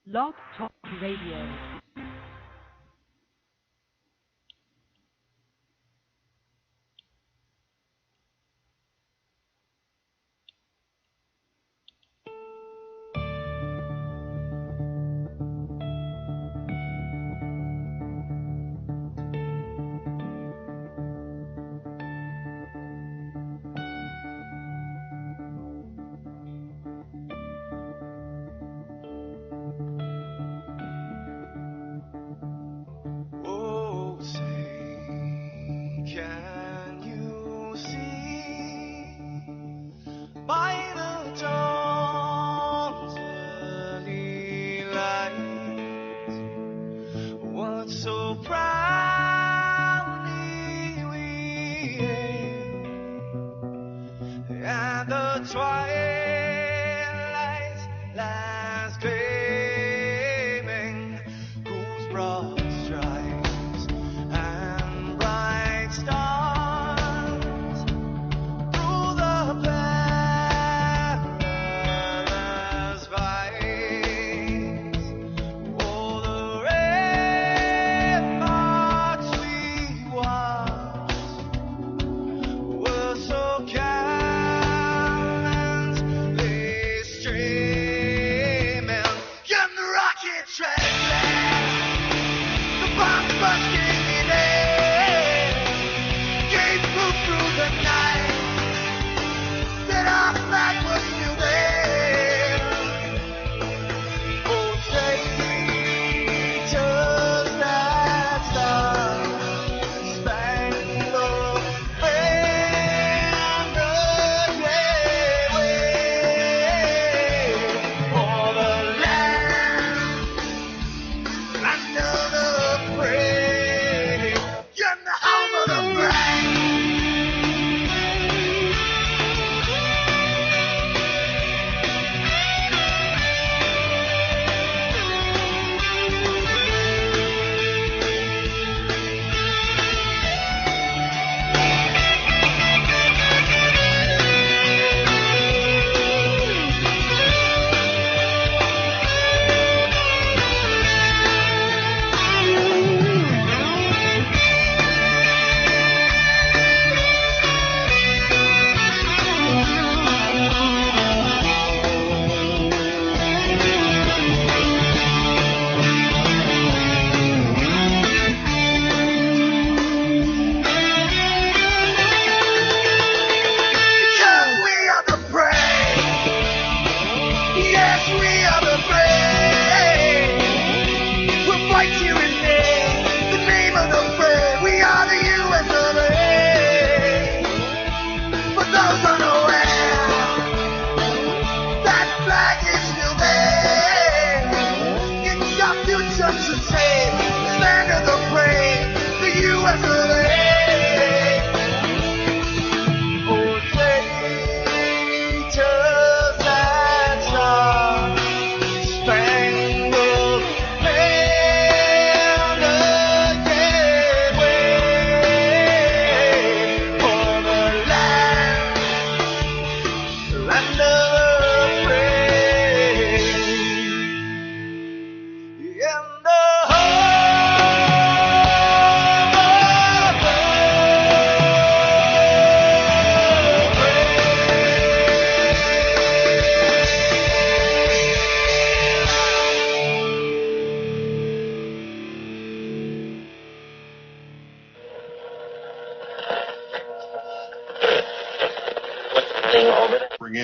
Blog Talk Radio.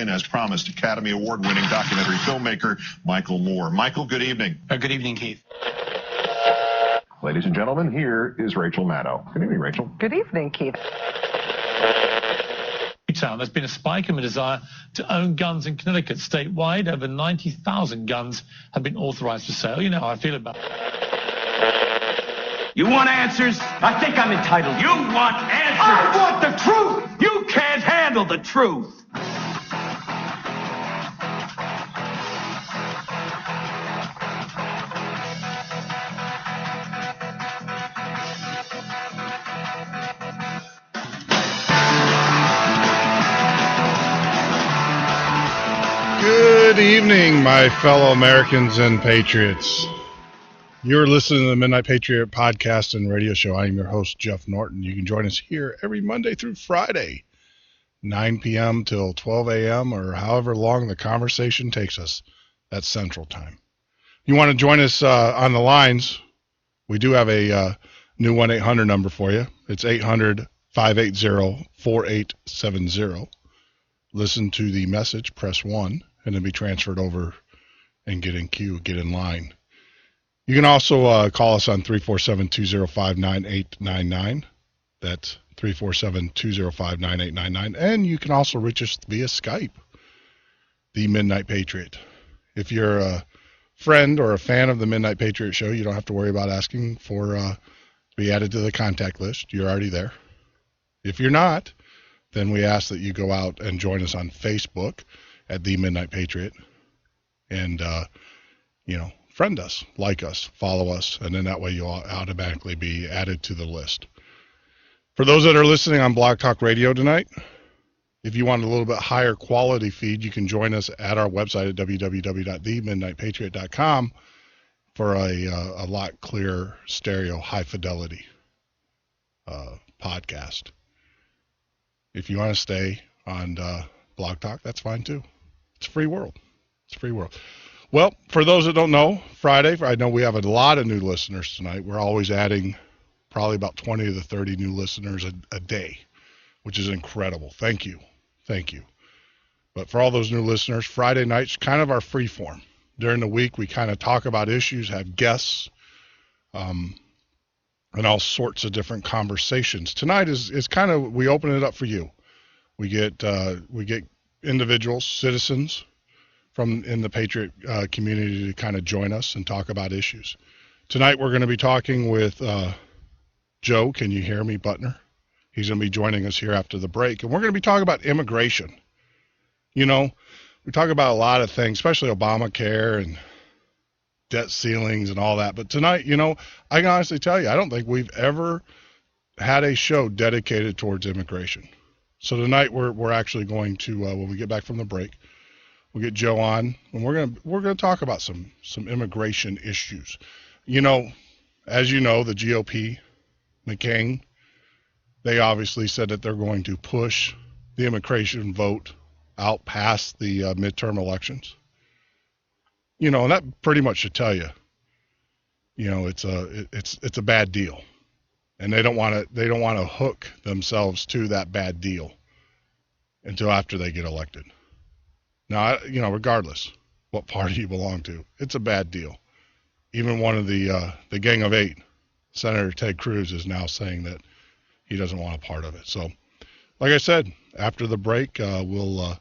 As promised, Academy Award-winning documentary filmmaker Michael Moore. Michael, good evening. Good evening, Keith. Ladies and gentlemen, here is Rachel Maddow. Good evening, Rachel. Good evening, Keith. There's been a spike in the desire to own guns in Connecticut. Statewide, over 90,000 guns have been authorized for sale. You know how I feel about it. You want answers? I think I'm entitled. You want answers? I want the truth! You can't handle the truth! Good Good evening, my fellow Americans and patriots. You're listening to the Midnight Patriot podcast and radio show. I am your host, Jeff Norton. You can join us here every Monday through Friday, 9 p.m. till 12 a.m. or however long the conversation takes us. That's Central Time. You want to join us on the lines, we do have a new 1-800 number for you. It's 800-580-4870. Listen to the message, press 1, and then be transferred over and get in queue, get in line. You can also call us on 347-205-9899. That's 347-205-9899. And you can also reach us via Skype, the Midnight Patriot. If you're a friend or a fan of the Midnight Patriot show, you don't have to worry about asking for to be added to the contact list. You're already there. If you're not, then we ask that you go out and join us on Facebook at The Midnight Patriot and, friend us, like us, follow us, and then that way you'll automatically be added to the list. For those that are listening on Blog Talk Radio tonight, if you want a little bit higher quality feed, you can join us at our website at www.themidnightpatriot.com for a lot clearer stereo, high fidelity podcast. If you want to stay on Blog Talk, that's fine too. It's a free world. It's a free world. Well, for those that don't know, Friday, I know we have a lot of new listeners tonight. We're always adding probably about 20 to 30 new listeners a day, which is incredible. Thank you. Thank you. But for all those new listeners, Friday night's kind of our free form. During the week, we kind of talk about issues, have guests, and all sorts of different conversations. Tonight is kind of, we open it up for you. We get individuals, citizens from in the Patriot community to kind of join us and talk about issues. Tonight we're going to be talking with Joe, can you hear me, Butner? He's going to be joining us here after the break. And we're going to be talking about immigration. You know, we talk about a lot of things, especially Obamacare and debt ceilings and all that. But tonight, I can honestly tell you, I don't think we've ever had a show dedicated towards immigration. So tonight we're actually going to, when we get back from the break, we'll get Joe on, and we're gonna talk about some immigration issues. As you know, the GOP, McCain, they obviously said that they're going to push the immigration vote out past the midterm elections. And that pretty much should tell you, it's a bad deal, and they don't want to hook themselves to that bad deal until after they get elected. Now, regardless what party you belong to, it's a bad deal. Even one of the Gang of Eight, Senator Ted Cruz, is now saying that he doesn't want a part of it. So, like I said, after the break, we'll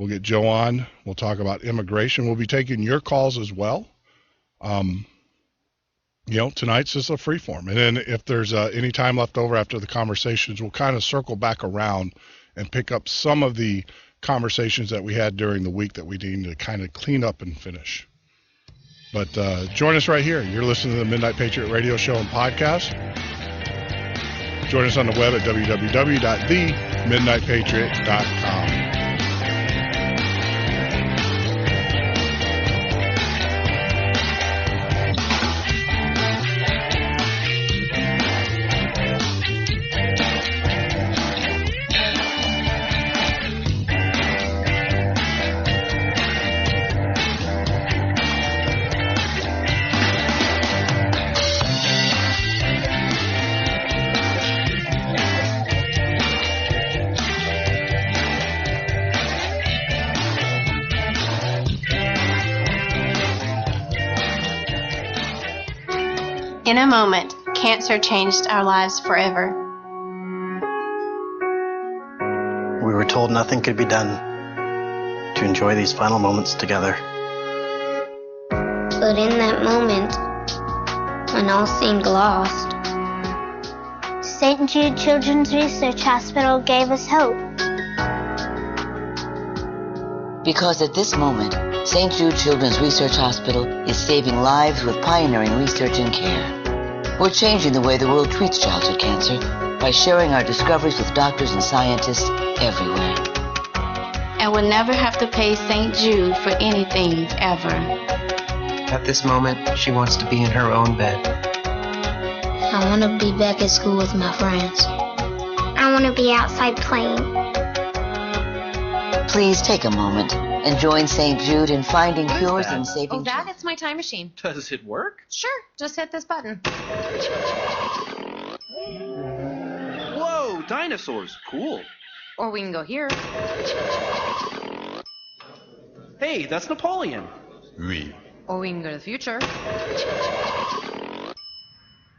get Joe on. We'll talk about immigration. We'll be taking your calls as well. Tonight's just a free form. And then if there's any time left over after the conversations, we'll kind of circle back around and pick up some of the conversations that we had during the week that we need to kind of clean up and finish. But join us right here. You're listening to the Midnight Patriot Radio Show and Podcast. Join us on the web at www.themidnightpatriot.com. In a moment, cancer changed our lives forever. We were told nothing could be done to enjoy these final moments together. But in that moment, when all seemed lost, St. Jude Children's Research Hospital gave us hope. Because at this moment, St. Jude Children's Research Hospital is saving lives with pioneering research and care. We're changing the way the world treats childhood cancer by sharing our discoveries with doctors and scientists everywhere. And will never have to pay St. Jude for anything, ever. At this moment, she wants to be in her own bed. I want to be back at school with my friends. I want to be outside playing. Please take a moment and join St. Jude in finding cures and saving. Oh, that? It's my time machine. Does it work? Sure. Just hit this button. Whoa, dinosaurs. Cool. Or we can go here. Hey, that's Napoleon. Oui. Or we can go to the future.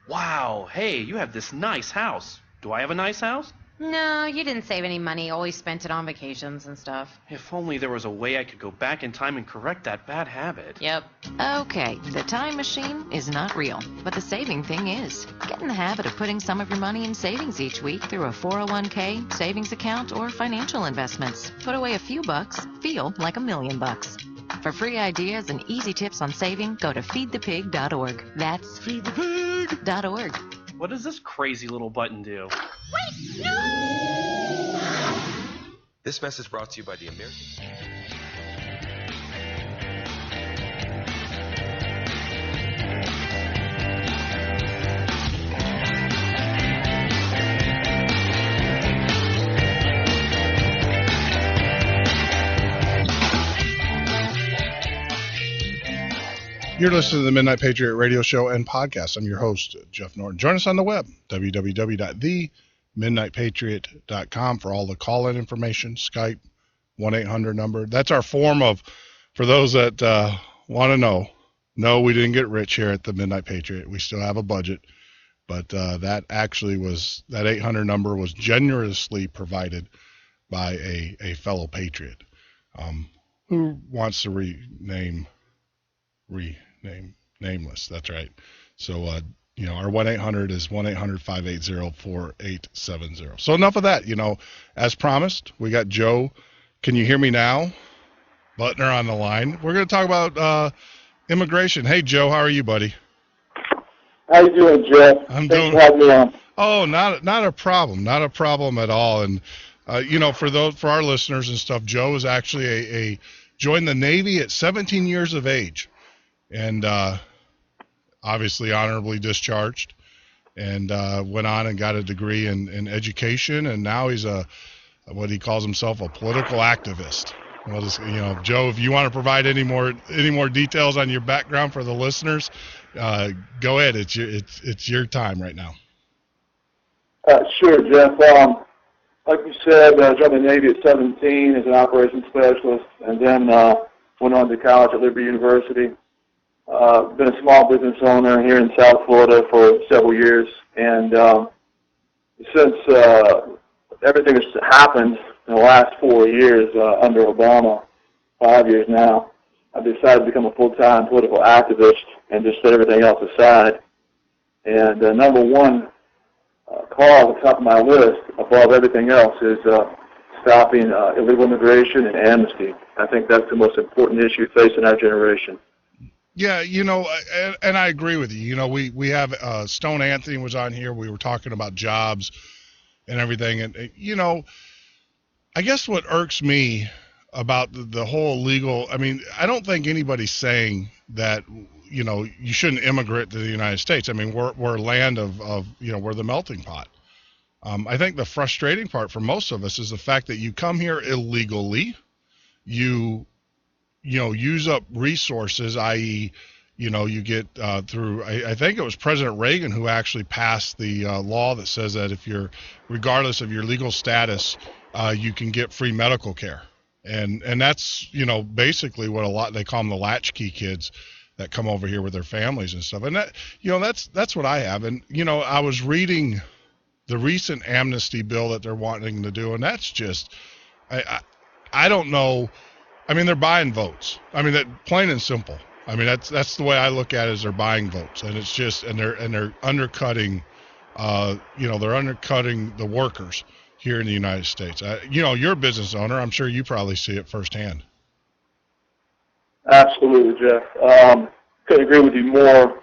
Wow, hey, you have this nice house. Do I have a nice house? No, you didn't save any money. Always spent it on vacations and stuff. If only there was a way I could go back in time and correct that bad habit. Yep. Okay, the time machine is not real, but the saving thing is. Get in the habit of putting some of your money in savings each week through a 401k, savings account, or financial investments. Put away a few bucks, feel like $1 million. For free ideas and easy tips on saving, go to feedthepig.org. That's feedthepig.org. What does this crazy little button do? Wait, no! This message brought to you by the American... You're listening to the Midnight Patriot radio show and podcast. I'm your host, Jeff Norton. Join us on the web, www.themidnightpatriot.com, for all the call-in information, Skype, 1-800 number. That's our form of, for those that want to know, no, we didn't get rich here at the Midnight Patriot. We still have a budget. But that actually was, that 800 number was generously provided by a fellow patriot who wants to rename nameless. That's right. So, our 1-800 is 1-800-580-4870. So enough of that. As promised, we got Joe. Can you hear me now? Butner on the line. We're going to talk about immigration. Hey, Joe, how are you, buddy? How you doing, Jeff? Thanks for having me on. Oh, not a problem. Not a problem at all. And, for our listeners and stuff, Joe is actually joined the Navy at 17 years of age. And obviously honorably discharged, and went on and got a degree in education, and now he's what he calls himself, a political activist. Well, Joe, if you want to provide any more details on your background for the listeners, go ahead. It's your time right now. Sure, Jeff. Like you said, joined the Navy at 17 as an operations specialist, and then went on to college at Liberty University. Been a small business owner here in South Florida for several years, and since everything has happened in the last 4 years under Obama, 5 years now, I've decided to become a full-time political activist and just set everything else aside. And number one call at the top of my list, above everything else, is stopping illegal immigration and amnesty. I think that's the most important issue facing our generation. Yeah, and I agree with you. We have Stone Anthony was on here. We were talking about jobs and everything. And, I guess what irks me about the whole legal, I don't think anybody's saying that, you shouldn't immigrate to the United States. We're a land of we're the melting pot. I think the frustrating part for most of us is the fact that you come here illegally, you use up resources, i.e., you get through, I think it was President Reagan who actually passed the law that says that if you're, regardless of your legal status, you can get free medical care. And that's, basically what they call them the latchkey kids that come over here with their families and stuff. And that, that's what I have. And, I was reading the recent amnesty bill that they're wanting to do, and that's just, I don't know. They're buying votes. That plain and simple. That's the way I look at it, is they're buying votes, and it's just, and they're undercutting, they're undercutting the workers here in the United States. You're a business owner. I'm sure you probably see it firsthand. Absolutely, Jeff. Couldn't agree with you more.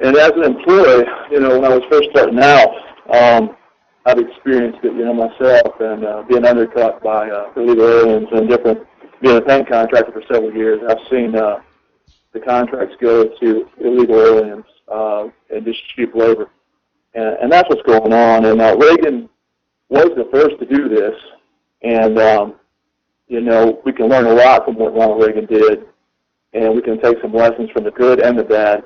And as an employee, when I was first starting out, I've experienced it, myself, and being undercut by illegal aliens and being a paint contractor for several years, I've seen the contracts go to illegal aliens and just cheap labor. And that's what's going on. And Reagan was the first to do this. And, we can learn a lot from what Ronald Reagan did. And we can take some lessons from the good and the bad.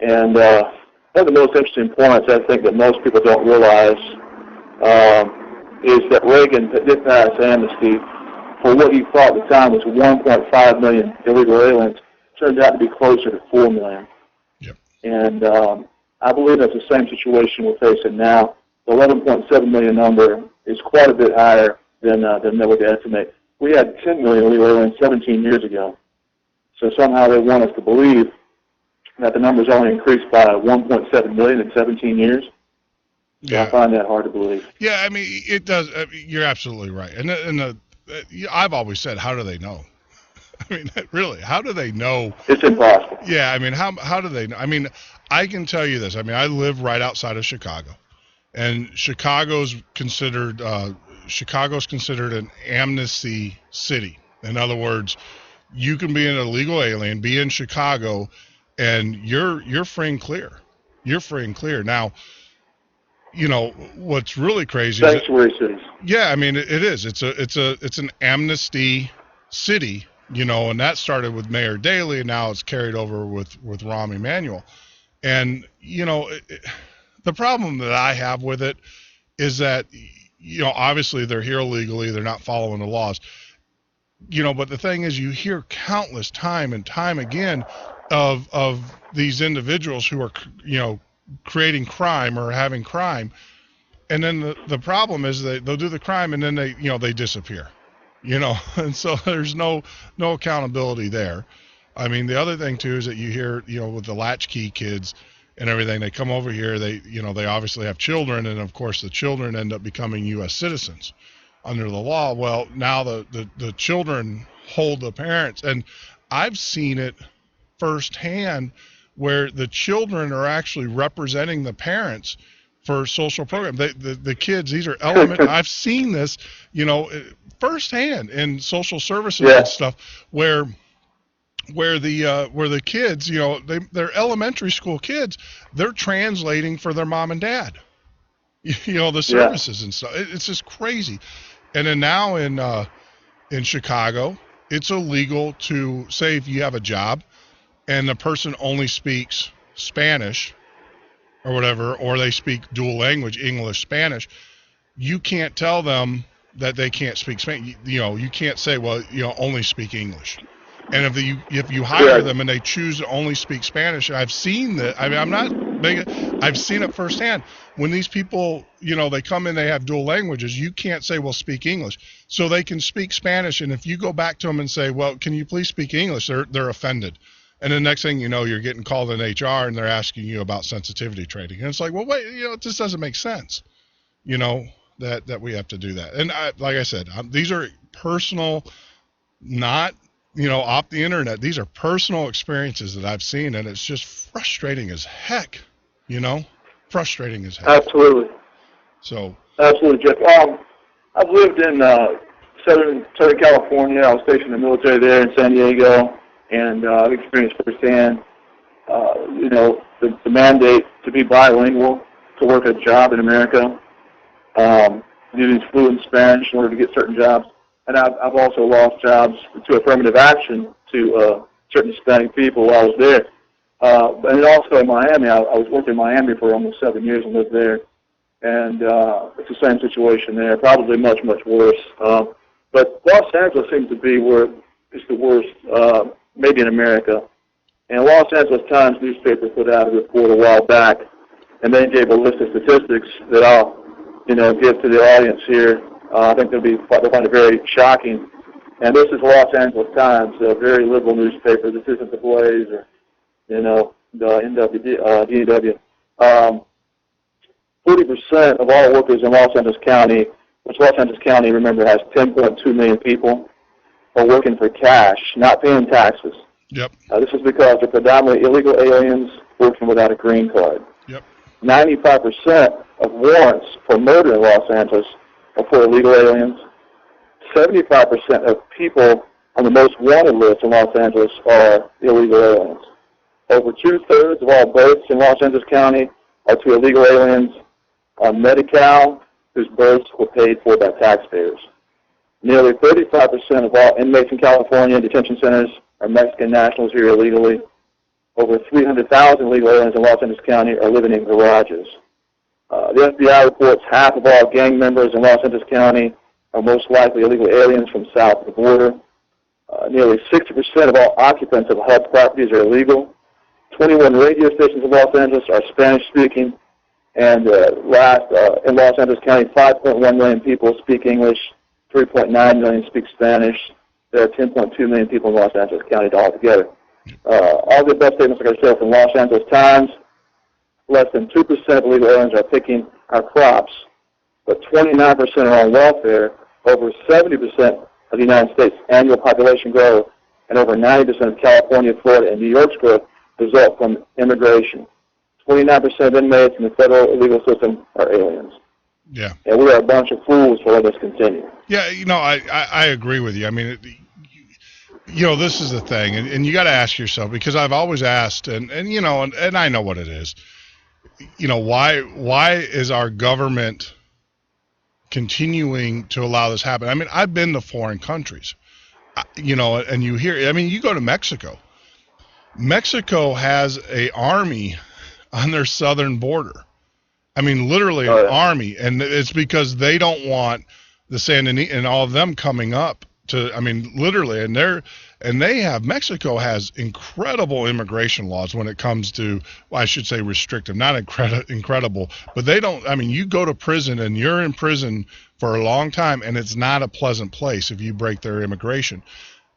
And one of the most interesting points I think that most people don't realize is that Reagan did pass amnesty for what he thought at the time was 1.5 million illegal aliens. Turned out to be closer to 4 million. Yep. And I believe that's the same situation we're facing now. The 11.7 million number is quite a bit higher than they would estimate. We had 10 million illegal aliens 17 years ago. So somehow they want us to believe that the number's only increased by 1.7 million in 17 years. Yeah. I find that hard to believe. Yeah, I mean, it does. You're absolutely right. And I've always said, how do they know? I mean, really, how do they know? It's impossible. Yeah, I mean, how do they know? I mean, I can tell you this. I mean, I live right outside of Chicago, and Chicago's considered an amnesty city. In other words, you can be an illegal alien, be in Chicago, and you're free and clear. You're free and clear. Now, what's really crazy sanctuary cities. Yeah, I mean, it is. It's an amnesty city, and that started with Mayor Daley, and now it's carried over with Rahm Emanuel. And, the problem that I have with it is that, obviously they're here illegally, they're not following the laws. But the thing is, you hear countless time and time again of these individuals who are, creating crime or having crime, and then the problem is they'll do the crime and then they disappear, and so there's no accountability there. I mean, the other thing too is that you hear, with the latchkey kids and everything, they come over here, they obviously have children, and of course the children end up becoming U.S. citizens under the law. Well, now the children hold the parents, and I've seen it firsthand where the children are actually representing the parents for social programs. The kids, these are elementary. I've seen this, firsthand in social services and stuff, where the kids, they're elementary school kids, they're translating for their mom and dad, the services and stuff. It's just crazy. And then now in Chicago, it's illegal to say if you have a job and the person only speaks Spanish or whatever, or they speak dual language, English, Spanish, you can't tell them that they can't speak Spanish. You can't say, well, only speak English. And if you hire them and they choose to only speak Spanish, I've seen that. I mean, I'm not big. I've seen it firsthand. When these people, they come in, they have dual languages. You can't say, well, speak English. So they can speak Spanish. And if you go back to them and say, well, can you please speak English? They're offended. And the next thing you know, you're getting called in HR and they're asking you about sensitivity training. And it's like, well, wait, it just doesn't make sense, that we have to do that. And like I said, these are personal, not, off the internet. These are personal experiences that I've seen, and it's just frustrating as heck, frustrating as heck. Absolutely. So. Absolutely, Jeff. I've lived in Southern California. I was stationed in the military there in San Diego. And I've experienced firsthand, the mandate to be bilingual, to work a job in America, needing fluent Spanish in order to get certain jobs. And I've also lost jobs to affirmative action to certain Hispanic people while I was there. And also in Miami, I was working in Miami for almost 7 years and lived there. And it's the same situation there, probably much, much worse. But Los Angeles seems to be where it's the worst, maybe in America. And Los Angeles Times newspaper put out a report a while back, and they gave a list of statistics that I'll, give to the audience here. I think they'll find it very shocking. And this is Los Angeles Times, a very liberal newspaper. This isn't the Blaze or, the DW. 40% of all workers in Los Angeles County, which Los Angeles County, remember, has 10.2 million people, are working for cash, not paying taxes. Yep. This is because they're predominantly illegal aliens working without a green card. Yep. 95% of warrants for murder in Los Angeles are for illegal aliens. 75% of people on the most wanted list in Los Angeles are illegal aliens. Over 2/3 of all births in Los Angeles County are to illegal aliens on Medi-Cal, whose births were paid for by taxpayers. Nearly 35% of all inmates in California detention centers are Mexican nationals here illegally. Over 300,000 illegal aliens in Los Angeles County are living in garages. The FBI reports half of all gang members in Los Angeles County are most likely illegal aliens from south of the border. Nearly 60% of all occupants of HUD properties are illegal. 21 radio stations in Los Angeles are Spanish-speaking, and in Los Angeles County, 5.1 million people speak English, 3.9 million speak Spanish. There are 10.2 million people in Los Angeles County altogether. All the above statements are going to show from Los Angeles Times. Less than 2% of illegal aliens are picking our crops, but 29% are on welfare. Over 70% of the United States' annual population growth and over 90% of California, Florida, and New York's growth result from immigration. 29% of inmates in the federal legal system are aliens. Yeah. And we are a bunch of fools for letting this continue. Yeah, I agree with you. I mean, this is the thing, and you got to ask yourself, because I've always asked, and I know what it is. Why is our government continuing to allow this happen? I mean, I've been to foreign countries, and you hear, I mean, you go to Mexico. Mexico has an army on their southern border. I mean, literally an army, and it's because they don't want the Sandinista and all of them coming up to, I mean, literally, Mexico has incredible immigration laws when it comes to, well, I should say restrictive, not incredible, but they don't, I mean, you go to prison and you're in prison for a long time, and it's not a pleasant place if you break their immigration.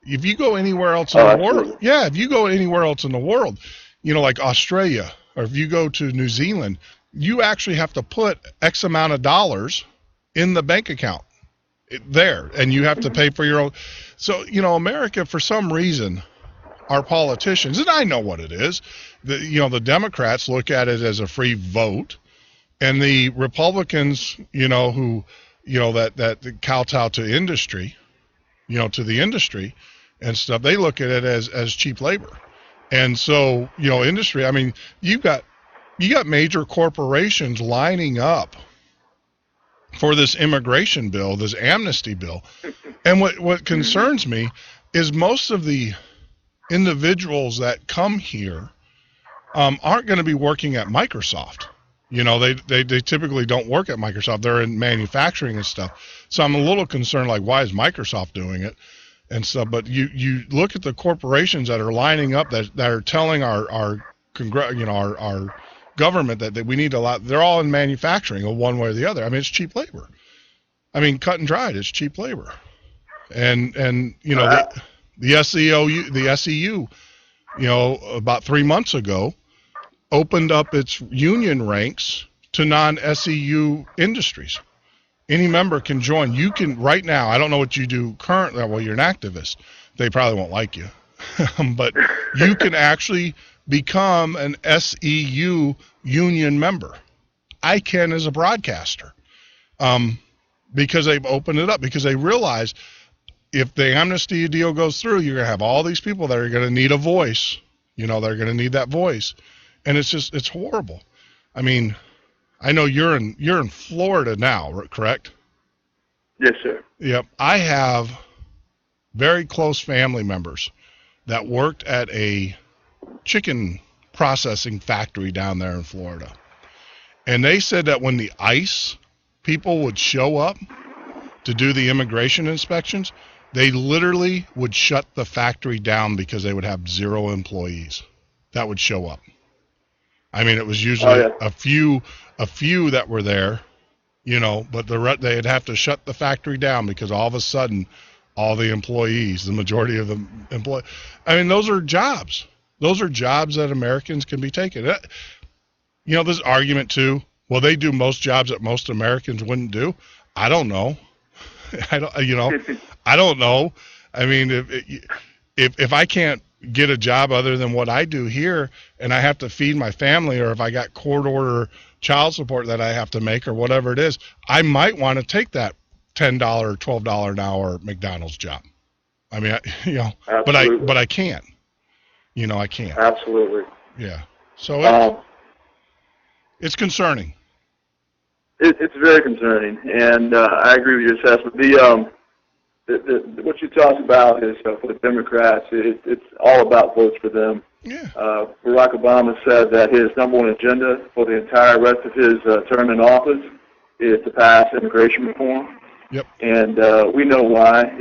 If you go anywhere else in the world, if you go anywhere else in the world, like Australia, or if you go to New Zealand, you actually have to put X amount of dollars in the bank account there, and you have to pay for your own. So, America, for some reason, our politicians, and I know what it is, the Democrats look at it as a free vote, and the Republicans, that kowtow to industry, to the industry and stuff, they look at it as cheap labor. And so, industry, I mean, you got major corporations lining up for this immigration bill, this amnesty bill. And what concerns me is most of the individuals that come here aren't going to be working at Microsoft. They typically don't work at Microsoft. They're in manufacturing and stuff. So I'm a little concerned, like, why is Microsoft doing it and stuff? But you look at the corporations that are lining up that are telling our government that we need to allow. They're all in manufacturing, one way or the other. I mean, it's cheap labor. I mean, cut and dried, it's cheap labor. And the SEU, about 3 months ago, opened up its union ranks to non-SEU industries. Any member can join. You can right now. I don't know what you do currently. Well, you're an activist. They probably won't like you, but you can actually become an SEU union member. I can as a broadcaster, because they've opened it up, because they realize if the amnesty deal goes through, you're going to have all these people that are going to need a voice. They're going to need that voice. And it's horrible. I mean, I know you're in Florida now, correct? Yes, sir. Yep. I have very close family members that worked at a chicken processing factory down there in Florida. And they said that when the ICE people would show up to do the immigration inspections, they literally would shut the factory down because they would have 0 employees that would show up. I mean, it was usually a few that were there, but they'd have to shut the factory down because all of a sudden, all the employees, the majority of the employees, I mean, those are jobs. Those are jobs that Americans can be taken. This argument too, well, they do most jobs that most Americans wouldn't do. I don't know. I don't know. I mean, if I can't get a job other than what I do here, and I have to feed my family, or if I got court order child support that I have to make or whatever it is, I might want to take that $10, $12 an hour McDonald's job. I mean, but I can't. I can't. Absolutely. Yeah. So it's concerning. It's very concerning, and I agree with your assessment. What you talked about is for the Democrats, it's all about votes for them. Yeah. Barack Obama said that his number one agenda for the entire rest of his term in office is to pass immigration reform. Yep. And we know why.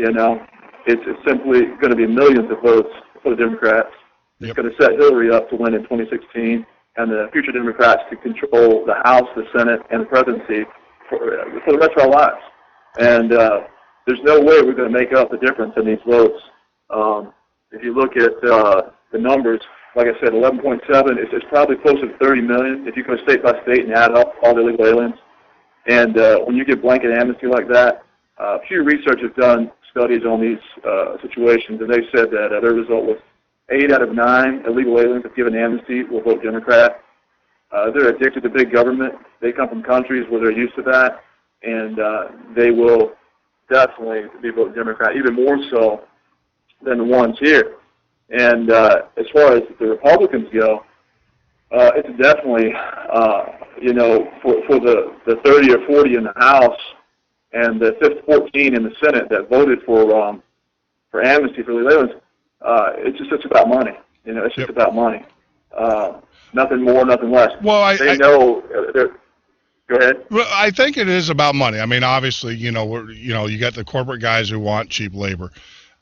It's simply going to be millions of votes for the Democrats. It's going to set Hillary up to win in 2016, and the future Democrats to control the House, the Senate, and the presidency for the rest of our lives. And there's no way we're going to make up the difference in these votes. If you look at the numbers, like I said, 11.7, it's probably closer to 30 million if you go state by state and add up all the illegal aliens. And when you get blanket amnesty like that, Pew Research has done studies on these situations, and they said that their result was 8 out of 9 illegal aliens, if given amnesty, will vote Democrat. They're addicted to big government. They come from countries where they're used to that, and they will definitely be voting Democrat, even more so than the ones here. And as far as the Republicans go, it's definitely, for the 30 or 40 in the House and the 14 in the Senate that voted for amnesty for illegal aliens, it's about money. It's just about money. Nothing more, nothing less. Well, Go ahead. Well, I think it is about money. I mean, obviously, you got the corporate guys who want cheap labor.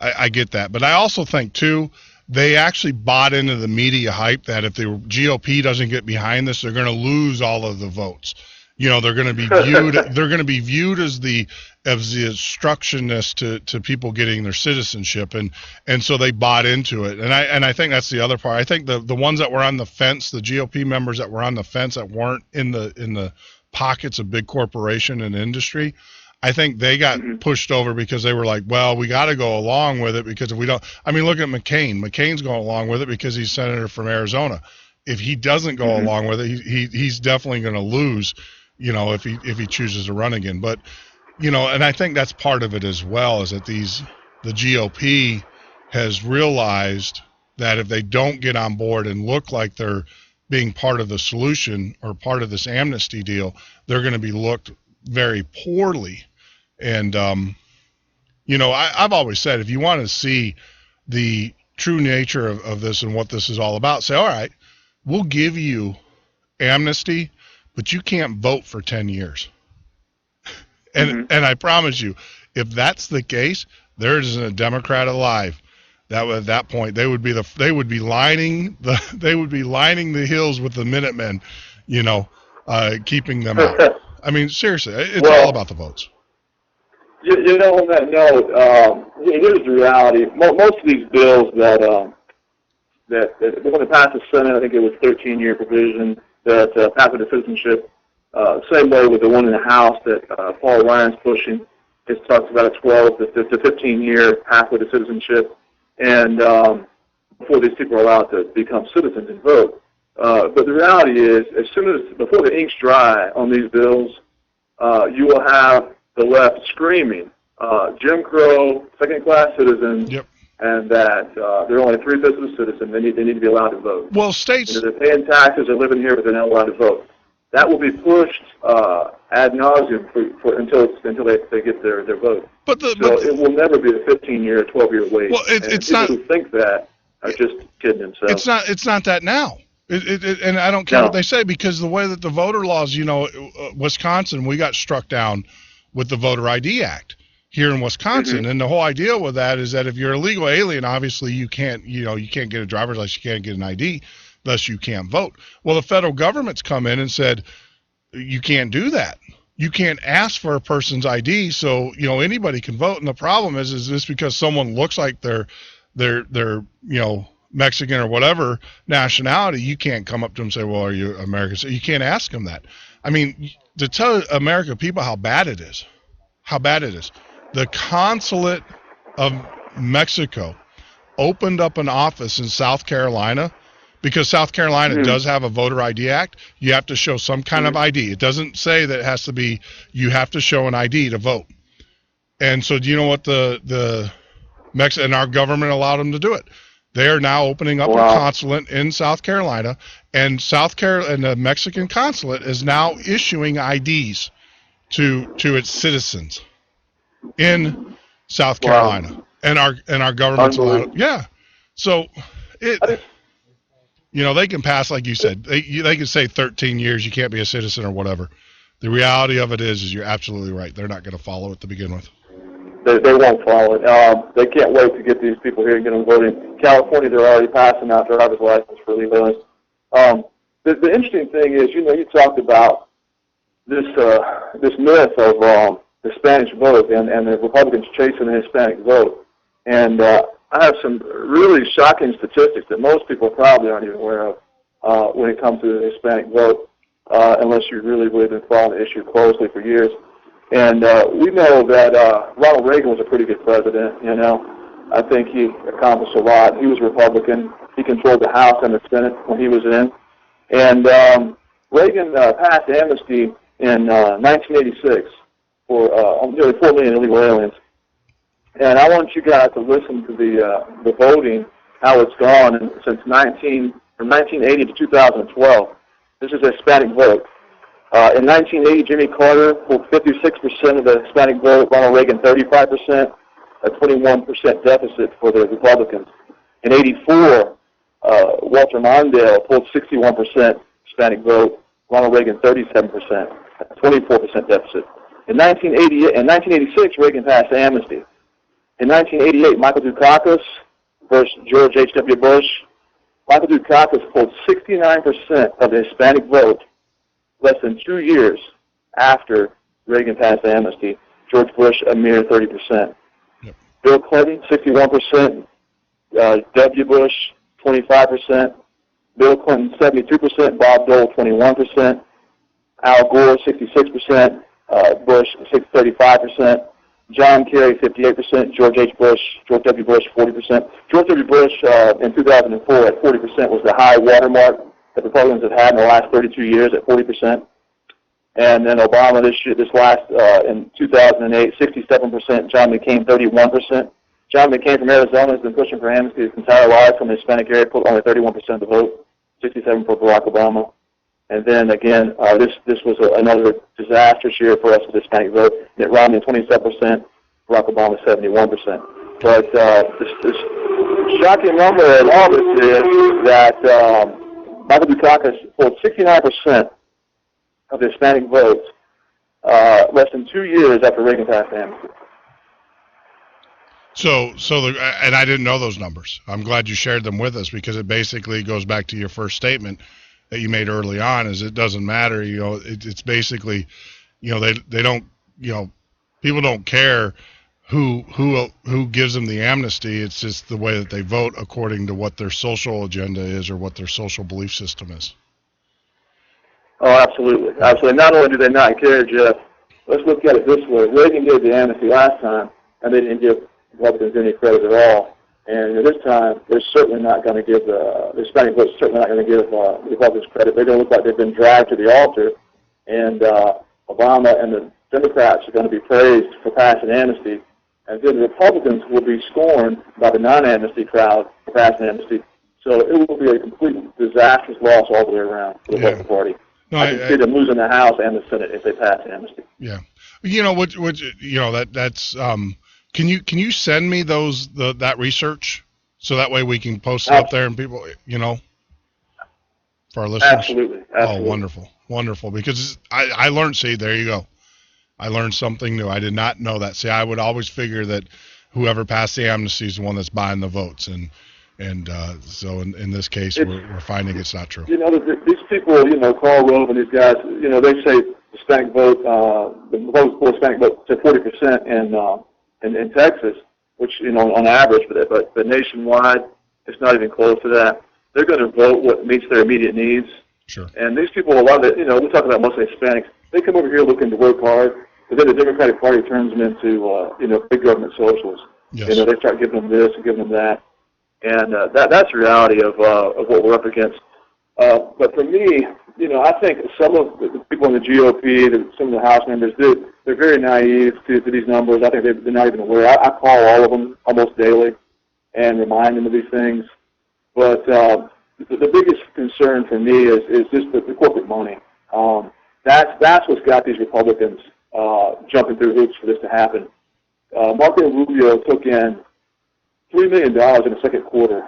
I get that. But I also think, too, they actually bought into the media hype that if the GOP doesn't get behind this, they're going to lose all of the votes. They're going to be viewed as the obstructionist to people getting their citizenship, and so they bought into it. And I think that's the other part. I think the ones that were on the fence, the GOP members that were on the fence that weren't in the pockets of big corporation and industry, I think they got pushed over because they were like, well, we got to go along with it because if we don't, I mean, look at McCain. McCain's going along with it because he's senator from Arizona. If he doesn't go along with it, he's definitely going to lose, if he chooses to run again. But, and I think that's part of it as well, is that the GOP has realized that if they don't get on board and look like they're being part of the solution or part of this amnesty deal, they're going to be looked very poorly. And, I've always said, if you want to see the true nature of this and what this is all about, say, all right, we'll give you amnesty, but you can't vote for 10 years. And I promise you, if that's the case, there isn't a Democrat alive that at that point they would be lining the hills with the Minutemen, keeping them out. I mean, seriously, it's all about the votes. On that note, here's the reality. Most of these bills that when they passed the Senate, I think it was 13-year provision that pathway to citizenship. Same way with the one in the House that Paul Ryan's pushing. It talks about a 12 to 15-year pathway to citizenship, and before these people are allowed to become citizens and vote. But the reality is, before the ink's dry on these bills, you will have the left screaming, Jim Crow, second-class citizens, and that they're only 3/5 of a citizen. They need to be allowed to vote. Well, states, they're paying taxes, they're living here, but they're not allowed to vote. That will be pushed ad nauseum until they get their vote. But it will never be a 15-year, 12-year wait. Well, it's not. People who think that are just kidding themselves. It's not that now. And I don't care what they say, because the way that the voter laws, Wisconsin, we got struck down with the Voter ID Act here in Wisconsin, and the whole idea with that is that if you're a legal alien, obviously you can't get a driver's license, you can't get an ID, thus you can't vote. Well, the federal government's come in and said you can't do that. You can't ask for a person's ID, so anybody can vote. And the problem is this because someone looks like they're Mexican or whatever nationality, you can't come up to them and say, well, are you American? So you can't ask them that. I mean, to tell American people how bad it is. The consulate of Mexico opened up an office in South Carolina, because South Carolina does have a Voter ID Act. You have to show some kind of ID. It doesn't say that it has to be, you have to show an ID to vote. And so do you know what and our government allowed them to do it? They are now opening up a consulate in South Carolina, and the Mexican consulate is now issuing IDs to its citizens in South Carolina, and our government's allowed. Yeah, so they can pass, like you said, they can say 13 years you can't be a citizen or whatever. The reality of it is you're absolutely right. They're not going to follow it to begin with. They won't follow it. They can't wait to get these people here and get them voting. In California, they're already passing out driver's license for illegal aliens. The interesting thing is, you talked about this myth of Hispanic vote and the Republicans chasing the Hispanic vote. And I have some really shocking statistics that most people probably aren't even aware of when it comes to the Hispanic vote, unless you really been following the issue closely for years. And we know that Ronald Reagan was a pretty good president, I think he accomplished a lot. He was a Republican. He controlled the House and the Senate when he was in. And Reagan passed amnesty in 1986 for nearly 4 million illegal aliens. And I want you guys to listen to the voting, how it's gone since from 1980 to 2012. This is a Hispanic vote. In 1980, Jimmy Carter pulled 56% of the Hispanic vote, Ronald Reagan 35%, a 21% deficit for the Republicans. In 84, Walter Mondale pulled 61% Hispanic vote, Ronald Reagan 37%, a 24% deficit. In 1986, Reagan passed amnesty. In 1988, Michael Dukakis versus George H.W. Bush. Michael Dukakis pulled 69% of the Hispanic vote less than 2 years after Reagan passed amnesty. George Bush, a mere 30%. Yep. Bill Clinton, 61%. W. Bush, 25%. Bill Clinton, 72%. Bob Dole, 21%. Al Gore, 66%. Bush, 35%. John Kerry, 58%. George W. Bush, 40%. George W. Bush in 2004 at 40% was the high watermark that Republicans have had in the last 32 years at 40%. And then Obama in 2008, 67%. John McCain, 31%. John McCain from Arizona has been pushing for amnesty his entire life from the Hispanic area, put only 31% of the vote, 67% for Barack Obama. And then again, this was another disastrous year for us with the Hispanic vote. Mitt Romney, 27%. Barack Obama, 71%. But this shocking number in all this is that Michael Dukakis pulled 69% of the Hispanic votes less than 2 years after Reagan passed amnesty. And I didn't know those numbers. I'm glad you shared them with us, because it basically goes back to your first statement that you made early on, is it doesn't matter. It's basically, they don't, people don't care who gives them the amnesty. It's just the way that they vote according to what their social agenda is or what their social belief system is. Oh, absolutely. Absolutely. Not only do they not care, Jeff, let's look at it this way. Reagan gave the amnesty last time, and they didn't give Republicans any credit at all. And this time, they're certainly not going to give the Hispanic vote, certainly not going to give Republicans credit. They're going to look like they've been dragged to the altar, and Obama and the Democrats are going to be praised for passing amnesty, and then the Republicans will be scorned by the non-amnesty crowd for passing amnesty. So it will be a complete disastrous loss all the way around for the Republican Party. No, I can see them losing the House and the Senate if they pass amnesty. Yeah, that's. Can you send me that research so that way we can post it up there and people, for our listeners? Absolutely. Oh, wonderful. Because I learned. See, there you go. I learned something new. I did not know that. See, I would always figure that whoever passed the amnesty is the one that's buying the votes, and so in this case, we're finding it's not true. These people, Karl Rove and these guys, they say Hispanic vote, the vote for Hispanic vote to 40% in Texas, which, on average, but nationwide, it's not even close to that. They're going to vote what meets their immediate needs. Sure. And these people, a lot of it, we talk about mostly Hispanics, they come over here looking to work hard, but then the Democratic Party turns them into, big government socialists. Yes. They start giving them this and giving them that. And that's the reality of what we're up against. But for me, I think some of the people in the GOP, some of the House members, they're very naive to these numbers. I think they're not even aware. I call all of them almost daily and remind them of these things. But the biggest concern for me is just the corporate money. That's what's got these Republicans jumping through hoops for this to happen. Marco Rubio took in $3 million in the second quarter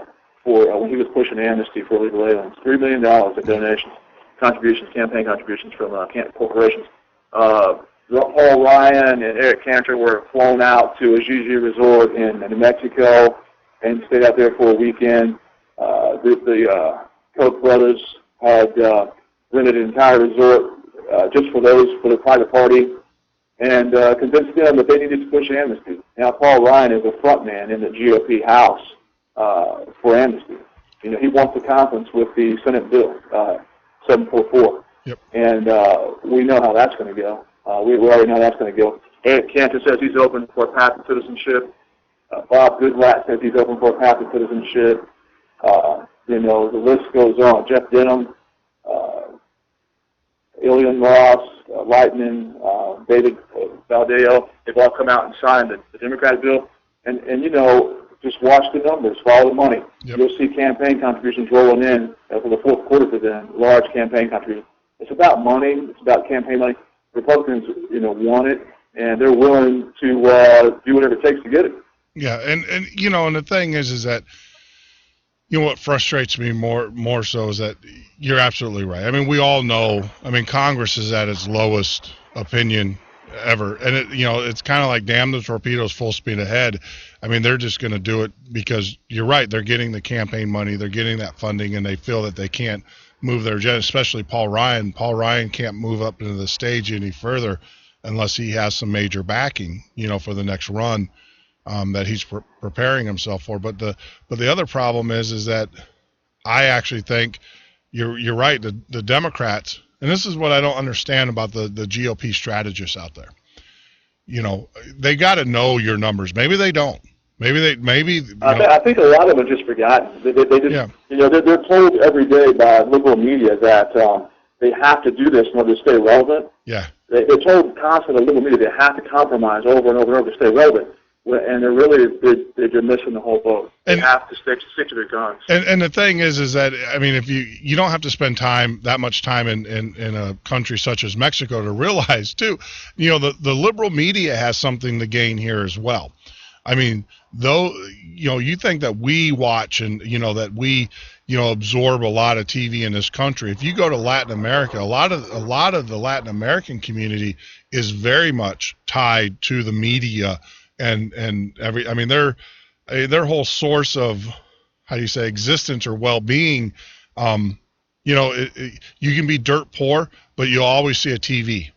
for when he was pushing amnesty for illegal aliens. $3 million of donations, contributions, campaign contributions from corporations. Paul Ryan and Eric Cantor were flown out to a Gigi resort in New Mexico and stayed out there for a weekend. The Koch brothers had rented an entire resort just for the private party and convinced them that they needed to push amnesty. Now, Paul Ryan is a front man in the GOP House for amnesty. He wants a conference with the Senate bill, 744. Yep. And we know how that's going to go. We already know how that's going to go. Eric Cantor says he's open for a path to citizenship. Bob Goodlatte says he's open for a path to citizenship. The list goes on. Jeff Denham, Ilian Ross, Lightman, David Valdeo, they've all come out and signed the Democrat bill. And just watch the numbers, follow the money. Yep. You'll see campaign contributions rolling in for the fourth quarter for them, large campaign contributions. It's about money. It's about campaign money. Republicans, want it, and they're willing to do whatever it takes to get it. Yeah, and the thing is that, what frustrates me more so is that you're absolutely right. I mean, we all know. I mean, Congress is at its lowest opinion ever, and it's kind of like damn the torpedoes, full speed ahead. I mean, they're just going to do it because you're right. They're getting the campaign money, they're getting that funding, and they feel that they can't move their agenda. Especially Paul Ryan. Paul Ryan can't move up into the stage any further unless he has some major backing, for the next run. That he's preparing himself for. But the other problem is that I actually think you're right. The Democrats, and this is what I don't understand about the GOP strategists out there. They got to know your numbers. Maybe they don't. I think a lot of them are just forgotten. They just, they're told every day by liberal media that they have to do this in order to stay relevant. Yeah. They're told constantly by liberal media they have to compromise over and over and over to stay relevant. And they're missing the whole boat. They have to stick to their guns. And the thing is that, I mean, if you don't have to spend that much time in a country such as Mexico to realize too, the liberal media has something to gain here as well. I mean, though, you think that we watch and that we absorb a lot of TV in this country. If you go to Latin America, a lot of the Latin American community is very much tied to the media. And their whole source of, how do you say, existence or well-being, you can be dirt poor, but you'll always see a TV.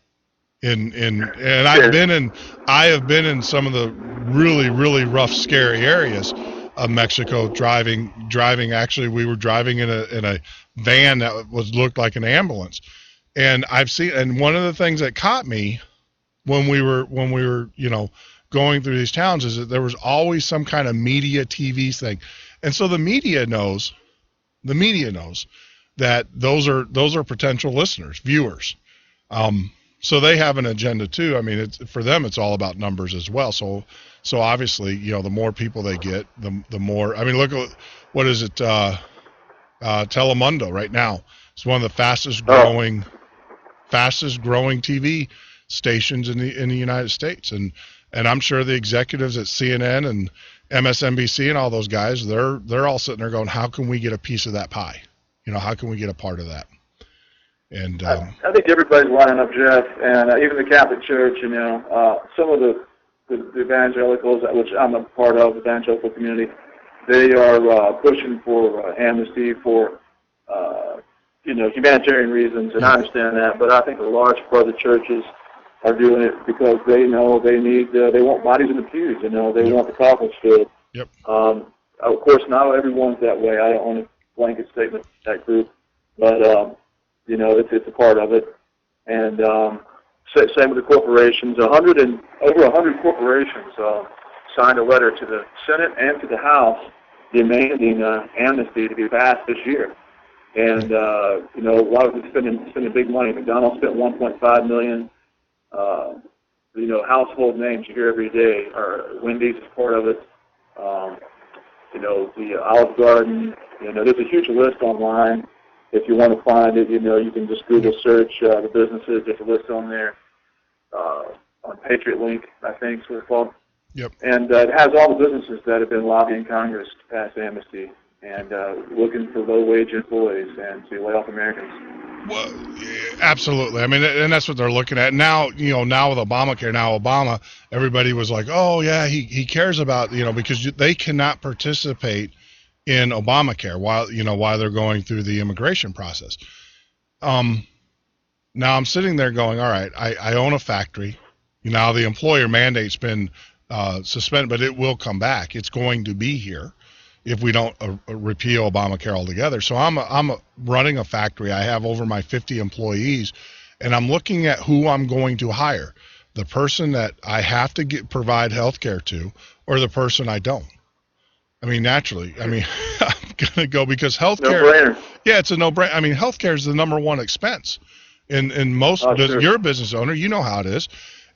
And I have been in some of the really, really rough, scary areas of Mexico driving. Actually, we were driving in a van that looked like an ambulance, and I've seen. And one of the things that caught me when we were going through these towns is that there was always some kind of media TV thing. And so the media knows that those are potential listeners, viewers. So they have an agenda too. I mean, for them, it's all about numbers as well. So obviously, the more people they get, the more, I mean, look at, what is it? Telemundo right now. It's one of the fastest growing TV stations in the United States. And I'm sure the executives at CNN and MSNBC and all those guys, they're all sitting there going, how can we get a piece of that pie? How can we get a part of that? And I think everybody's lining up, Jeff, and even the Catholic Church, some of the evangelicals, which I'm a part of, the evangelical community, they are pushing for amnesty for, humanitarian reasons, and I understand that, but I think a large part of the churches are doing it because they know they want bodies in the pews, they want the coffins filled. Yep. Of course, not everyone's that way. I don't want a blanket statement for that group, but, it's a part of it. And same with the corporations. Over 100 corporations signed a letter to the Senate and to the House demanding amnesty to be passed this year. And, you know, a lot of them spending big money. McDonald's spent $1.5 million. You know, household names you hear every day are Wendy's is part of it. You know, the Olive Garden. You know, there's a huge list online. If you want to find it, you know, you can just Google search the businesses. There's a list on there. On Patriot Link, I think is what it's called. Yep. And it has all the businesses that have been lobbying Congress to pass amnesty and looking for low-wage employees and to lay off Americans. Well, absolutely. I mean, and that's what they're looking at now. You know, now with Obamacare, Obama, everybody was like, "Oh yeah, he cares about," you know, because they cannot participate in Obamacare while they're going through the immigration process. Now I'm sitting there going, all right, I own a factory. Now the employer mandate's been suspended, but it will come back. It's going to be here if we don't repeal Obamacare altogether. So I'm running a factory. I have over my 50 employees, and I'm looking at who I'm going to hire, the person that I have to provide health care to, or the person I don't. I mean, naturally, I'm going to go because health care. No-brainer. Yeah, it's a no-brainer. I mean, health care is the number one expense in most. Sure. You're a business owner, you know how it is,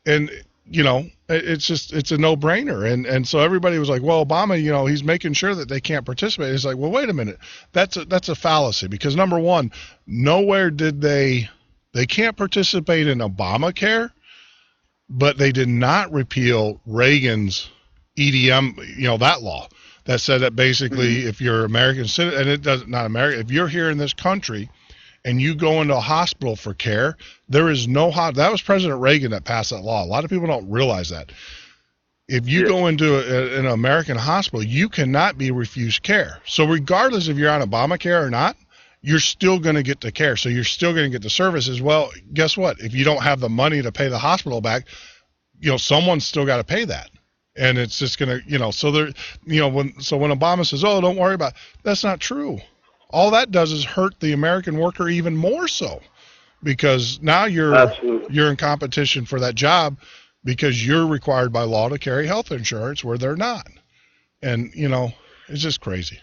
and you know it's a no-brainer. And so everybody was like, well, Obama, you know, he's making sure that they can't participate. It's like, well, wait a minute, that's a fallacy, because number one, nowhere did they can't participate in Obamacare, but they did not repeal Reagan's EDM, you know, that law that said that basically if you're American citizen, and it doesn't, not American, if you're here in this country and you go into a hospital for care, there is no that was President Reagan that passed that law. A lot of people don't realize that. If you go into an American hospital, you cannot be refused care. So regardless if you're on Obamacare or not, you're still going to get the care. So you're still going to get the services. Well, guess what? If you don't have the money to pay the hospital back, you know, someone's still got to pay that. And it's just going to, you know, so there, you know, when Obama says, oh, don't worry about it, that's not true. All that does is hurt the American worker even more so, because now you're in competition for that job because you're required by law to carry health insurance where they're not. And, you know, it's just crazy.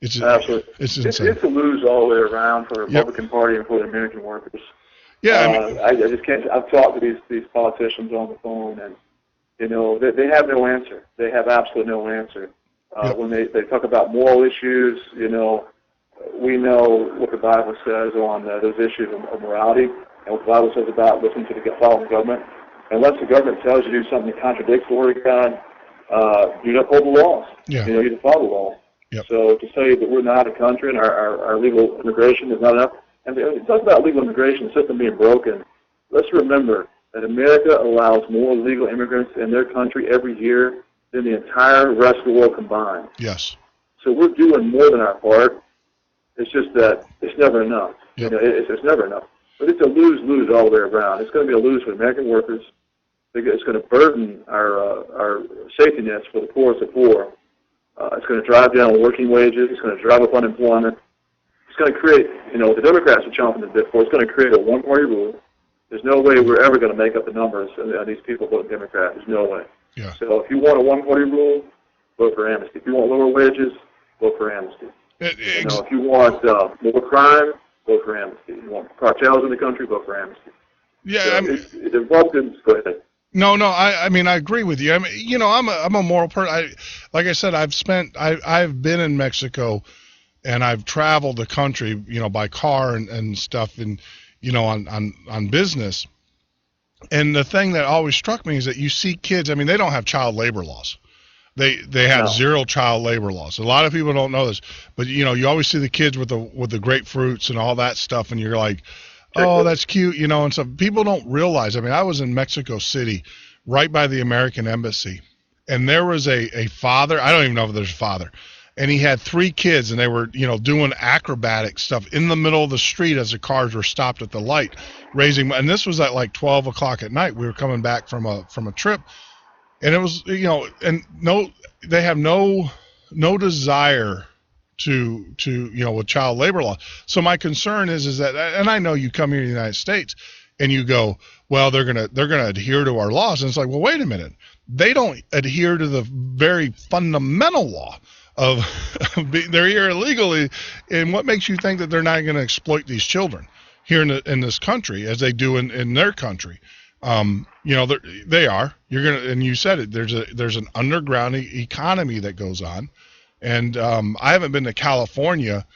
It's absolutely. It's insane. It's a lose all the way around for the Republican Party and for the American workers. Yeah, I just can't. I've talked to these politicians on the phone, and you know they have no answer. They have absolutely no answer. When they talk about moral issues, you know, we know what the Bible says on those issues of morality, and what the Bible says about listening to the following government. Unless the government tells you to do something that contradicts the Word of God, you don't uphold the laws. Yeah. You know, you don't follow the law. Yep. So to say that we're not a country and our legal immigration is not enough, and it talks about legal immigration system being broken. Let's remember that America allows more legal immigrants in their country every year than the entire rest of the world combined. Yes. So we're doing more than our part. It's just that it's never enough. Yep. You know, it's never enough. But it's a lose-lose all the way around. It's going to be a lose for American workers. It's going to burden our safety nets for the poorest of poor. It's going to drive down working wages. It's going to drive up unemployment. It's going to create, you know, the Democrats are chomping the bit for. It's going to create a one-party rule. There's no way we're ever going to make up the numbers on these people voting Democrat. There's no way. Yeah. So if you want a one-party rule, vote for amnesty. If you want lower wages, vote for amnesty. You know, if you want more crime, vote for amnesty. If you want cartels in the country, vote for amnesty. Yeah, so the Republicans, go ahead. No, I mean, I agree with you. I mean, you know, I'm a moral person. Like I said, I've been in Mexico, and I've traveled the country, you know, by car and stuff, and you know, on business. And the thing that always struck me is that you see kids. I mean, they don't have child labor laws. They have zero child labor laws. A lot of people don't know this, but you know, you always see the kids with the grapefruits and all that stuff, and you're like, oh, that's cute, you know. And so people don't realize. I mean, I was in Mexico City, right by the American embassy, and there was a father. I don't even know if there's a father, and he had 3 kids, and they were, you know, doing acrobatic stuff in the middle of the street as the cars were stopped at the light, raising. And this was at like 12 o'clock at night. We were coming back from a trip, and it was, you know, and they have no desire to you know, with child labor law. So my concern is that, and I know you come here to the United States and you go, well, they're gonna adhere to our laws, and it's like, well, wait a minute, they don't adhere to the very fundamental law they're here illegally. And what makes you think that they're not going to exploit these children here in this country as they do in their country? They are. You're gonna, and you said it. There's an underground economy that goes on, and I haven't been to California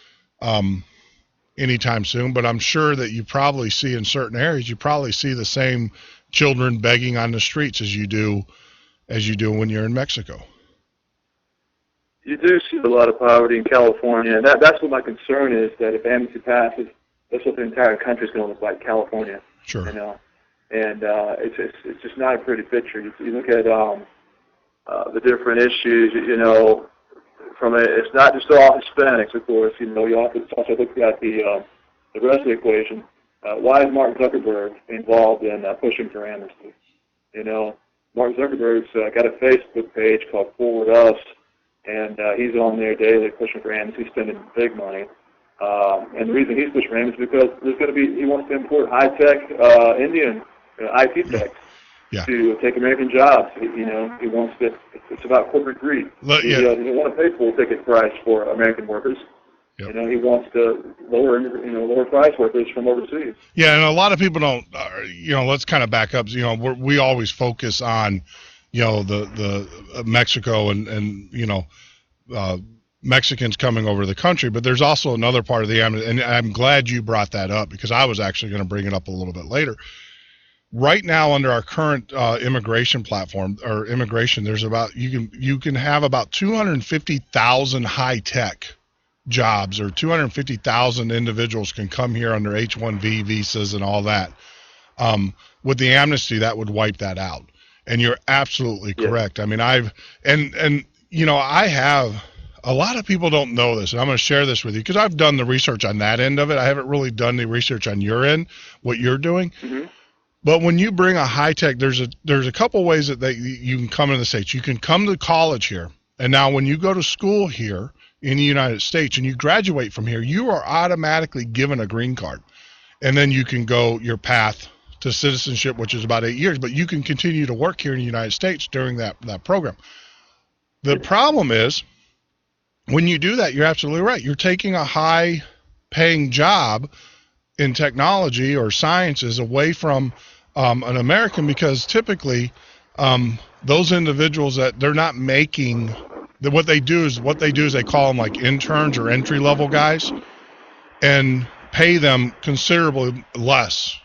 anytime soon, but I'm sure that you probably see in certain areas, you probably see the same children begging on the streets as you do when you're in Mexico. You do see a lot of poverty in California, and that's what my concern is, that if amnesty passes, that's what the entire country is going to look like, California. Sure. And it's just not a pretty picture. You look at the different issues, it's not just all Hispanics, of course. You also look at the rest of the equation. Why is Mark Zuckerberg involved in pushing for amnesty? Mark Zuckerberg's got a Facebook page called Forward Us, and he's on there daily pushing for amnesty, spending big money. And the reason he's pushing for amnesty is because he wants to import high-tech Indian IT tech to take American jobs. He wants to. It's about corporate greed. He doesn't want to pay full ticket price for American workers. Yep. He wants to lower price workers from overseas. Yeah, and a lot of people don't. Let's kind of back up. We always focus on, the Mexico and Mexicans coming over the country, but there's also another part of the amnesty, and I'm glad you brought that up because I was actually going to bring it up a little bit later. Right now, under our current immigration platform or immigration, there's you can have about 250,000 high tech jobs, or 250,000 individuals can come here under H-1B visas and all that. With the amnesty, that would wipe that out. And you're absolutely correct. I mean, I have. A lot of people don't know this, and I'm going to share this with you because I've done the research on that end of it. I haven't really done the research on your end, what you're doing. Mm-hmm. But when you bring a high tech, there's a couple ways that you can come into the States. You can come to college here, and now when you go to school here in the United States and you graduate from here, you are automatically given a green card, and then you can go your path to citizenship, which is about 8 years. But you can continue to work here in the United States during that program. The problem is, when you do that, you're absolutely right. You're taking a high-paying job in technology or sciences away from an American, because typically those individuals that they're not making, what they do is they call them like interns or entry-level guys, and pay them considerably less,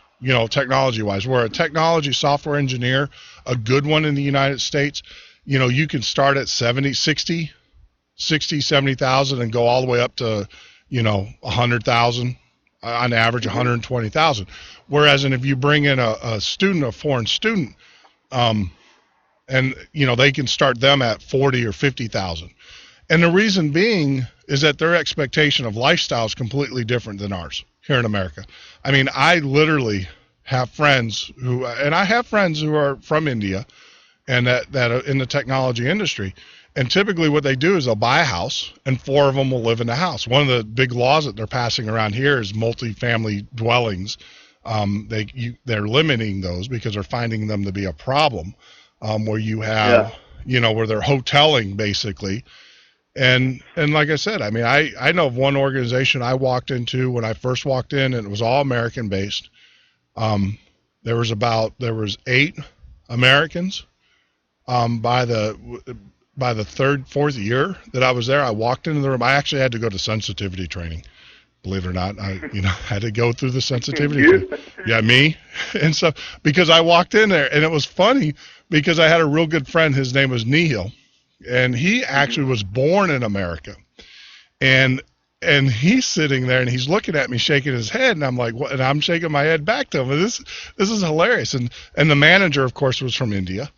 technology-wise. Where a technology software engineer, a good one in the United States, you can start at 70,000 and go all the way up to 100,000 on average, 120,000. Whereas if you bring in a foreign student, and they can start them at 40 or 50,000. And the reason being is that their expectation of lifestyle is completely different than ours here in America. I mean, I literally have friends who are from India and that in the technology industry. And typically what they do is they'll buy a house, and 4 of them will live in the house. One of the big laws that they're passing around here is multifamily dwellings. They're limiting those because they're finding them to be a problem, where you have, where they're hoteling basically. And like I said, I mean, I know of one organization I walked into when I first walked in, and it was all American based. There was 8 Americans. By the 3rd, 4th year that I was there, I walked into the room. I actually had to go to sensitivity training, believe it or not. I had to go through the sensitivity. Yeah, me and stuff, because I walked in there, and it was funny because I had a real good friend. His name was Nihil, and he actually was born in America. And he's sitting there, and he's looking at me, shaking his head, and I'm like, what? And I'm shaking my head back to him. And this is hilarious. And the manager, of course, was from India.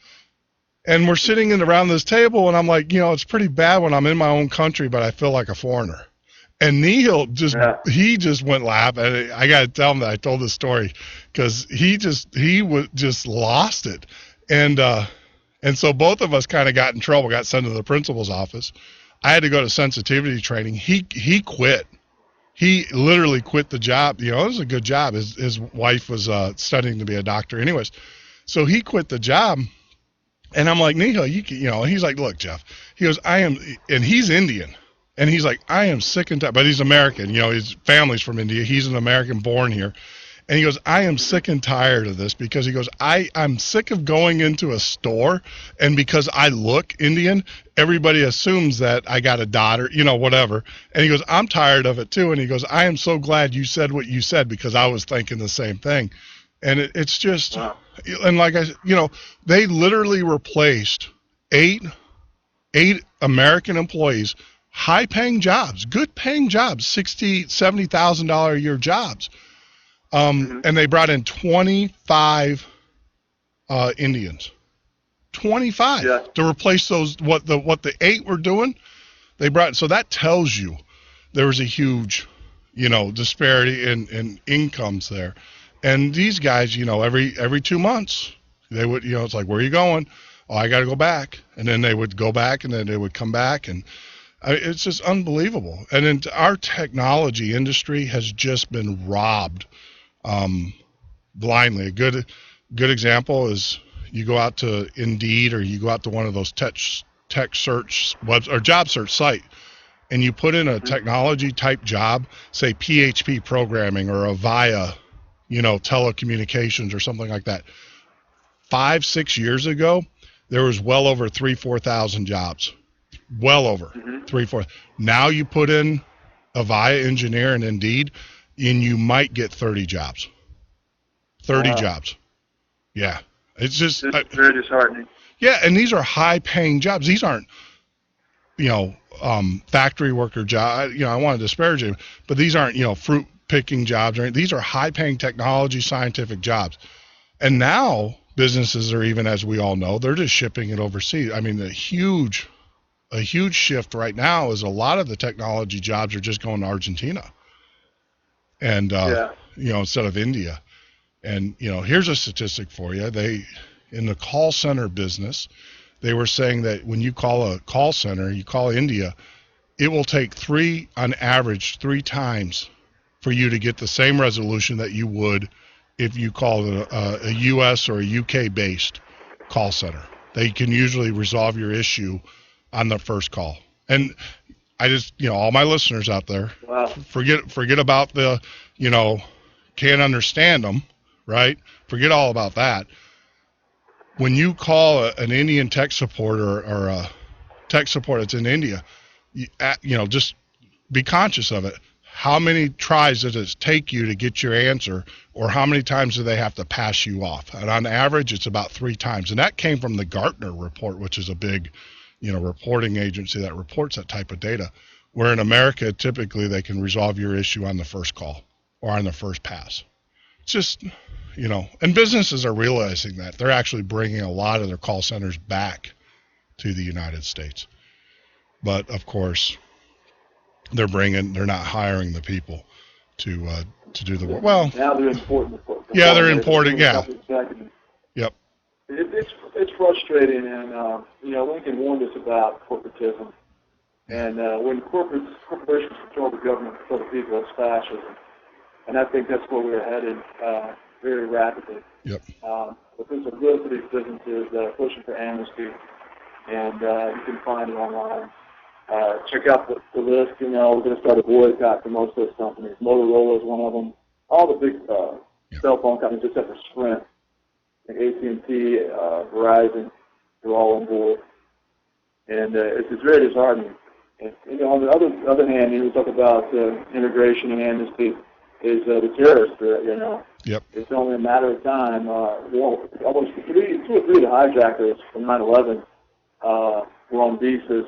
And we're sitting around this table, and I'm like, it's pretty bad when I'm in my own country, but I feel like a foreigner. And Nihil he just went laughing. I got to tell him that I told this story because he just lost it. And so both of us kind of got in trouble, got sent to the principal's office. I had to go to sensitivity training. He quit. He literally quit the job. It was a good job. His wife was studying to be a doctor anyways. So he quit the job. And I'm like, Neha, he's like, look, Jeff, he goes, and he's Indian. And he's like, I am sick and tired, but he's American. His family's from India. He's an American born here. And he goes, I am sick and tired of this because he goes, I'm sick of going into a store, and because I look Indian, everybody assumes that I got a daughter, whatever. And he goes, I'm tired of it too. And he goes, I am so glad you said what you said because I was thinking the same thing. And it's just, and like I said, they literally replaced eight American employees, high-paying jobs, good-paying jobs, $60,000, $70,000 a year jobs. And they brought in 25 Indians, 25 to replace those. What the 8 were doing, they brought. So that tells you there was a huge, disparity in incomes there. And these guys, every 2 months they would, it's like, where are you going? Oh, I got to go back. And then they would go back, and then they would come back, and it's just unbelievable. And then our technology industry has just been robbed. Blindly. A good example is you go out to Indeed or you go out to one of those tech search webs or job search site, and you put in a technology type job, say PHP programming or Avaya, telecommunications or something like that. 5-6 years ago, there was well over 3,000-4,000 jobs. Well over 3,000-4,000. Now you put in Avaya engineer and Indeed, and you might get 30 jobs. 30 jobs. Yeah. It's just very disheartening. Yeah, and these are high-paying jobs. These aren't, factory worker jobs. I want to disparage them, but these aren't, fruit-picking jobs. These are high-paying technology, scientific jobs. And now businesses are, even as we all know, they're just shipping it overseas. I mean, a huge shift right now is a lot of the technology jobs are just going to Argentina. And, instead of India. And, here's a statistic for you. In the call center business, they were saying that when you call a call center, you call India, it will take on average, 3 times for you to get the same resolution that you would if you called a U.S. or a U.K.-based call center. They can usually resolve your issue on the first call. And I just, all my listeners out there, forget about the, can't understand them, right? Forget all about that. When you call an Indian tech support or a tech support that's in India, just be conscious of it. How many tries does it take you to get your answer, or how many times do they have to pass you off? And on average, it's about 3 times. And that came from the Gartner report, which is a big reporting agency that reports that type of data, where in America, typically they can resolve your issue on the first call or on the first pass. It's just, and businesses are realizing that. They're actually bringing a lot of their call centers back to the United States. But, of course, they're not hiring the people to do the work. Well, now they're importing. They're importing, yeah. Yep. It's frustrating, and Lincoln warned us about corporatism, and when corporations control the government, control the people, it's fascism, and I think that's where we're headed very rapidly. Yep. But there's some good for these businesses that are pushing for amnesty, and you can find it online. Check out the list. We're going to start a boycott for most of those companies. Motorola is one of them. All the big cell phone companies, except for Sprint. AT&T, Verizon, they're all on board. And it's very disheartening. And, on the other hand, we talk about immigration and amnesty is the terrorist threat, Yep. It's only a matter of time. Almost 2 or 3 of the hijackers from 9/11 were on visas.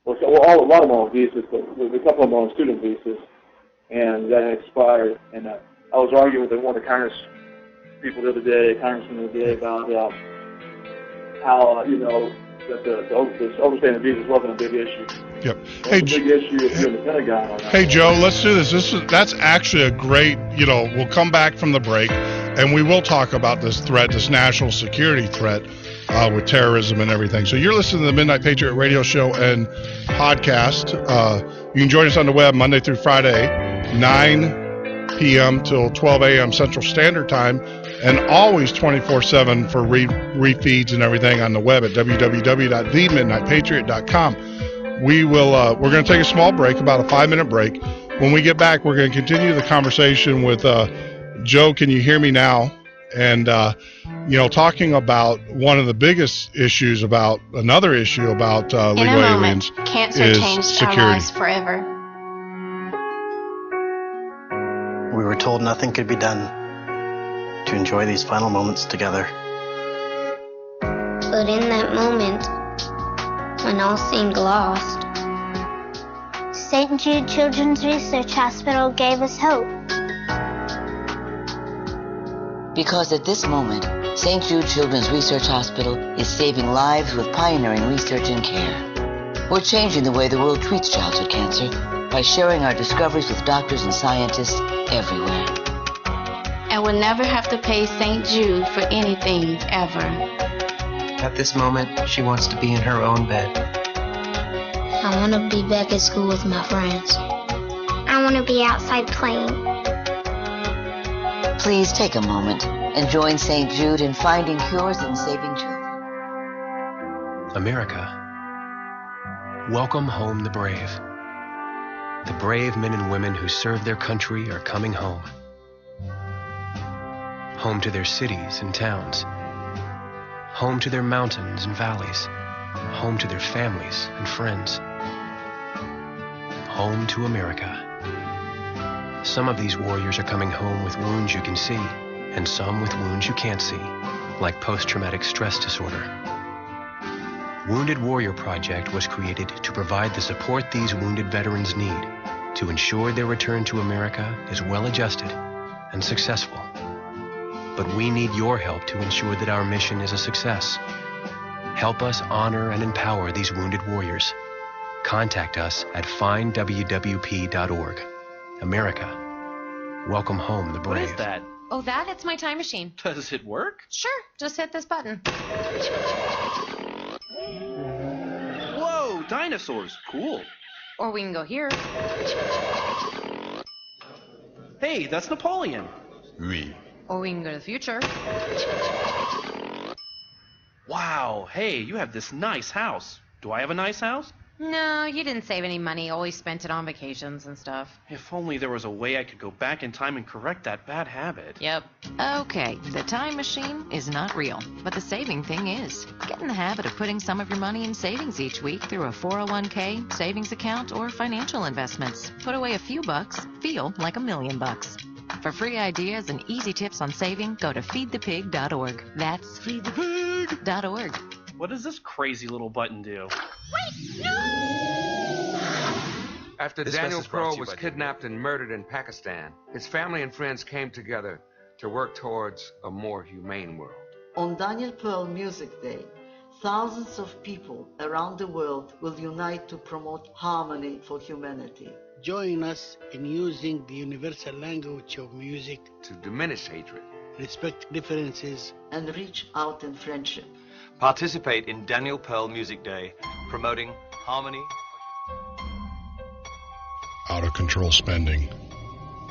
A lot of them were on visas, but a couple of them were on student visas. And that had expired. And I was arguing with one of the Congressmen the other day about how that the overstaying of visas wasn't a big issue. Yep. Hey, a big issue if you're in the Pentagon. Hey, Joe, let's do this. That's actually a great. We'll come back from the break, and we will talk about this threat, this national security threat with terrorism and everything. So you're listening to the Midnight Patriot radio show and podcast. You can join us on the web Monday through Friday, 9 p.m. till 12 a.m. Central Standard Time. and always 24/7 for refeeds and everything on the web at www.themidnightpatriot.com. We're going to take a small break, about a 5-minute break. When we get back, we're going to continue the conversation with Joe. Can you hear me now? And talking about one of the biggest issues about another issue about legal aliens cancer is changed security. our lives forever. We were told nothing could be done to enjoy these final moments together. But in that moment, when all seemed lost, St. Jude Children's Research Hospital gave us hope. Because at this moment, St. Jude Children's Research Hospital is saving lives with pioneering research and care. We're changing the way the world treats childhood cancer by sharing our discoveries with doctors and scientists everywhere. And we'll never have to pay St. Jude for anything, ever. At this moment, she wants to be in her own bed. I want to be back at school with my friends. I want to be outside playing. Please take a moment and join St. Jude in finding cures and saving children. America, welcome home the brave. The brave men and women who serve their country are coming home. Home to their cities and towns. Home to their mountains and valleys. Home to their families and friends. Home to America. Some of these warriors are coming home with wounds you can see, and some with wounds you can't see, like post-traumatic stress disorder. Wounded Warrior Project was created to provide the support these wounded veterans need to ensure their return to America is well-adjusted and successful. But we need your help to ensure that our mission is a success. Help us honor and empower these wounded warriors. Contact us at findwwp.org. America, welcome home the brave. What is that? Oh, it's my time machine. Does it work? Sure, just hit this button. Whoa, dinosaurs. Cool. Or we can go here. Hey, that's Napoleon. Oui. Or we can go to the future. Wow, hey, you have this nice house. Do I have a nice house? No, you didn't save any money. Always spent it on vacations and stuff. If only there was a way I could go back in time and correct that bad habit. Yep. Okay, the time machine is not real, but the saving thing is. Get in the habit of putting some of your money in savings each week through a 401k, savings account, or financial investments. Put away a few bucks, feel like $1 million. For free ideas and easy tips on saving, go to feedthepig.org. That's feedthepig.org. What does this crazy little button do? Wait, no! After Daniel Pearl was kidnapped and murdered in Pakistan, his family and friends came together to work towards a more humane world. On Daniel Pearl Music Day, thousands of people around the world will unite to promote harmony for humanity. Join us in using the universal language of music to diminish hatred, respect differences, and reach out in friendship. Participate in Daniel Pearl Music Day, promoting harmony. Out of control spending.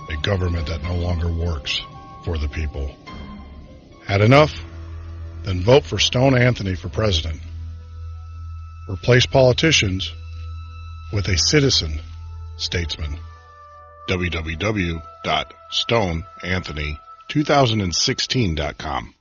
A government that no longer works for the people. Had enough? Then vote for Stone Anthony for president. Replace politicians with a citizen statesman. www.stoneanthony2016.com.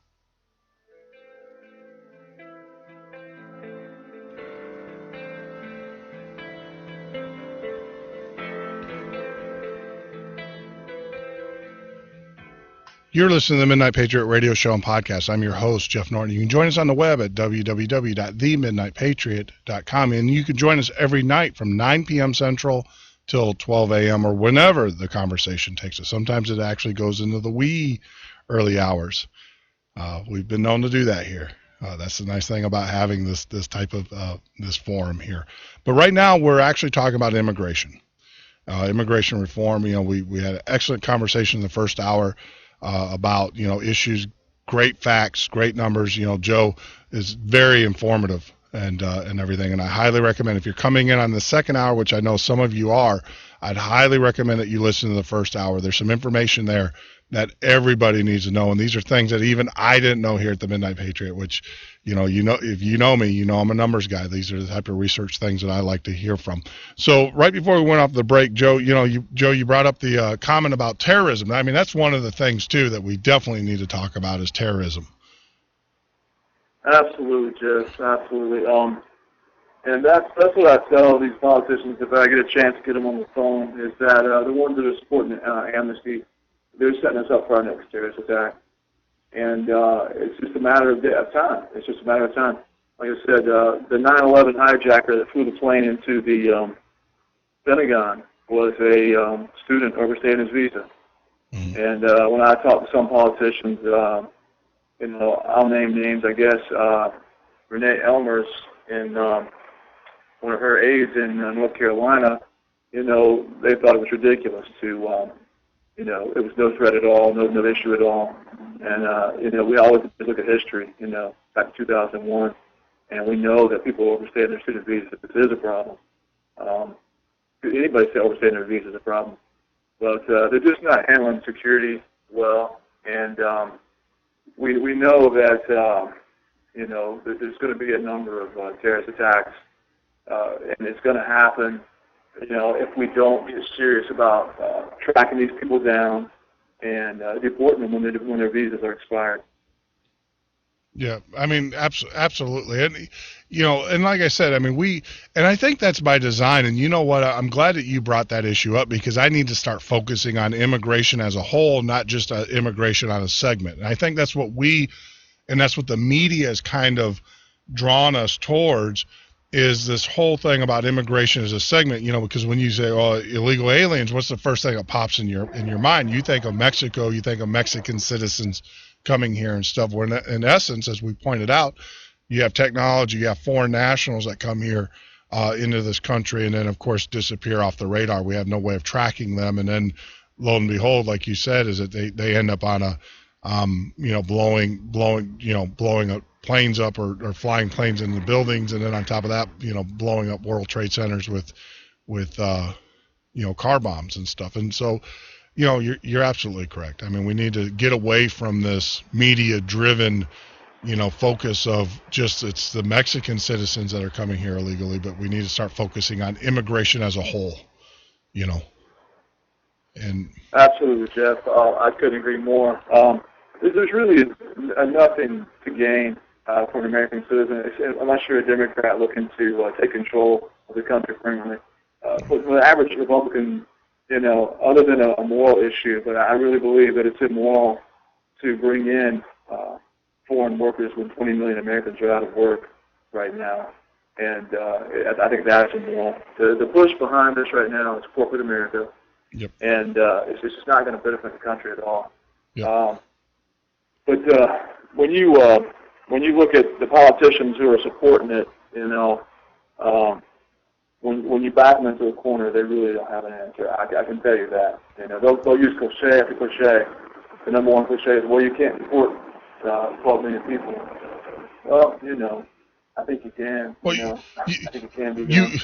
You're listening to the Midnight Patriot radio show and podcast. I'm your host, Jeff Norton. You can join us on the web at www.themidnightpatriot.com, and you can join us every night from 9 p.m. Central till 12 a.m. or whenever the conversation takes us. Sometimes it actually goes into the wee early hours. We've been known to do that here. That's the nice thing about having this type of this forum here. But right now we're actually talking about immigration, immigration reform. We had an excellent conversation in the first hour about issues, great facts, great numbers. Joe is very informative and everything, and I highly recommend, if you're coming in on the second hour, which I know some of you are, I'd highly recommend that you listen to the first hour. There's some information there that everybody needs to know. And these are things that even I didn't know here at the Midnight Patriot, which, if you know me, I'm a numbers guy. These are the type of research things that I like to hear from. So right before we went off the break, Joe, you brought up the comment about terrorism. I mean, that's one of the things too that we definitely need to talk about is terrorism. Absolutely, Jeff. Absolutely. And that's what I tell these politicians if I get a chance to get them on the phone, is that the ones that are supporting amnesty, they're setting us up for our next terrorist attack. And it's just a matter of time. It's just a matter of time. Like I said, the 9/11 hijacker that flew the plane into the Pentagon was a student overstaying his visa. Mm-hmm. And when I talk to some politicians, I'll name names, I guess. Renee Elmers and one of her aides in North Carolina, they thought it was ridiculous to, it was no threat at all, no issue at all. And, we always look at history, back in 2001, and we know that people overstaying their student visas. This is a problem. Anybody say overstaying their visa is a problem. But they're just not handling security well. And we know that, there's going to be a number of terrorist attacks, and it's going to happen, if we don't get serious about tracking these people down and deporting them when their visas are expired. Yeah, I mean, absolutely. And, and like I said, I mean, I think that's by design. And you know what? I'm glad that you brought that issue up because I need to start focusing on immigration as a whole, not just immigration on a segment. And I think that's what that's what the media has kind of drawn us towards, is this whole thing about immigration as a segment, because when you say, illegal aliens, what's the first thing that pops in your mind? You think of Mexico, you think of Mexican citizens coming here and stuff, where in essence, as we pointed out, you have technology, you have foreign nationals that come here into this country and then, of course, disappear off the radar. We have no way of tracking them. And then, lo and behold, like you said, is that they end up on a, blowing up planes up or flying planes into buildings. And then on top of that, blowing up World Trade Centers with car bombs and stuff. And so, you're absolutely correct. I mean, we need to get away from this media-driven, focus of just it's the Mexican citizens that are coming here illegally, but we need to start focusing on immigration as a whole, And absolutely, Jeff. I couldn't agree more. There's really nothing to gain for an American citizen unless you're a Democrat looking to take control of the country permanently. For the average Republican, other than a moral issue, but I really believe that it's immoral to bring in foreign workers when 20 million Americans are out of work right now. And I think that's immoral. The push behind this right now is corporate America. Yep. And it's just not going to benefit the country at all. Yep. But when you look at the politicians who are supporting it, when you back them into a corner, they really don't have an answer. I can tell you that. They'll use cliche after cliche. The number one cliche is, well, you can't deport 12 million people. Well, I think you can. Well, I think it can be done.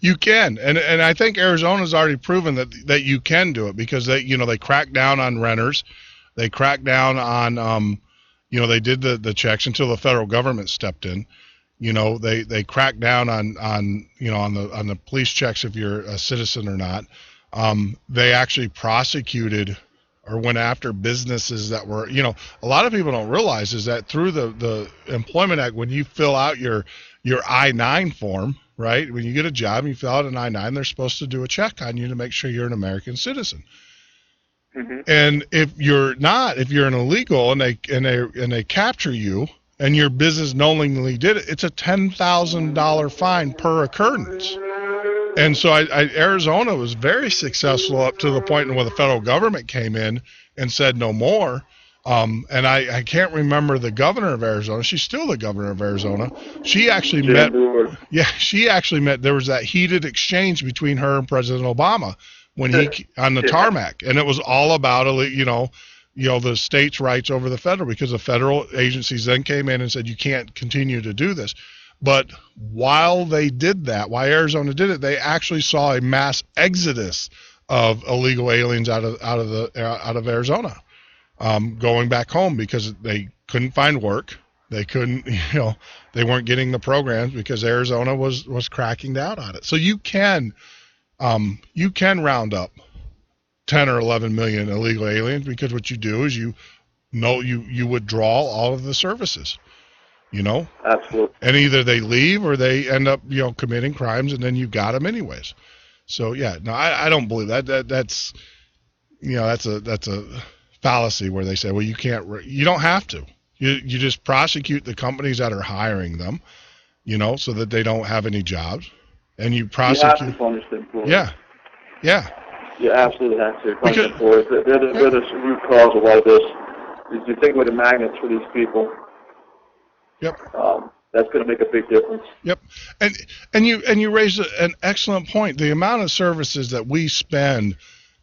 You can, and I think Arizona's already proven that you can do it because they cracked down on renters, they cracked down on they did the checks until the federal government stepped in. They cracked down on the police checks if you're a citizen or not. They actually prosecuted or went after businesses that were, a lot of people don't realize is that through the Employment Act, when you fill out your I-9 form, right, when you get a job and you fill out an I-9, they're supposed to do a check on you to make sure you're an American citizen. Mm-hmm. And if you're not, if you're an illegal and they capture you and your business knowingly did it, it's a $10,000 fine per occurrence. And so Arizona was very successful up to the point where the federal government came in and said no more. And I can't remember the governor of Arizona. She's still the governor of Arizona. She actually met. There was that heated exchange between her and President Obama when he on the tarmac, and it was all about the states' rights over the federal, because the federal agencies then came in and said you can't continue to do this. But while they did that, while Arizona did it, they actually saw a mass exodus of illegal aliens out of Arizona, going back home because they couldn't find work. They couldn't, they weren't getting the programs because Arizona was cracking down on it. So you can round up 10 or 11 million illegal aliens, because what you do is you withdraw all of the services, Absolutely. and either they leave or they end up, committing crimes, and then you got them anyways. So yeah, no, I don't believe that. That's a fallacy where they say, well, you don't have to. You just prosecute the companies that are hiring them, so that they don't have any jobs, and you prosecute. You have to punish them for it. Yeah. You absolutely have to punish them for it. They're the root cause of all this. You think about the magnets for these people. Yep. That's going to make a big difference. Yep. And you raised an excellent point. The amount of services that we spend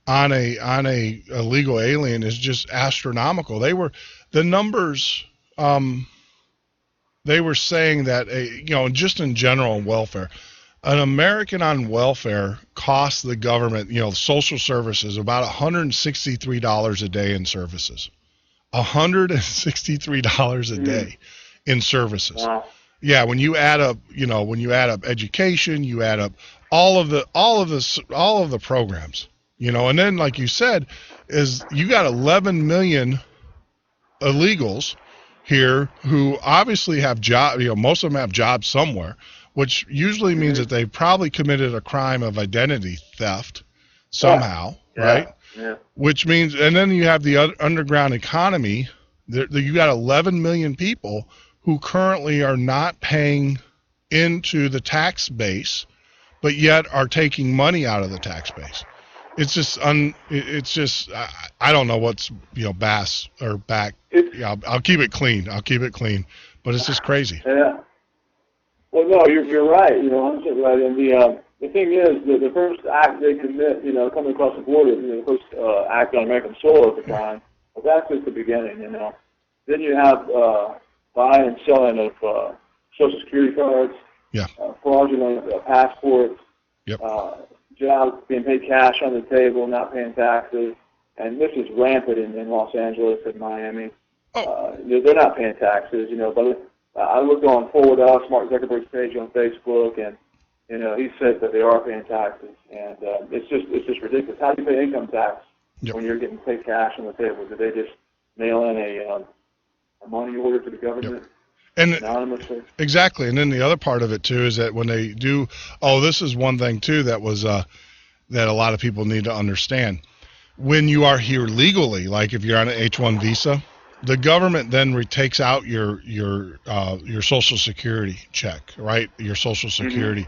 on a illegal alien is just astronomical. The numbers, they were saying that just in general welfare, an American on welfare costs the government, social services, about $163 a day in services. $163 a day in services. Wow. Yeah, when you add up education, you add up all of the programs, and then like you said, is you got 11 million illegals here who obviously have job, most of them have jobs somewhere, which usually means that they probably committed a crime of identity theft somehow, right? Yeah. Which means, and then you have the underground economy. You got 11 million people who currently are not paying into the tax base, but yet are taking money out of the tax base. It's just I don't know what's bass or back. I'll keep it clean. But it's just crazy. Yeah. Well, no, you're right. 100% right. And the thing is, the first act they commit, coming across the border, the first act on American soil is a crime. But that's just the beginning. Then you have buying and selling of Social Security cards, fraudulent passports, jobs being paid cash on the table, not paying taxes, and this is rampant in Los Angeles and Miami. They're not paying taxes, but I looked on Forward Us, Mark Zuckerberg's page on Facebook, and he said that they are paying taxes, and it's just ridiculous. How do you pay income tax when you're getting paid cash on the table? Do they just mail in a money order to the government? And anonymously? Exactly. And then the other part of it too is that when they do, this is one thing too that was that a lot of people need to understand. When you are here legally, like if you're on an H-1 visa, the government then takes out your Social Security check, right? Your Social Security.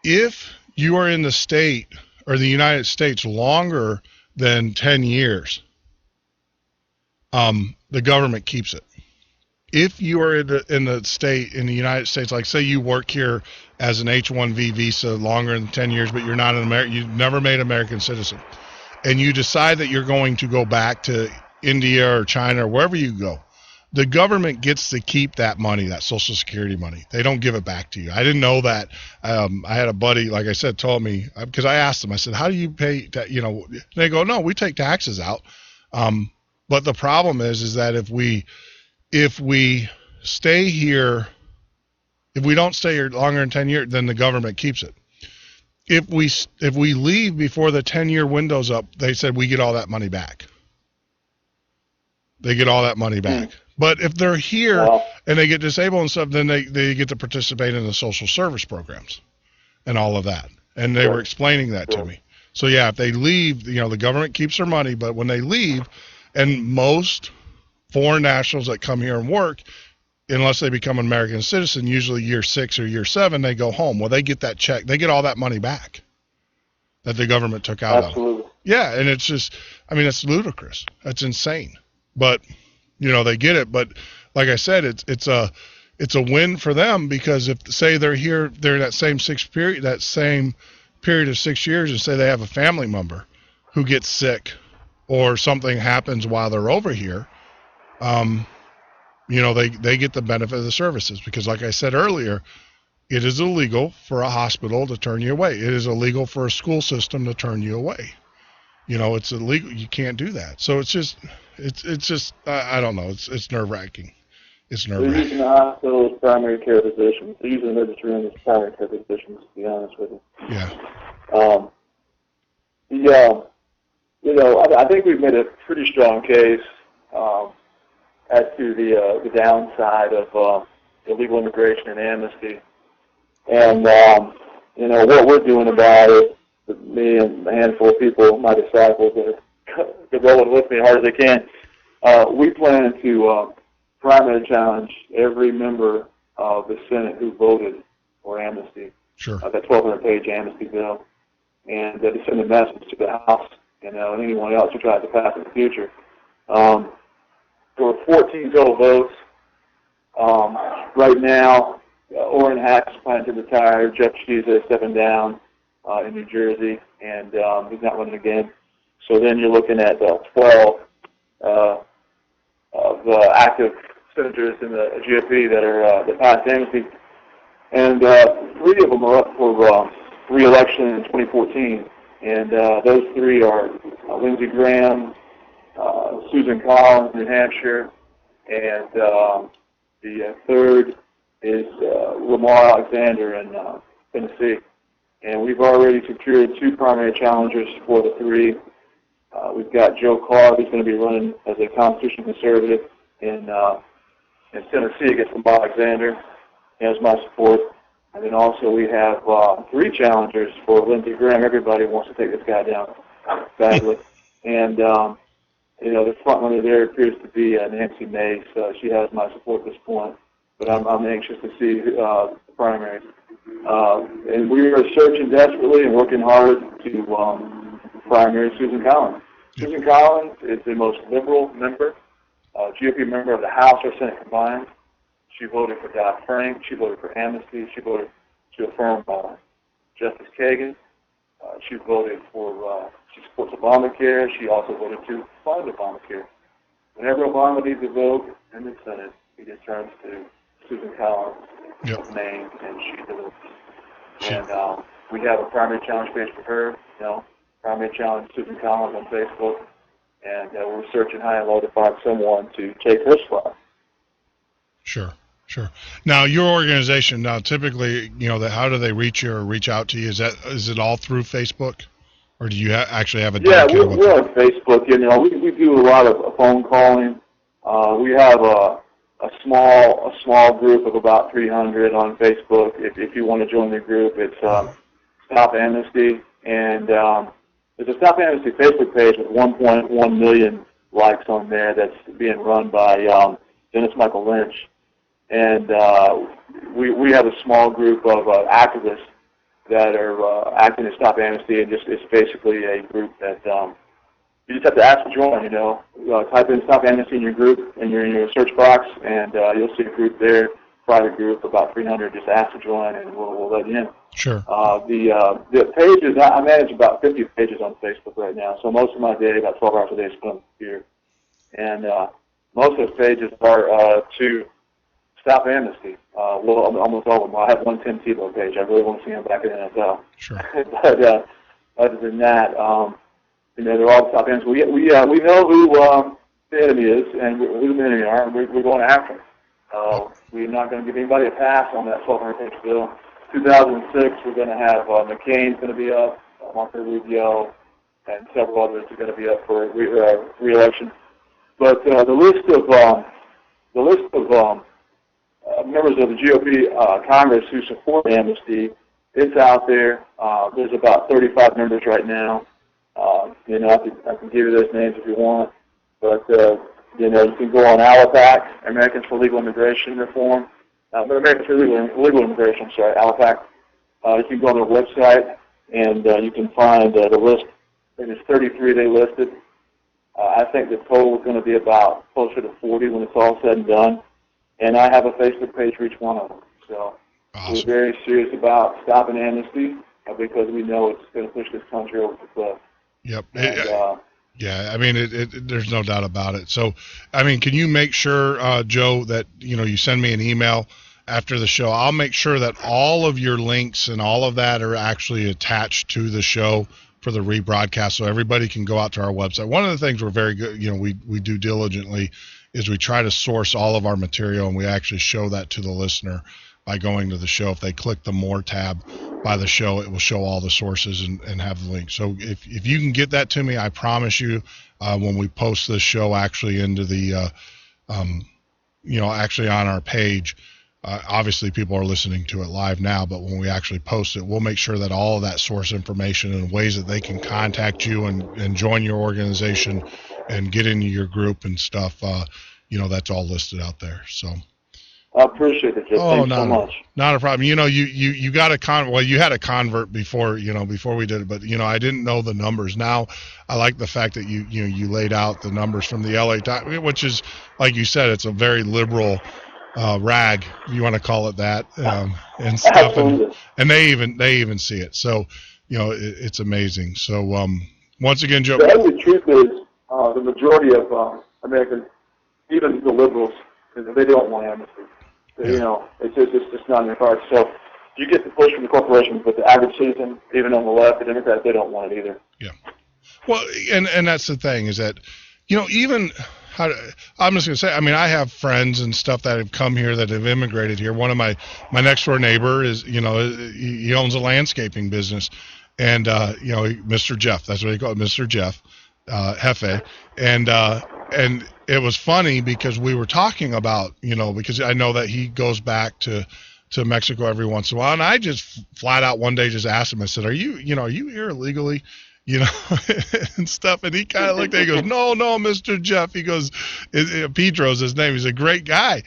If you are in the state or the United States longer than 10 years, the government keeps it. If you are in the United States, like say you work here as an H-1B visa longer than 10 years, but you're not an American, you've never made an American citizen, and you decide that you're going to go back to India or China or wherever you go, the government gets to keep that money, that Social Security money. They don't give it back to you. I didn't know that. I had a buddy, like I said, told me, because I asked them, I said, how do you pay that? They go, no, we take taxes out. But the problem is that if we stay here, if we don't stay here longer than 10 years, then the government keeps it. If we leave before the 10-year window's up, they said we get all that money back. They get all that money back. But if they're here and they get disabled and stuff, then they get to participate in the social service programs and all of that. And they were explaining that to me. So yeah, if they leave, the government keeps their money, but when they leave, and most foreign nationals that come here and work, unless they become an American citizen, usually year 6 or year 7, they go home. Well, they get that check. They get all that money back that the government took out of them. Yeah, and it's just, it's ludicrous. That's insane. But, they get it. But like I said, it's a win for them, because if, say, they're here, they're in that same period of 6 years, and say they have a family member who gets sick or something happens while they're over here, they get the benefit of the services, because like I said earlier, it is illegal for a hospital to turn you away. It is illegal for a school system to turn you away. It's illegal. You can't do that. So it's just I don't know. It's nerve-wracking. It's nerve-wracking. They're using the hospital as primary care physicians. They're using the emergency room as primary care physicians, to be honest with you. Yeah. I think we've made a pretty strong case as to the downside of illegal immigration and amnesty. And, what we're doing about it, me and a handful of people, my disciples that are rolling with me as hard as they can, we plan to primary challenge every member of the Senate who voted for amnesty. Sure. That 1,200-page amnesty bill, and to send a message to the House, and anyone else who tries to pass in the future. There were 14 total votes. Right now, Orrin Hatch is planning to retire. Jeff Schiza is stepping down in New Jersey, and he's not running again. So then you're looking at 12 of active senators in the GOP that passed amnesty, and 3 of them are up for re-election in 2014. And those 3 are Lindsey Graham, Susan Collins, New Hampshire, and the third is Lamar Alexander in Tennessee. And we've already secured 2 primary challengers for the 3. We've got Joe Clark, who's going to be running as a constitutional conservative in Tennessee against Lamar Alexander. He has my support. And then also we have 3 challengers for Lindsey Graham. Everybody wants to take this guy down badly. And, the front runner there appears to be Nancy Mace. She has my support at this point. But I'm anxious to see the primaries. And we are searching desperately and working hard to primary Susan Collins. Susan Collins is the most liberal member, GOP member of the House or Senate combined. She voted for Dodd-Frank. She voted for amnesty. She voted to affirm Justice Kagan. She voted for, she supports Obamacare. She also voted to fund Obamacare. Whenever Obama needs a vote in the Senate, he just turns to Susan Collins' name, and she delivers. And we have a primary challenge page for her, primary challenge Susan Collins on Facebook, and we're searching high and low to find someone to take her spot. Sure. Now, your organization, typically, how do they reach you or reach out to you? Is it all through Facebook, or do you actually have a dedicated website? We're on Facebook. We do a lot of phone calling. We have a small group of about 300 on Facebook. If you want to join the group, it's Stop Amnesty, and there's a Stop Amnesty Facebook page with 1.1 million likes on there that's being run by Dennis Michael Lynch. And we have a small group of activists that are acting to Stop Amnesty, and it's basically a group that you just have to ask to join. Type in Stop Amnesty in your group in your search box, and you'll see a group there, private group, about 300. Just ask to join, and we'll let you in. Sure. The pages, I manage about 50 pages on Facebook right now, so most of my day, about 12 hours a day, is spent on the computer. And most of those pages are to Stop Amnesty. Almost all of them. I have one Tim Tebow page. I really want to see him back in the NFL. Sure. But other than that, they're all Stop Amnesty. We know who the enemy is and who the enemy are, and we're going after them. We're not going to give anybody a pass on that 1,200-page bill. 2006, we're going to have McCain's going to be up, Marco Rubio, and several others are going to be up for re-election. But the list of members of the GOP Congress who support amnesty, it's out there. There's about 35 members right now. I can give you those names if you want. But, you can go on ALIPAC, Americans for Legal Immigration Reform. Americans for Legal Immigration, ALIPAC. You can go on their website, and you can find the list. I think there's 33 they listed. I think the total is going to be about closer to 40 when it's all said and done. And I have a Facebook page for each one of them. So We're very serious about stopping amnesty because we know it's going to push this country over the cliff. Yep. And, yeah, I mean, there's no doubt about it. So, I mean, can you make sure, Joe, that, you send me an email after the show, I'll make sure that all of your links and all of that are actually attached to the show for the rebroadcast, so everybody can go out to our website. One of the things we're very good, we do diligently is we try to source all of our material, and we actually show that to the listener by going to the show. If they click the More tab by the show, it will show all the sources and have the link. So if you can get that to me, I promise you, when we post this show actually into the, actually on our page, obviously people are listening to it live now, but when we actually post it, we'll make sure that all of that source information and ways that they can contact you and join your organization and get into your group and stuff, that's all listed out there. So I appreciate it, Jeff. Thanks so much. Not a problem. You got you had a convert before we did it, but I didn't know the numbers. Now I like the fact that you laid out the numbers from the LA Times, which is, like you said, it's a very liberal rag, if you want to call it that, and stuff, and they even see it. So it's amazing. So once again, Joe, the only truth is the majority of Americans, even the liberals, they don't want amnesty. It's just not in their cards. So you get the push from the corporations, but the average citizen, even on the left, the Democrats, they don't want it either. Yeah. Well, and that's the thing is that even. I'm just going to say, I have friends and stuff that have come here that have immigrated here. One of my next door neighbor is, he owns a landscaping business, and, Mr. Jeff, that's what he called it, Mr. Jeff, Hefe. And it was funny because we were talking about, because I know that he goes back to Mexico every once in a while. And I just flat out one day just asked him, I said, are you here illegally? And stuff. And he kind of looked at it, he goes, no, Mr. Jeff. He goes, Pedro's his name. He's a great guy.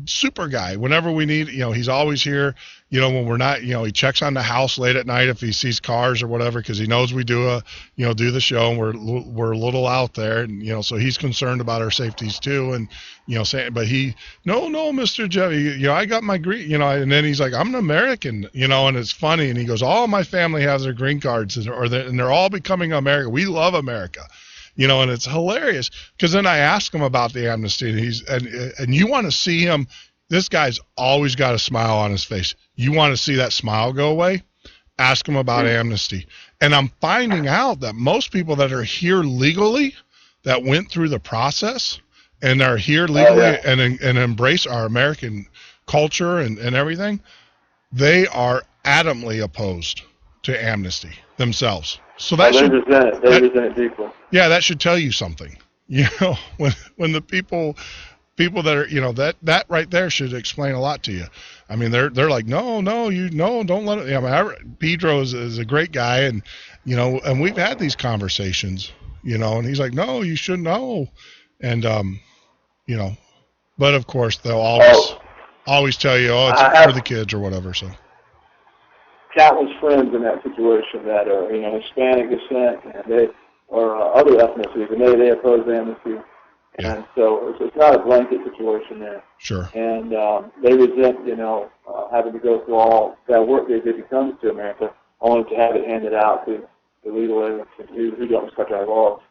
Super guy. Whenever we need, he's always here. When we're not, he checks on the house late at night if he sees cars or whatever, because he knows we do the show, and we're a little out there, and so he's concerned about our safeties too, and saying, but no, Mr. Jeff, I got my green, and then he's like, I'm an American, and it's funny, and he goes, all my family has their green cards, and they're all becoming American. We love America. And it's hilarious because then I ask him about the amnesty, and you want to see him. This guy's always got a smile on his face. You want to see that smile go away? Ask him about amnesty. And I'm finding out that most people that are here legally, that went through the process and are here legally and embrace our American culture and everything, they are adamantly opposed to amnesty themselves. So that they resent it deeply. Yeah, that should tell you something. When the people that are, that right there should explain a lot to you. They're like, no, don't let it. Pedro is a great guy, and and we've had these conversations, and he's like, no, you should know, and but of course they'll always tell you, it's for the kids or whatever. So countless friends in that situation that are Hispanic descent, and they or other ethnicities, and they oppose amnesty. And so it's not a blanket situation there. Sure. And they resent, having to go through all that work they did to come to America, only to have it handed out to the legal aliens who don't respect our laws.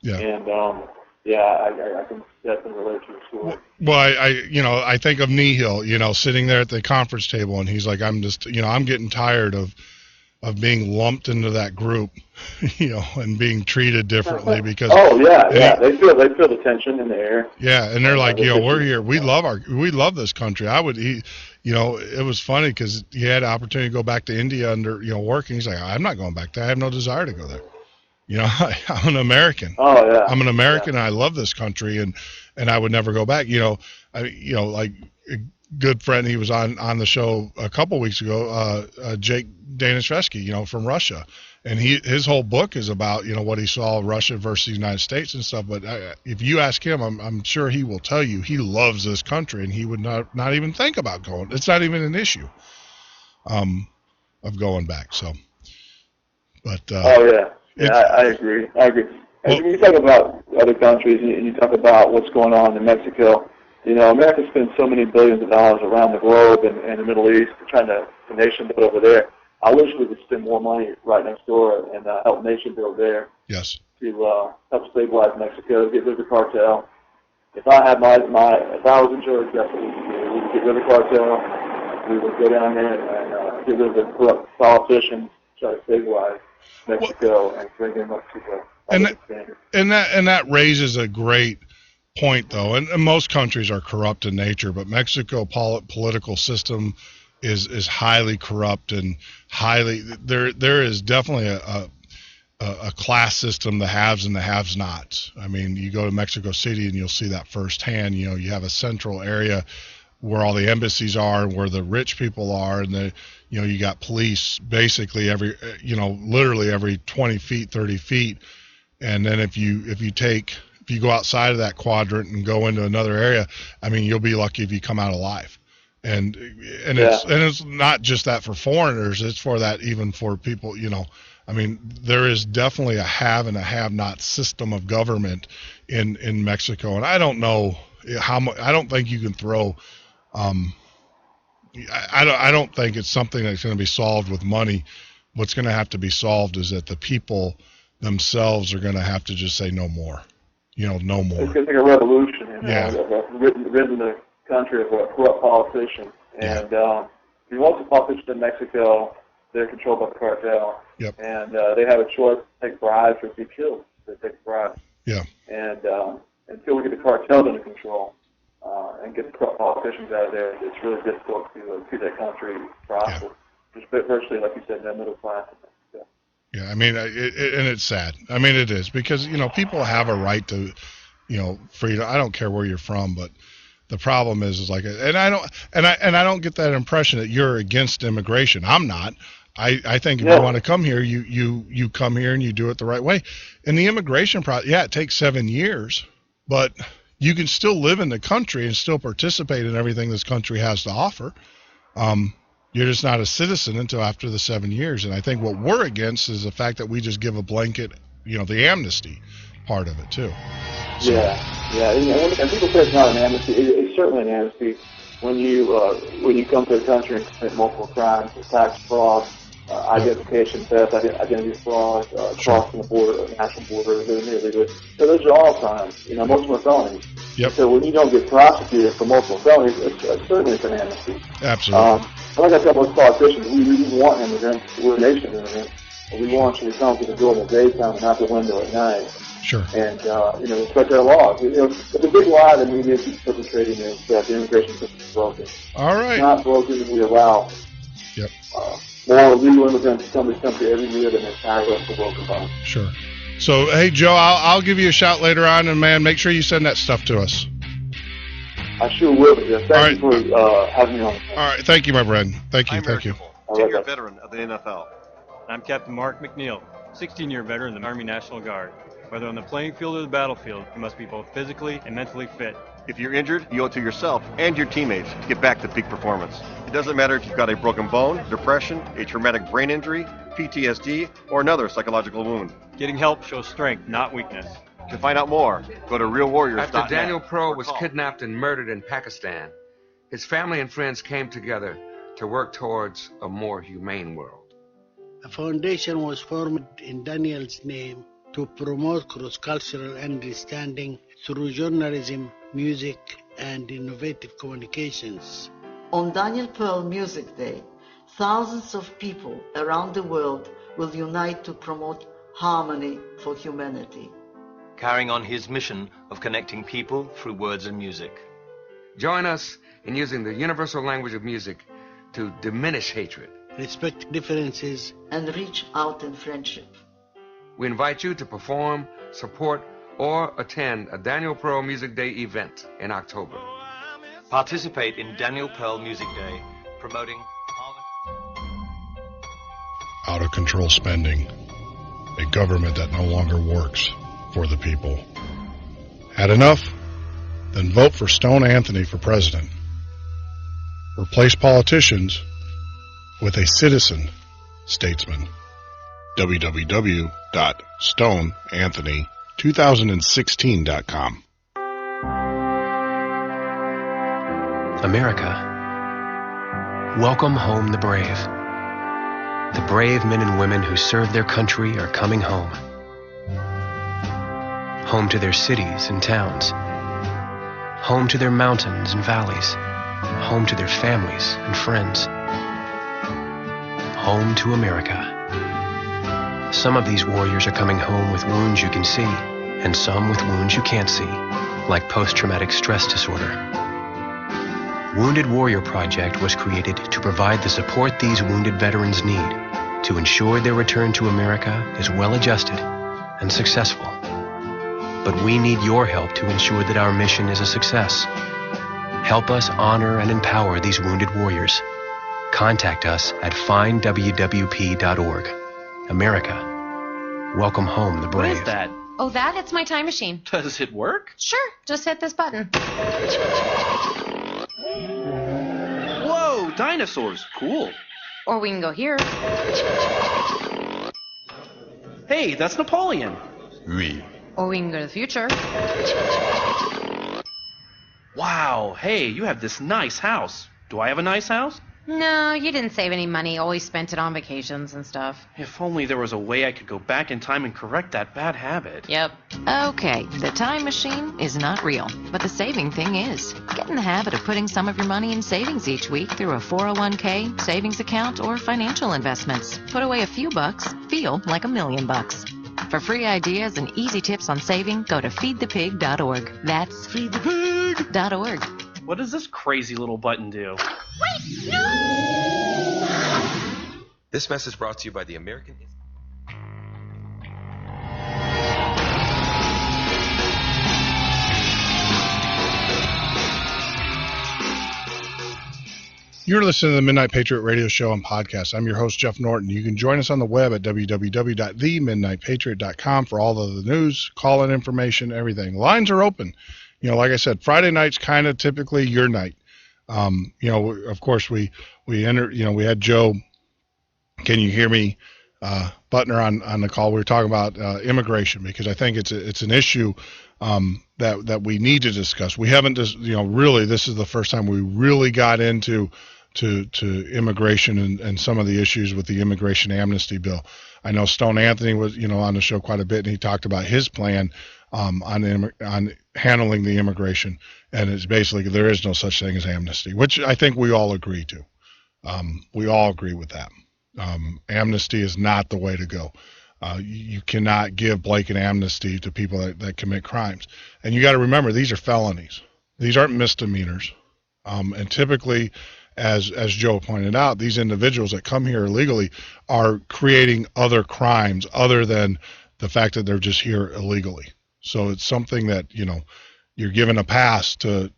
Yeah. And I can definitely relate to the story. Well, I think of Nihil, sitting there at the conference table, and he's like, I'm just, I'm getting tired of being lumped into that group, and being treated differently because. They feel the tension in the air. Yeah, and they're like, we're here. We love this country. It was funny because he had an opportunity to go back to India under working. He's like, I'm not going back there. I have no desire to go there. I'm an American. Oh yeah. I'm an American, and I love this country, and I would never go back. Like a good friend, he was on the show a couple weeks ago, Jake Danishevsky, from Russia, and his whole book is about what he saw Russia versus the United States and stuff. But if you ask him, I'm sure he will tell you he loves this country, and he would not even think about going. It's not even an issue of going back. So, but I agree. And when you talk about other countries, and you talk about what's going on in Mexico, America spends so many billions of dollars around the globe and the Middle East trying to nation build over there. I wish we could spend more money right next door and help nation build there. Yes. To help stabilize Mexico, get rid of the cartel, if I was in charge, that's what we would do. We would get rid of the cartel. We would go down there and get rid of the corrupt politicians, try to stabilize Mexico and bring them up to the standard. And that raises a great point, though. And most countries are corrupt in nature, but Mexico political system is highly corrupt and highly. There is definitely a class system, the haves and the have-nots. I mean, you go to Mexico City and you'll see that firsthand. You know, you have a central area where all the embassies are and where the rich people are, and you got police basically literally every 20 feet, 30 feet. And then if you go outside of that quadrant and go into another area, I mean, you'll be lucky if you come out alive. And it's not just that for foreigners, it's for that even for people, you know. I mean, there is definitely a have and a have-not system of government in Mexico, and I don't know how much. I don't think you can throw. I don't think it's something that's going to be solved with money. What's going to have to be solved is that the people themselves are going to have to just say no more. You know, no more. It's going to take a revolution. Rid the country of corrupt politicians, and if you want the politicians in Mexico, they're controlled by the cartel. Yep. And they have a choice to take bribes or be killed. They take bribes. Yeah. And until we get the cartel under control and get the corrupt politicians out of there, it's really difficult to see that country prosper. Yeah. Just virtually, like you said, that middle class. Yeah, I mean, and it's sad. I mean, it is because people have a right to, freedom. I don't care where you're from, but the problem is like, and I don't get that impression that you're against immigration. I'm not. I think if you want to come here, you come here and you do it the right way. And the immigration process, it takes 7 years, but you can still live in the country and still participate in everything this country has to offer. You're just not a citizen until after the 7 years. And I think what we're against is the fact that we just give a blanket, the amnesty part of it too. So. Yeah. And people say it's not an amnesty. It's certainly an amnesty when you come to a country and commit multiple crimes, tax fraud, identification theft, identity fraud, crossing the border, national border, illegally. So those are all crimes. Most of them are felonies. Yep. So when you don't get prosecuted for multiple felonies, certainly it's an amnesty. Absolutely. Like I tell most politicians, we want immigrants. We're a nation of immigrants. We want you to come to the door in the daytime and out the window at night. Sure. And, respect our laws. The big lie the media keeps perpetrating is that the immigration system is broken. All right. It's not broken. We allow more illegal immigrants to come to this country every year than the entire rest of the world combined. Sure. So, hey, Joe, I'll give you a shout later on, and, man, make sure you send that stuff to us. I sure will. Thank you for having me on. All right. Thank you, my friend. Thank you. 10-year veteran of the NFL. I'm Captain Mark McNeil, 16-year veteran of the Army National Guard. Whether on the playing field or the battlefield, you must be both physically and mentally fit. If you're injured, you owe it to yourself and your teammates to get back to peak performance. It doesn't matter if you've got a broken bone, depression, a traumatic brain injury, PTSD, or another psychological wound. Getting help shows strength, not weakness. To find out more, go to realwarriors.net. After Daniel Pro was kidnapped and murdered in Pakistan, his family and friends came together to work towards a more humane world. A foundation was formed in Daniel's name to promote cross-cultural understanding through journalism, music, and innovative communications. On Daniel Pearl Music Day, thousands of people around the world will unite to promote harmony for humanity. Carrying on his mission of connecting people through words and music. Join us in using the universal language of music to diminish hatred, respect differences, and reach out in friendship. We invite you to perform, support, or attend a Daniel Pearl Music Day event in October. Participate in Daniel Pearl Music Day, promoting out of control spending, a government that no longer works for the people. Had enough? Then vote for Stone Anthony for president. Replace politicians with a citizen statesman. www.stoneanthony2016.com. America, welcome home the brave. The brave men and women who serve their country are coming home. Home to their cities and towns, home to their mountains and valleys, home to their families and friends, home to America. Some of these warriors are coming home with wounds you can see, and some with wounds you can't see, like post-traumatic stress disorder. Wounded Warrior Project was created to provide the support these wounded veterans need to ensure their return to America is well-adjusted and successful. But we need your help to ensure that our mission is a success. Help us honor and empower these wounded warriors. Contact us at findwwp.org. America, welcome home the brave. What is that? Oh, it's my time machine. Does it work? Sure, just hit this button. Whoa, dinosaurs. Cool. Or we can go here. Hey, that's Napoleon. Oui. Or we can go to the future. Wow, hey, you have this nice house. Do I have a nice house? No, you didn't save any money. Always spent it on vacations and stuff. If only there was a way I could go back in time and correct that bad habit. Yep. Okay, the time machine is not real, but the saving thing is. Get in the habit of putting some of your money in savings each week through a 401k, savings account, or financial investments. Put away a few bucks, feel like $1,000,000. For free ideas and easy tips on saving, go to feedthepig.org. That's feedthepig.org. What does this crazy little button do? Wait, no! This message brought to you by the American... You're listening to the Midnight Patriot radio show and podcast. I'm your host, Jeff Norton. You can join us on the web at www.themidnightpatriot.com for all of the news, call-in information, everything. Lines are open. You know, like I said, Friday night's kind of typically your night. You know, of course, we had Joe, can you hear me, Butner on the call. We were talking about immigration because I think it's an issue that we need to discuss. We haven't just, really, this is the first time we really got into to immigration and some of the issues with the immigration amnesty bill. I know Stone Anthony was, on the show quite a bit, and he talked about his plan on handling the immigration, and it's basically there is no such thing as amnesty, which I think we all agree to. We all agree with that. Amnesty is not the way to go. You cannot give blanket amnesty to people that commit crimes. And you got to remember, these are felonies. These aren't misdemeanors. And typically, as Joe pointed out, these individuals that come here illegally are creating other crimes other than the fact that they're just here illegally. So it's something that, you're giving a pass to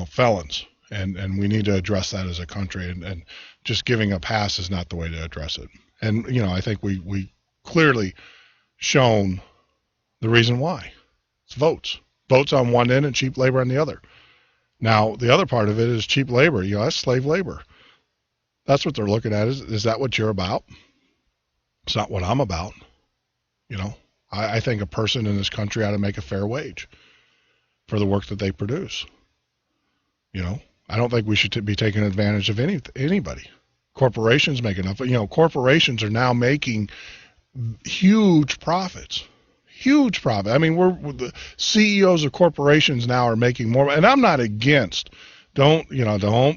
felons. And we need to address that as a country. And just giving a pass is not the way to address it. And, I think we clearly shown the reason why. It's votes. Votes on one end and cheap labor on the other. Now, the other part of it is cheap labor. That's slave labor. That's what they're looking at. Is that what you're about? It's not what I'm about. I think a person in this country ought to make a fair wage for the work that they produce. I don't think we should be taking advantage of anybody. Corporations make enough. Corporations are now making huge profits. Huge profit. I mean, the CEOs of corporations now are making more. And I'm not against. Don't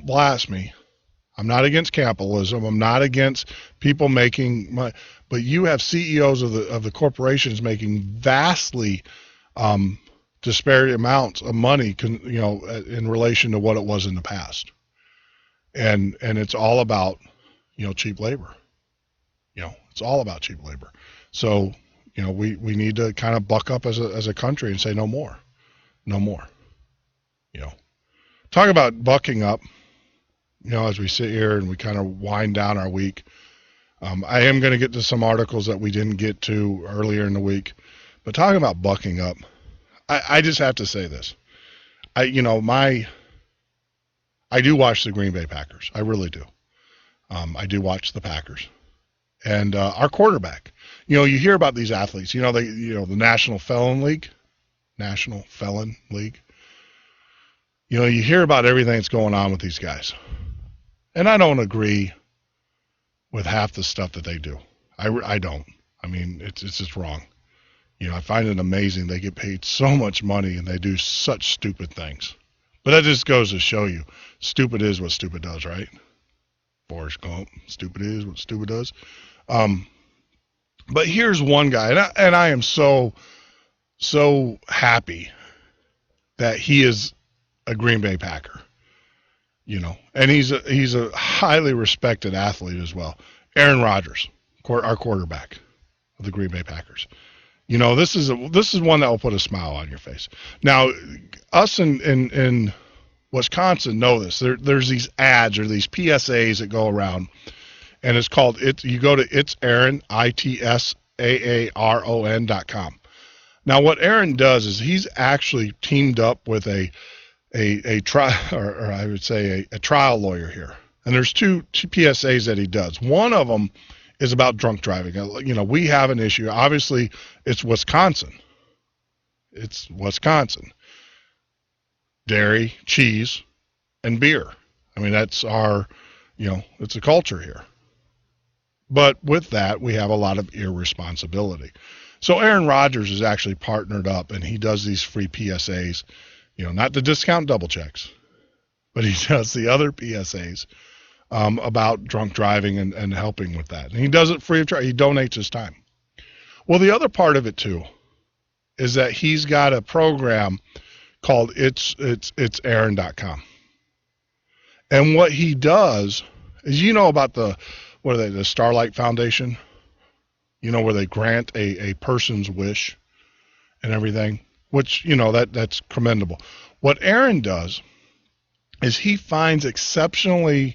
blast me. I'm not against capitalism. I'm not against people making money. But you have CEOs of the corporations making vastly disparate amounts of money, in relation to what it was in the past. And it's all about, cheap labor. It's all about cheap labor. So, we need to kind of buck up as a country and say no more. No more. Talk about bucking up, as we sit here and we kind of wind down our week. I am going to get to some articles that we didn't get to earlier in the week, but talking about bucking up, I just have to say this. I do watch the Green Bay Packers. I really do. I do watch the Packers. And our quarterback, you hear about these athletes, the National Felon League. You hear about everything that's going on with these guys. And I don't agree with half the stuff that they do. I don't. I mean, it's just wrong. I find it amazing they get paid so much money and they do such stupid things. But that just goes to show you, stupid is what stupid does, right? Forrest Gump, stupid is what stupid does. But here's one guy, and I am so happy that he is a Green Bay Packer, and he's a highly respected athlete as well. Aaron Rodgers, our quarterback of the Green Bay Packers. This is one that will put a smile on your face. Now, us in Wisconsin know this. There's these ads or these PSAs that go around, and it's called you go to It's Aaron, ITSAARON.com. Now, what Aaron does is he's actually teamed up with a trial lawyer here, and there's two PSAs that he does. One of them is about drunk driving. We have an issue. Obviously, it's Wisconsin. Dairy, cheese, and beer. I mean, that's our, it's a culture here. But with that, we have a lot of irresponsibility. So Aaron Rodgers is actually partnered up, and he does these free PSAs, not the discount double checks, but he does the other PSAs about drunk driving and helping with that. And he does it free of charge. He donates his time. Well, the other part of it, too, is that he's got a program called It's Aaron.com. And what he does is, about the Starlight Foundation, where they grant a person's wish and everything, which, that's commendable. What Aaron does is he finds exceptional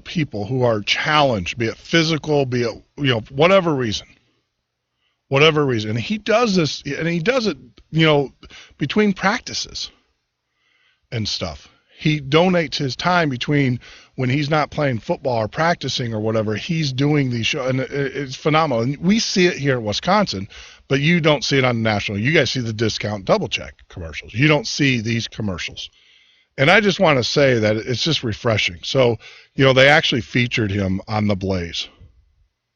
people who are challenged, be it physical, be it, whatever reason. And he does this, and he does it, between practices and stuff. He donates his time between when he's not playing football or practicing or whatever. He's doing these shows, and it's phenomenal. And we see it here in Wisconsin, but you don't see it on the national. You guys see the discount double check commercials. You don't see these commercials. And I just want to say that it's just refreshing. So, they actually featured him on The Blaze.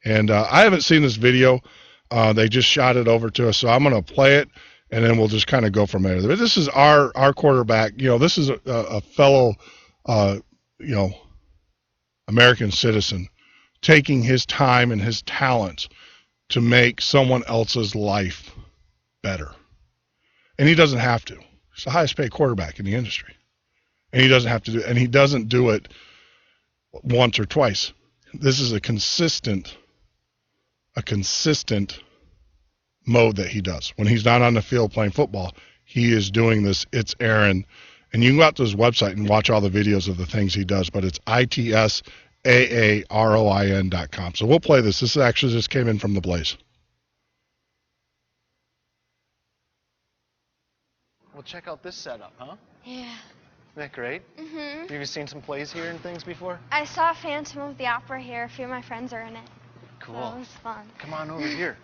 And I haven't seen this video. They just shot it over to us, so I'm going to play it, and then we'll just kind of go from there. But this is our quarterback. This is a fellow, American citizen taking his time and his talents to make someone else's life better. And he doesn't have to. He's the highest paid quarterback in the industry. And he doesn't have to do it. And he doesn't do it once or twice. This is a consistent mode that he does. When he's not on the field playing football, he is doing this. It's Aaron. And you can go out to his website and watch all the videos of the things he does, but it's ITSAAROIN.com. So we'll play this. This actually just came in from The Blaze. Well, check out this setup, huh? Yeah. Isn't that great? Mm-hmm. Have you seen some plays here and things before? I saw Phantom of the Opera here. A few of my friends are in it. Cool. So it was fun. Come on over here.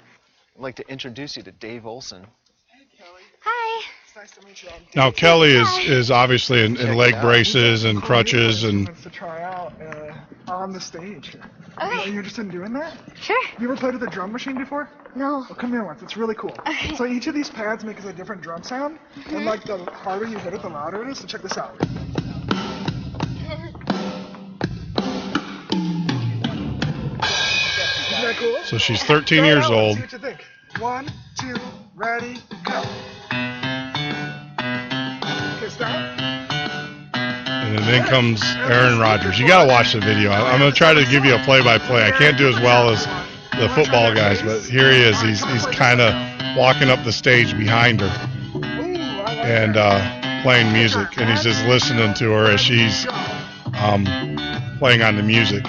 I'd like to introduce you to Dave Olson. Hey, Kelly. Hi. It's nice to meet you. Now, Kelly is obviously in leg braces and crutches and... To try out on the stage. Okay. Are you interested in doing that? Sure. You ever played with a drum machine before? No. Well, come here once. It's really cool. Okay. So each of these pads makes a different drum sound, and like the harder you hit it, the louder it is. So check this out. Isn't that cool? So she's 13 years old. See what you think. 1, 2, ready, go. Okay, stop. And then comes Aaron Rodgers. You got to watch the video. I'm going to try to give you a play-by-play. I can't do as well as the football guys, but here he is. He's kind of walking up the stage behind her and playing music, and he's just listening to her as she's playing on the music.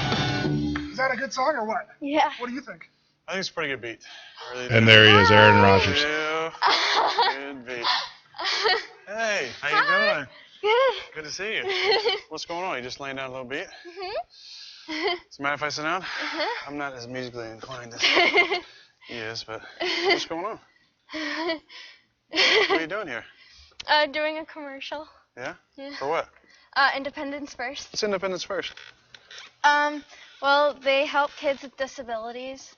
Is that a good song or what? Yeah. What do you think? I think it's a pretty good beat. Really and there he is, Aaron Rodgers. Good beat. Hey, how you doing? Good. Good to see you. What's going on? You just laying down a little beat? Does it matter if I sit down? I'm not as musically inclined as he is, but what's going on? What are you doing here? Doing a commercial. Yeah? Yeah. For what? Independence First. What's Independence First? Well, they help kids with disabilities,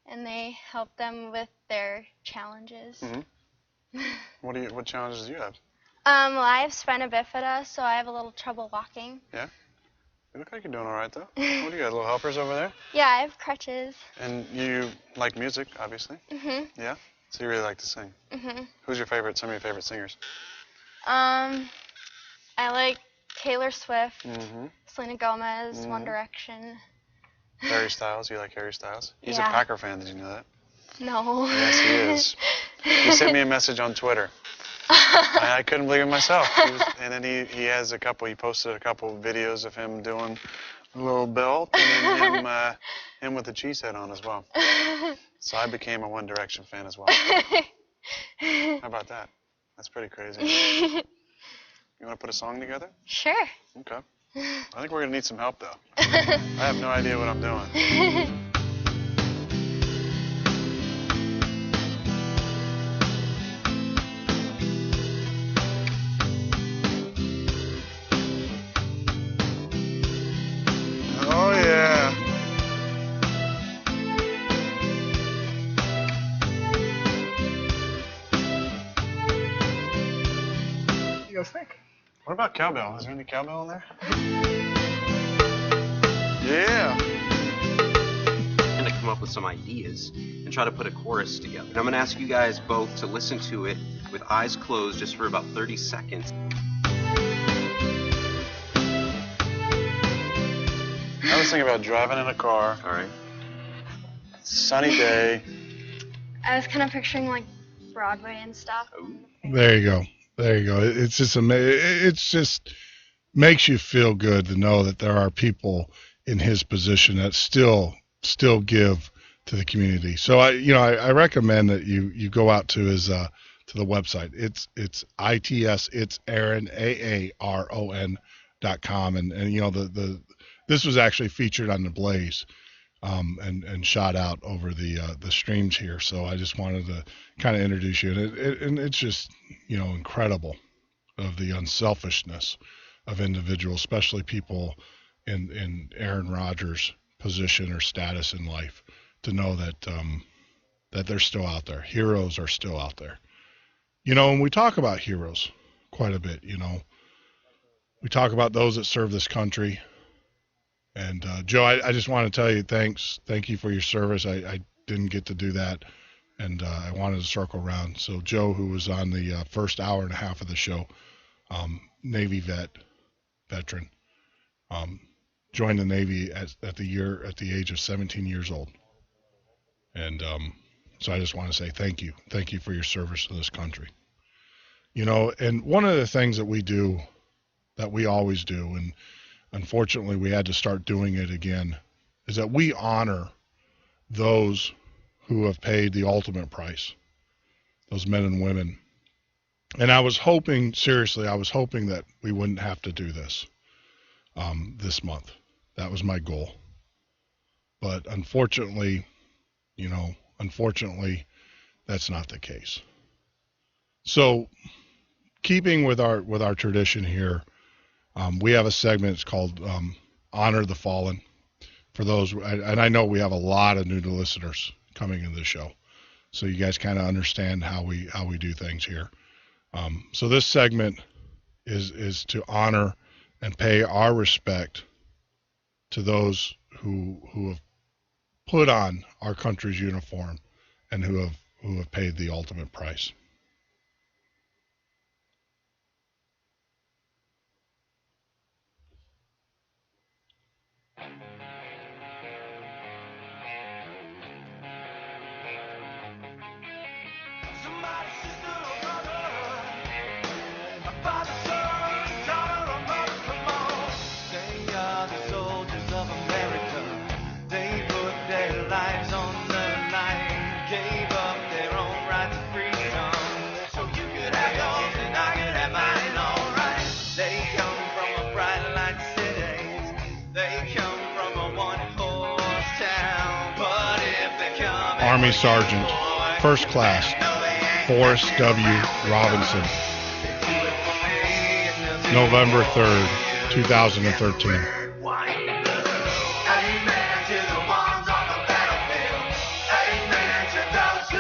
and they help them with their challenges. Mm-hmm. What challenges do you have? Well, I have spina bifida, so I have a little trouble walking. Yeah? You look like you're doing all right, though. What do you got, little helpers over there? Yeah, I have crutches. And you like music, obviously? Mhm. Yeah? So you really like to sing? Mhm. Who's some of your favorite singers? I like Taylor Swift, Mm-hmm. Selena Gomez, Mhm. One Direction. Harry Styles. You like Harry Styles? He's a Yeah. Packer fan. Did you know that? No. Yes, he is. He sent me a message on Twitter. I couldn't believe it myself. And then he posted a couple of videos of him doing a little belt, and then him with the cheese head on as well. So I became a One Direction fan as well. How about that? That's pretty crazy. You want to put a song together? Sure. Okay. I think we're going to need some help, though. I have no idea what I'm doing. Oh, yeah. What do you guys think? What about cowbell? Is there any cowbell in there? Yeah. I'm going to come up with some ideas and try to put a chorus together. And I'm going to ask you guys both to listen to it with eyes closed just for about 30 seconds. I was thinking about driving in a car. All right. Sunny day. I was kind of picturing like Broadway and stuff. There you go. There you go. It's just it's just makes you feel good to know that there are people in his position that still give to the community. So I recommend that you go out to his to the website. It's Aaron.com, and this was actually featured on the Blaze and shot out over the streams here. So I just wanted to kind of introduce you, and it's just incredible of the unselfishness of individuals, especially people in Aaron Rodgers' position or status in life, to know that that they're still out there. Heroes are still out there. And we talk about heroes quite a bit. We talk about those that serve this country. And Joe, I just want to tell you thank you for your service. I didn't get to do that, and I wanted to circle around. So Joe, who was on the first hour and a half of the show, Navy veteran, joined the Navy at the age of 17 years old, and so I just want to say thank you for your service to this country. And one of the things that we do, that we always do, and unfortunately we had to start doing it again, is that we honor those who have paid the ultimate price, those men and women. And I was hoping that we wouldn't have to do this this month. That was my goal. But unfortunately, that's not the case. So keeping with our tradition here, we have a segment. It's called Honor the Fallen. For those, and I know we have a lot of new listeners coming into the show, so you guys kind of understand how we do things here. So this segment is to honor and pay our respect to those who have put on our country's uniform and who have paid the ultimate price. Army Sergeant, First Class, Forrest W. Robinson, November 3rd, 2013.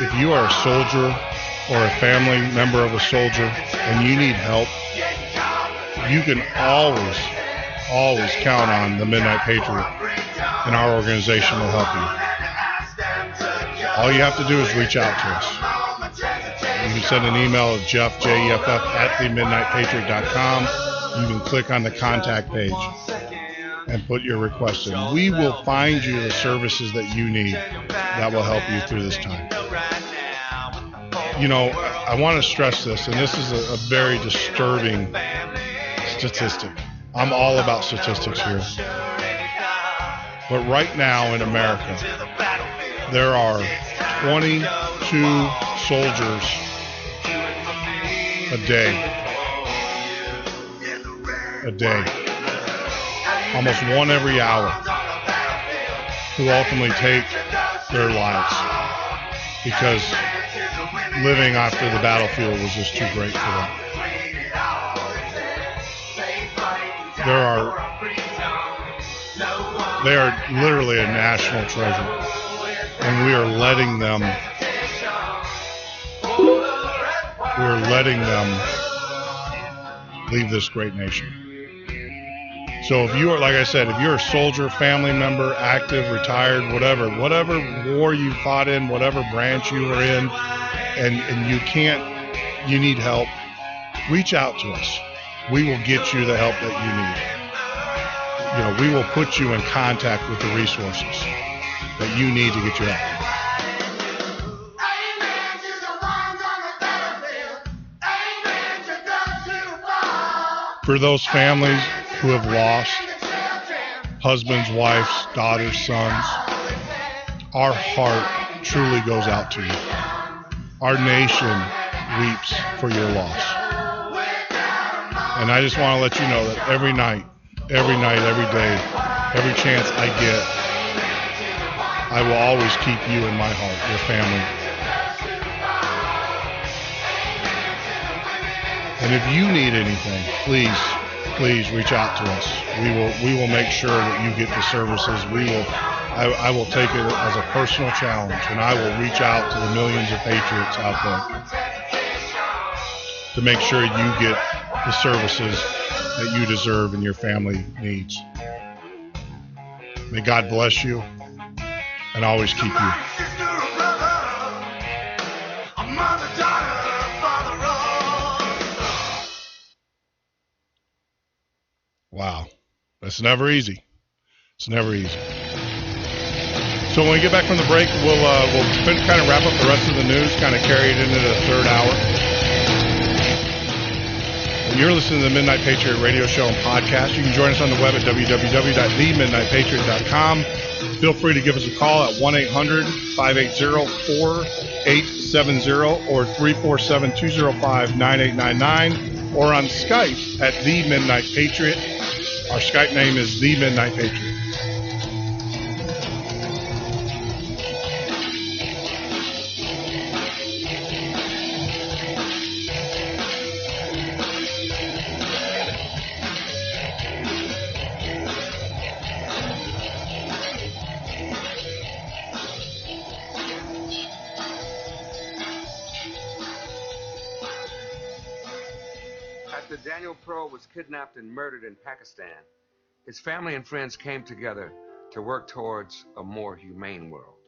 If you are a soldier or a family member of a soldier and you need help, you can always count on the Midnight Patriot, and our organization will help you. All you have to do is reach out to us. You can send an email at jeff@themidnightpatriot.com. You can click on the contact page and put your request in. We will find you the services that you need that will help you through this time. You know, I want to stress this, and this is a very disturbing statistic. I'm all about statistics here. But right now in America, there are 22 soldiers a day. Almost one every hour, who ultimately take their lives because living after the battlefield was just too great for them. They are literally a national treasure, and we are letting them leave this great nation. So if you are, like I said, if you're a soldier, family member, active, retired, whatever war you fought in, whatever branch you were in, and you need help, reach out to us. We will get you the help that you need. You know, we will put you in contact with the resources that you need to get your help. For those families who have lost husbands, wives, daughters, sons, our heart truly goes out to you. Our nation weeps for your loss. And I just want to let you know that every night, every day, every chance I get, I will always keep you in my heart, your family. And if you need anything, please reach out to us. We will make sure that you get the services. I will take it as a personal challenge, and I will reach out to the millions of patriots out there to make sure you get the services that you deserve and your family needs. May God bless you and always keep you. Wow. That's never easy. It's never easy. So when we get back from the break, we'll kind of wrap up the rest of the news, kind of carry it into the third hour. You're listening to the Midnight Patriot radio show and podcast. You can join us on the web at www.themidnightpatriot.com. Feel free to give us a call at 1-800-580-4870 or 347-205-9899 or on Skype at The Midnight Patriot. Our Skype name is The Midnight Patriot. Daniel Pearl was kidnapped and murdered in Pakistan. His family and friends came together to work towards a more humane world.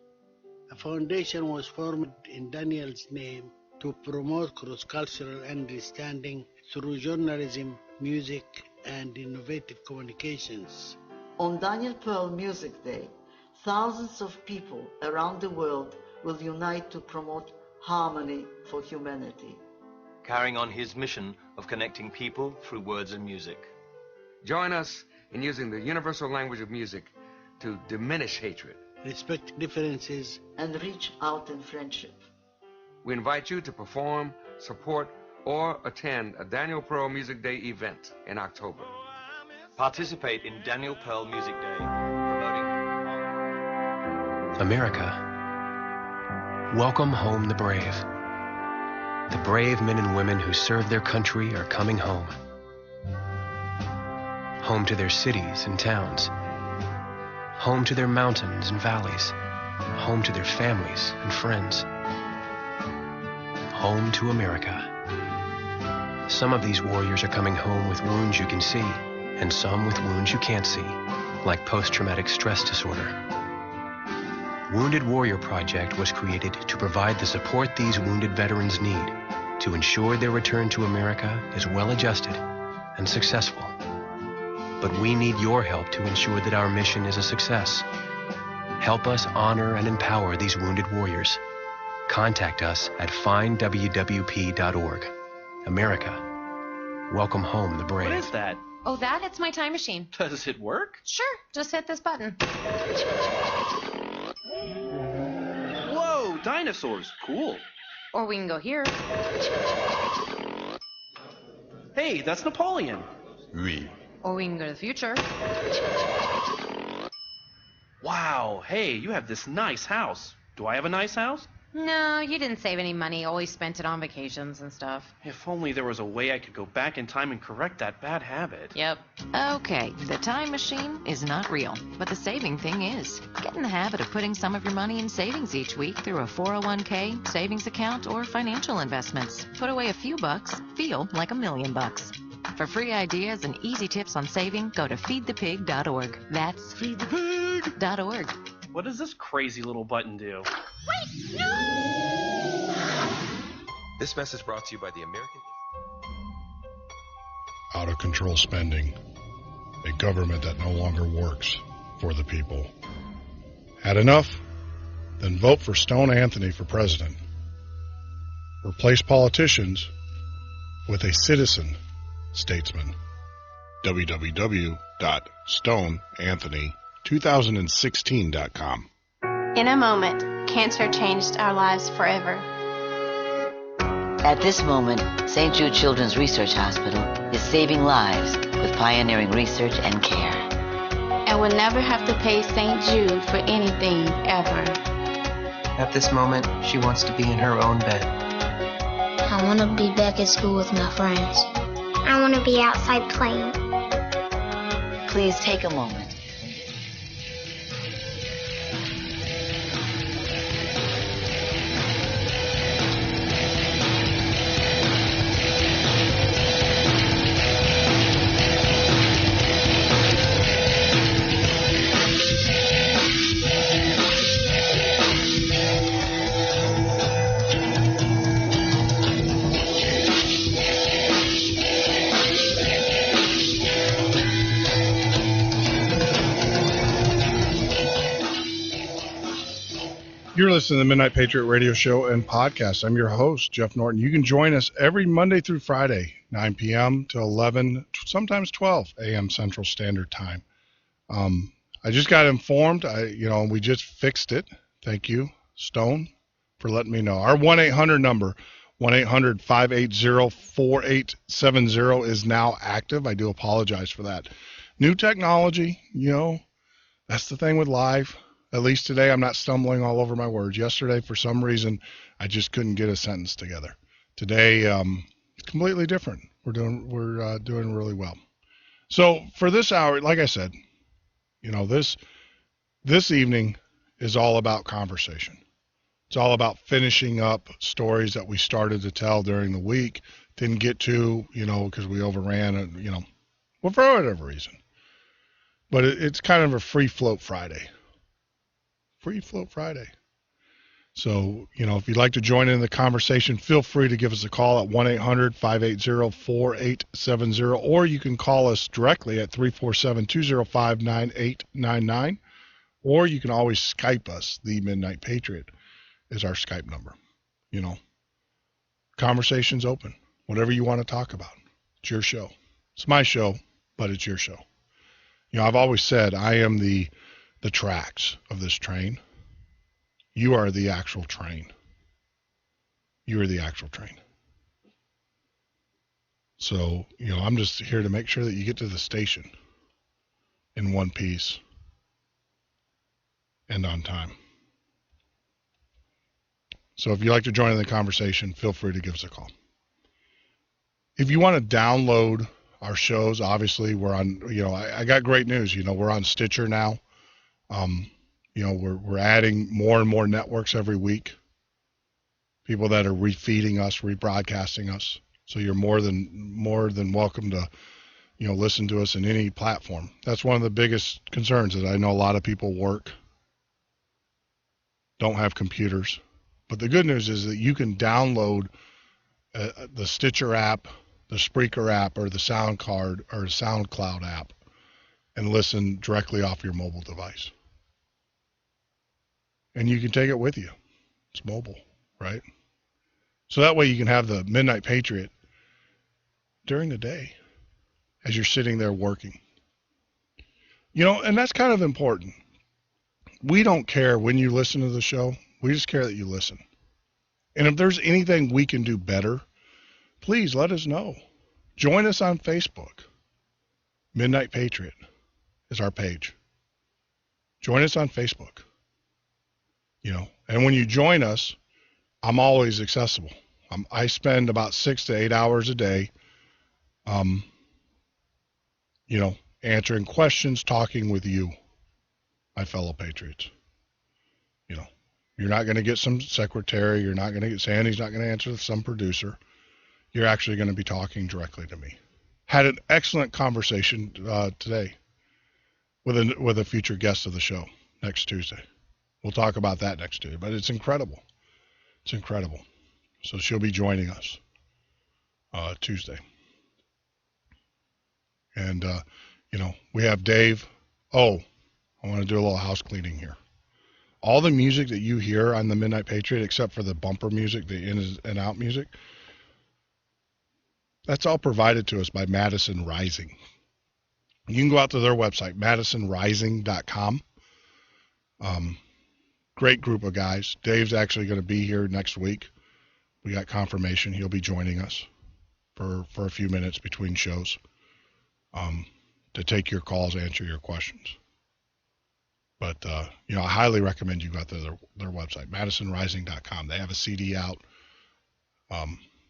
A foundation was formed in Daniel's name to promote cross-cultural understanding through journalism, music, and innovative communications. On Daniel Pearl Music Day, thousands of people around the world will unite to promote harmony for humanity, carrying on his mission of connecting people through words and music. Join us in using the universal language of music to diminish hatred, respect differences, and reach out in friendship. We invite you to perform, support, or attend a Daniel Pearl Music Day event in October. Participate in Daniel Pearl Music Day, promoting America. Welcome home the brave. The brave men and women who serve their country are coming home. Home to their cities and towns. Home to their mountains and valleys. Home to their families and friends. home to America. Some of these warriors are coming home with wounds you can see, and some with wounds you can't see, like post-traumatic stress disorder. Wounded Warrior Project was created to provide the support these wounded veterans need to ensure their return to America is well-adjusted and successful. But we need your help to ensure that our mission is a success. Help us honor and empower these wounded warriors. Contact us at findwwp.org. America, welcome home the brave. What is that? Oh, it's my time machine. Does it work? Sure, just hit this button. Whoa, dinosaurs. Cool. Or we can go here. Hey, that's Napoleon. Oui. Or we can go to the future. Wow, hey, you have this nice house. Do I have a nice house? No, you didn't save any money. Always spent it on vacations and stuff. If only there was a way I could go back in time and correct that bad habit. Yep. Okay, the time machine is not real, but the saving thing is. Get in the habit of putting some of your money in savings each week through a 401k, savings account, or financial investments. Put away a few bucks, feel like $1,000,000. For free ideas and easy tips on saving, go to feedthepig.org. That's feedthepig.org. What does this crazy little button do? Wait, no! This message brought to you by the American... Out of control spending. A government that no longer works for the people. Had enough? Then vote for Stone Anthony for president. Replace politicians with a citizen statesman. www.stoneanthony2016.com. In a moment, cancer changed our lives forever. At this moment, St. Jude Children's Research Hospital is saving lives with pioneering research and care. And we'll never have to pay St. Jude for anything, ever. At this moment, she wants to be in her own bed. I want to be back at school with my friends. I want to be outside playing. Please take a moment. You're listening to the Midnight Patriot radio show and podcast. I'm your host, Jeff Norton. You can join us every Monday through Friday, 9 p.m. to 11, sometimes 12 a.m. Central Standard Time. I just got informed, we just fixed it. Thank you, Stone, for letting me know. Our 1-800 number, 1-800-580-4870 is now active. I do apologize for that. New technology, that's the thing with live. At least today, I'm not stumbling all over my words. Yesterday, for some reason, I just couldn't get a sentence together. Today, it's completely different. We're doing really well. So for this hour, like I said, this evening is all about conversation. It's all about finishing up stories that we started to tell during the week, didn't get to, because we overran, for whatever reason. But it's kind of a free float Friday. Free Float Friday. So, if you'd like to join in the conversation, feel free to give us a call at 1-800-580-4870, or you can call us directly at 347-205-9899, or you can always Skype us. The Midnight Patriot is our Skype number. Conversation's open. Whatever you want to talk about. It's your show. It's my show, but it's your show. I've always said I am the tracks of this train. You are the actual train. You are the actual train. So, I'm just here to make sure that you get to the station in one piece and on time. So if you'd like to join in the conversation, feel free to give us a call. If you want to download our shows, obviously we're on, I got great news. We're on Stitcher now. We're adding more and more networks every week. people that are refeeding us, rebroadcasting us. So you're more than welcome to, listen to us in any platform. That's one of the biggest concerns is I know a lot of people work, don't have computers. But the good news is that you can download the Stitcher app, the Spreaker app, or the SoundCloud app and listen directly off your mobile device. And you can take it with you. It's mobile, right? So that way you can have the Midnight Patriot during the day as you're sitting there working. And that's kind of important. We don't care when you listen to the show. We just care that you listen. And if there's anything we can do better, please let us know. Join us on Facebook. Midnight Patriot is our page. Join us on Facebook. And when you join us, I'm always accessible. I spend about 6 to 8 hours a day, answering questions, talking with you, my fellow patriots. You're not going to get some secretary. You're not going to get Sandy's not going to answer some producer. You're actually going to be talking directly to me. Had an excellent conversation today with a future guest of the show next Tuesday. We'll talk about that next Tuesday, but it's incredible. It's incredible. So she'll be joining us Tuesday. And, we have Dave. Oh, I want to do a little house cleaning here. All the music that you hear on the Midnight Patriot, except for the bumper music, the in and out music, that's all provided to us by Madison Rising. You can go out to their website, madisonrising.com. Great group of guys. Dave's actually going to be here next week. We got confirmation. He'll be joining us for a few minutes between shows to take your calls, answer your questions. But, I highly recommend you go out to their website, madisonrising.com. They have a CD out.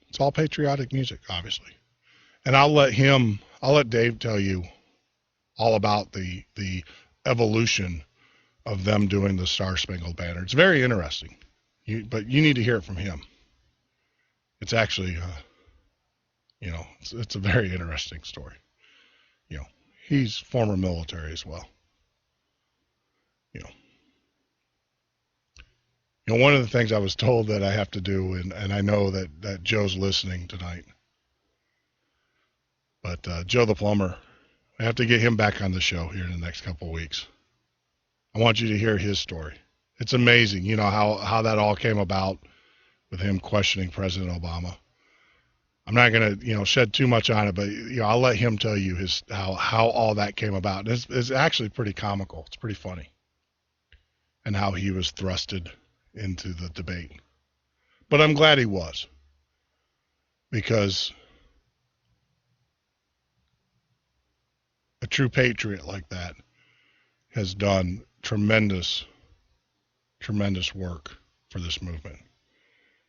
It's all patriotic music, obviously. And I'll let Dave tell you all about the evolution of them doing the Star Spangled Banner. It's very interesting, but you need to hear it from him. It's actually, it's a very interesting story. He's former military as well. One of the things I was told that I have to do, and I know that Joe's listening tonight, but Joe the plumber, I have to get him back on the show here in the next couple of weeks. I want you to hear his story. It's amazing, how that all came about with him questioning President Obama. I'm not going to, shed too much on it, but I'll let him tell you how all that came about. It's actually pretty comical. It's pretty funny, and how he was thrusted into the debate. But I'm glad he was, because a true patriot like that has done tremendous work for this movement.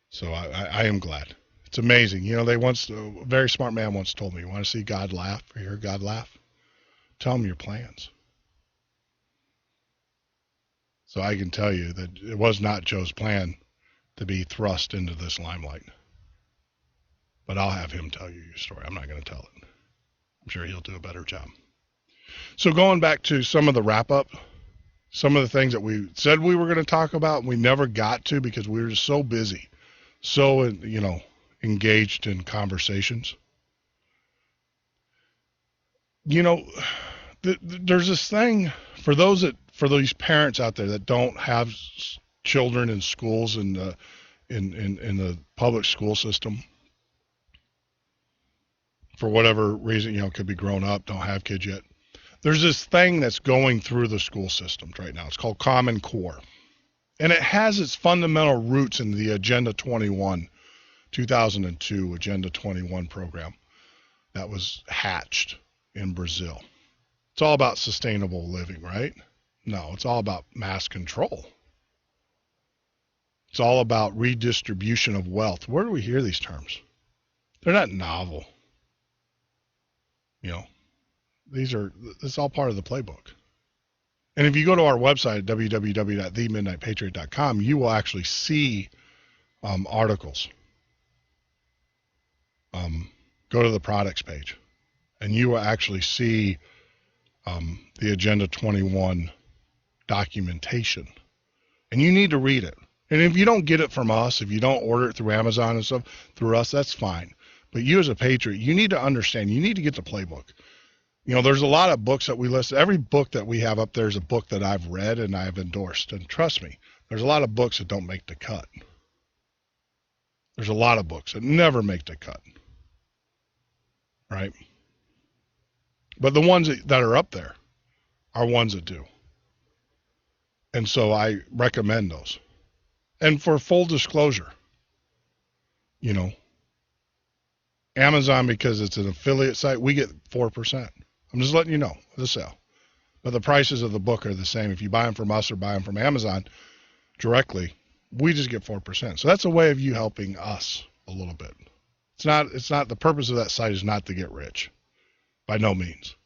So I am glad. It's amazing. A very smart man once told me, you want to see God laugh or hear God laugh? Tell him your plans. So I can tell you that it was not Joe's plan to be thrust into this limelight. But I'll have him tell you your story. I'm not going to tell it. I'm sure he'll do a better job. So going back to some of the wrap-up, some of the things that we said we were going to talk about, and we never got to because we were just so busy, so, engaged in conversations. There's this thing for these parents out there that don't have children in schools in the public school system, for whatever reason, could be grown up, don't have kids yet. There's this thing that's going through the school systems right now. It's called Common Core. And it has its fundamental roots in the Agenda 21, 2002 Agenda 21 program that was hatched in Brazil. It's all about sustainable living, right? No, it's all about mass control. It's all about redistribution of wealth. Where do we hear these terms? They're not novel. It's all part of the playbook. And if you go to our website at www.themidnightpatriot.com, you will actually see articles. Go to the products page, and you will actually see the Agenda 21 documentation. And you need to read it. And if you don't get it from us, if you don't order it through Amazon and stuff, through us, that's fine. But you as a patriot, you need to understand, you need to get the playbook. You know, there's a lot of books that we list. Every book that we have up there is a book that I've read and I've endorsed. And trust me, there's a lot of books that don't make the cut. There's a lot of books that never make the cut. Right? But the ones that are up there are ones that do. And so I recommend those. And for full disclosure, you know, Amazon, because it's an affiliate site, we get 4%. I'm just letting you know, the sale. But the prices of the book are the same. If you buy them from us or buy them from Amazon directly, we just get 4%. So that's a way of you helping us a little bit. It's not the purpose of that site is not to get rich. By no means.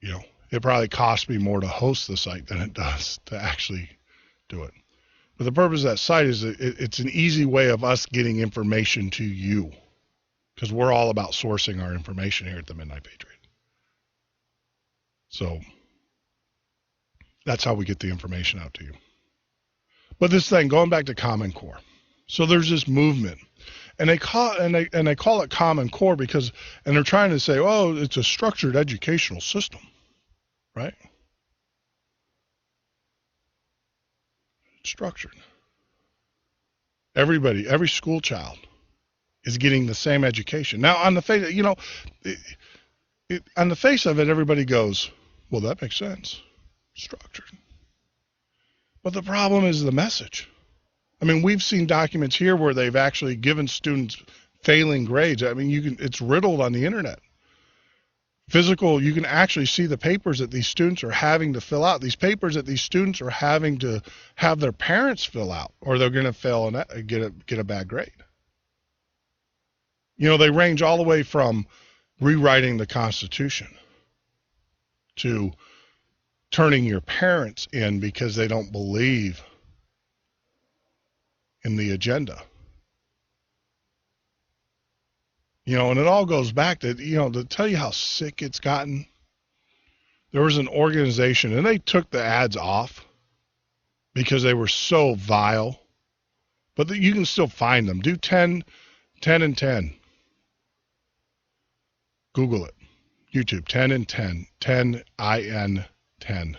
You know, it probably costs me more to host the site than it does to actually do it. But the purpose of that site is it's an easy way of us getting information to you, because we're all about sourcing our information here at the Midnight Patriot. So that's how we get the information out to you. But this thing, going back to Common Core. So there's this movement, and they call it Common Core because, and they're trying to say, oh, it's a structured educational system, right? Structured. Everybody, every school child is getting the same education. Now, on the face, you know, on the face of it, everybody goes, well, that makes sense. Structured. But the problem is the message. I mean, we've seen documents here where they've actually given students failing grades. I mean, it's riddled on the internet. Physical, you can actually see the papers that these students are having to fill out. These papers that these students are having to have their parents fill out, or they're going to fail and get a bad grade. You know, they range all the way from rewriting the Constitution to turning your parents in because they don't believe in the agenda. You know, and it all goes back to, you know, to tell you how sick it's gotten. There was an organization, and they took the ads off because they were so vile. But you can still find them. Do 10 and 10. Google it. YouTube, 10 and 10. 10, I-N, 10.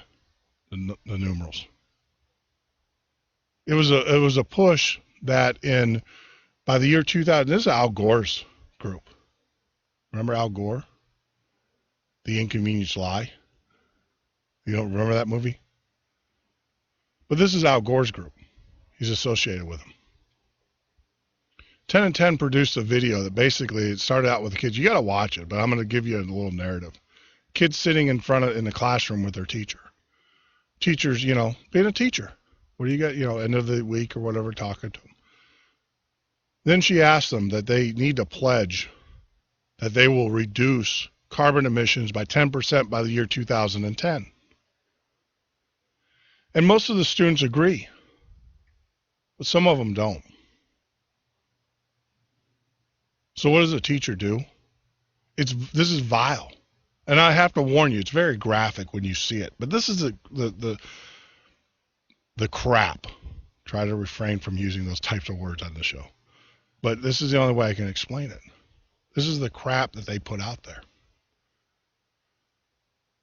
The numerals. It was a push that by the year 2000, this is Al Gore's group. Remember Al Gore? The Inconvenience Lie? You don't remember that movie? But this is Al Gore's group. He's associated with him. 10 and 10 produced a video that basically, it started out with the kids. You got to watch it, but I'm going to give you a little narrative. Kids sitting in the classroom with their teacher. Teachers, you know, being a teacher. What do you got, you know, end of the week or whatever, talking to them. Then she asked them that they need to pledge that they will reduce carbon emissions by 10% by the year 2010. And most of the students agree, but some of them don't. So what does a teacher do? This is vile. And I have to warn you, it's very graphic when you see it. But this is the crap. Try to refrain from using those types of words on the show. But this is the only way I can explain it. This is the crap that they put out there.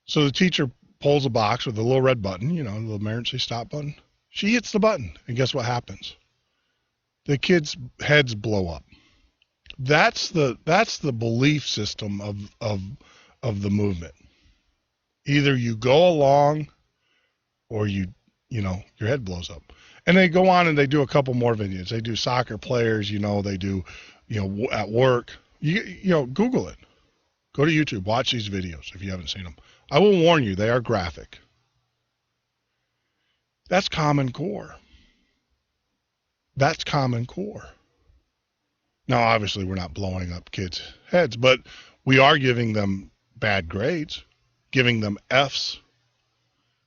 So the teacher pulls a box with a little red button, you know, the emergency stop button. She hits the button, and guess what happens? The kids' heads blow up. That's the belief system of the movement. Either you go along, or you know, your head blows up. And they go on and they do a couple more videos. They do soccer players, you know, they do, you know, at work. You know, Google it. Go to YouTube. Watch these videos if you haven't seen them. I will warn you, they are graphic. That's Common Core. That's Common Core. Now, obviously, we're not blowing up kids' heads, but we are giving them bad grades, giving them Fs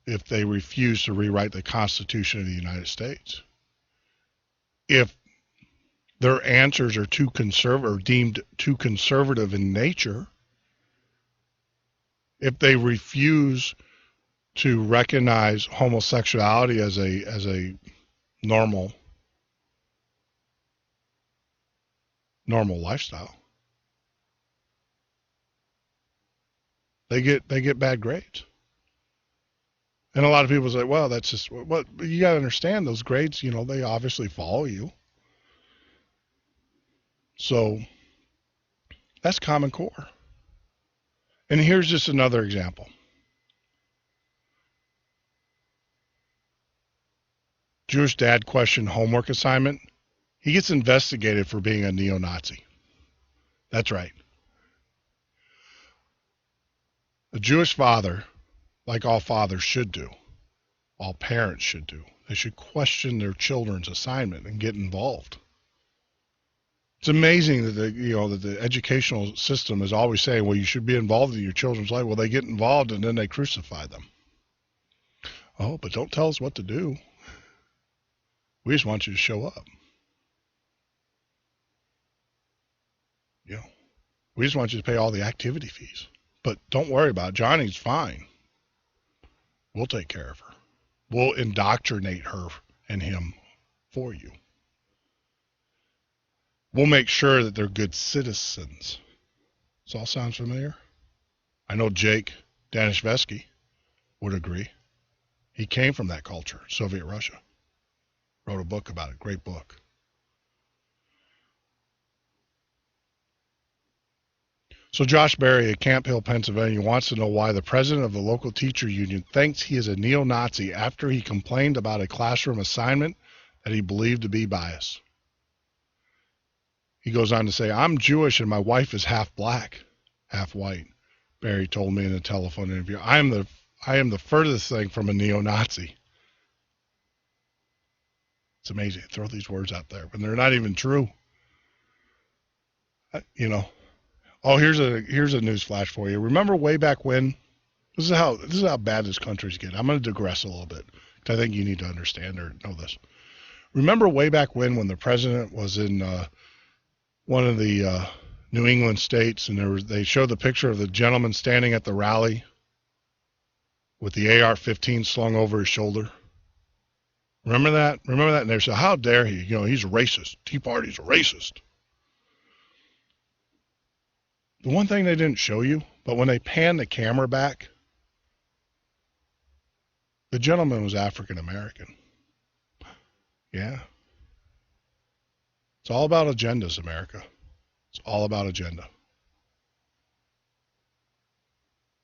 if they refuse to rewrite the Constitution of the United States. if their answers are too conservative or deemed too conservative in nature, if they refuse to recognize homosexuality as a normal lifestyle, they get bad grades. And a lot of people say, well, that's just what you got to understand. Those grades, they obviously follow you. So that's Common Core. And here's just another example. Jewish dad questioned homework assignment. He gets investigated for being a neo-Nazi. That's right. A Jewish father, like all fathers should do, all parents should do, they should question their children's assignment and get involved. It's amazing that the educational system is always saying, well, you should be involved in your children's life. Well, they get involved and then they crucify them. Oh, but don't tell us what to do. We just want you to show up. We just want you to pay all the activity fees. But don't worry about it. Johnny's fine. We'll take care of her. We'll indoctrinate her and him for you. We'll make sure that they're good citizens. This all sounds familiar? I know Jake Danishevsky would agree. He came from that culture, Soviet Russia. Wrote a book about it, great book. So Josh Berry at Camp Hill, Pennsylvania wants to know why the president of the local teacher union thinks he is a neo-Nazi after he complained about a classroom assignment that he believed to be biased. He goes on to say, I'm Jewish and my wife is half black, half white. Berry told me in a telephone interview, I am the furthest thing from a neo-Nazi. It's amazing. Throw these words out there when they're not even true. Oh, here's a news flash for you. Remember way back when? This is how bad this country's getting. I'm going to digress a little bit because I think you need to understand or know this. Remember way back when the president was in one of the New England states, and they showed the picture of the gentleman standing at the rally with the AR-15 slung over his shoulder. Remember that? And they said, how dare he? He's a racist. Tea Party's a racist. The one thing they didn't show you, but when they panned the camera back, the gentleman was African American. Yeah. It's all about agendas, America. It's all about agenda.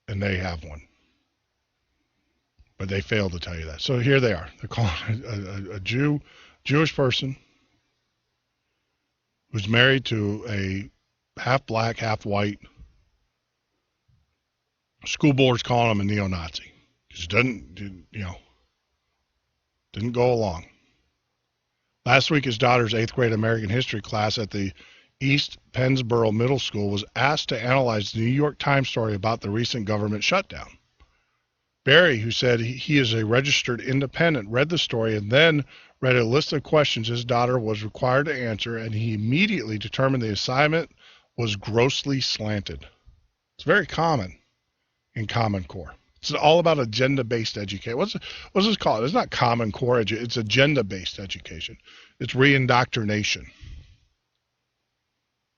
And they have one. But they failed to tell you that. So here they are. They're calling a Jewish person who's married to a half black, half white. School board's calling him a neo-Nazi. Just didn't go along. Last week, his daughter's 8th grade American history class at the East Pennsboro Middle School was asked to analyze the New York Times story about the recent government shutdown. Barry, who said he is a registered independent, read the story and then read a list of questions his daughter was required to answer, and he immediately determined the assignment was grossly slanted. It's very common in Common Core. It's all about agenda-based education. What's this called? It's not Common Core education. It's agenda-based education. It's reindoctrination.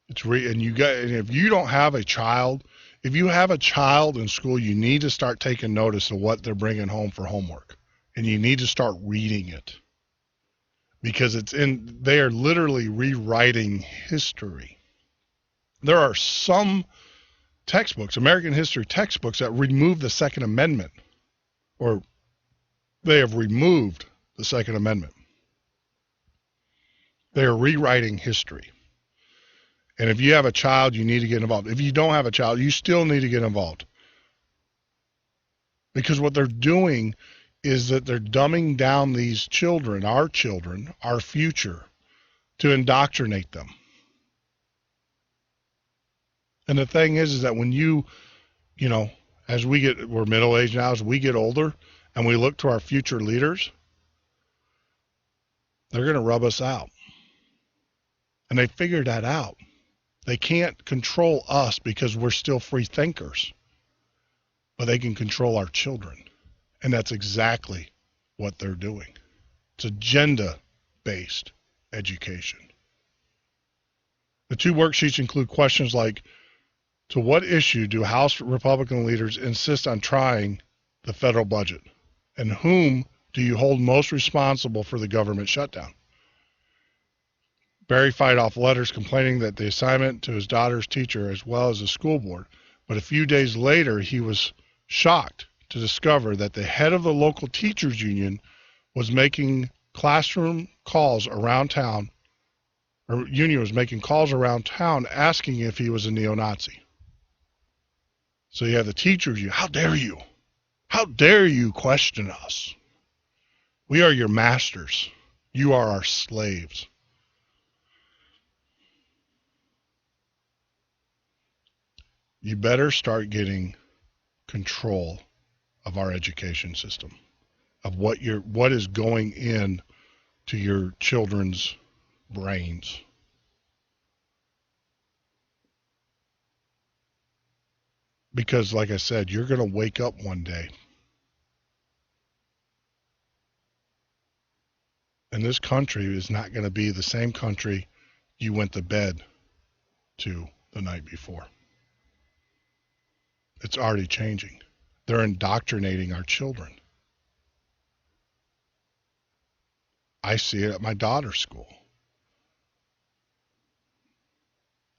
And if you don't have a child, if you have a child in school, you need to start taking notice of what they're bringing home for homework, and you need to start reading it because they are literally rewriting history. There are some textbooks, American history textbooks, that remove the Second Amendment, or they have removed the Second Amendment. They are rewriting history. And if you have a child, you need to get involved. If you don't have a child, you still need to get involved. Because what they're doing is that they're dumbing down these children, our future, to indoctrinate them. And the thing is that when as we're middle-aged now, as we get older and we look to our future leaders, they're going to rub us out. And they figured that out. They can't control us because we're still free thinkers, but they can control our children. And that's exactly what they're doing. It's agenda-based education. The 2 worksheets include questions like, to what issue do House Republican leaders insist on trying the federal budget? And whom do you hold most responsible for the government shutdown? Barry fired off letters complaining that the assignment to his daughter's teacher as well as the school board, but a few days later he was shocked to discover that the head of the local teachers union was making classroom calls around town, or union was making calls around town asking if he was a neo-Nazi. So you have the teachers union. How dare you? How dare you question us? We are your masters. You are our slaves. You better start getting control of our education system, of what is going in to your children's brains. Because, like I said, you're going to wake up one day, and this country is not going to be the same country you went to bed to the night before. It's already changing. They're indoctrinating our children. I see it at my daughter's school.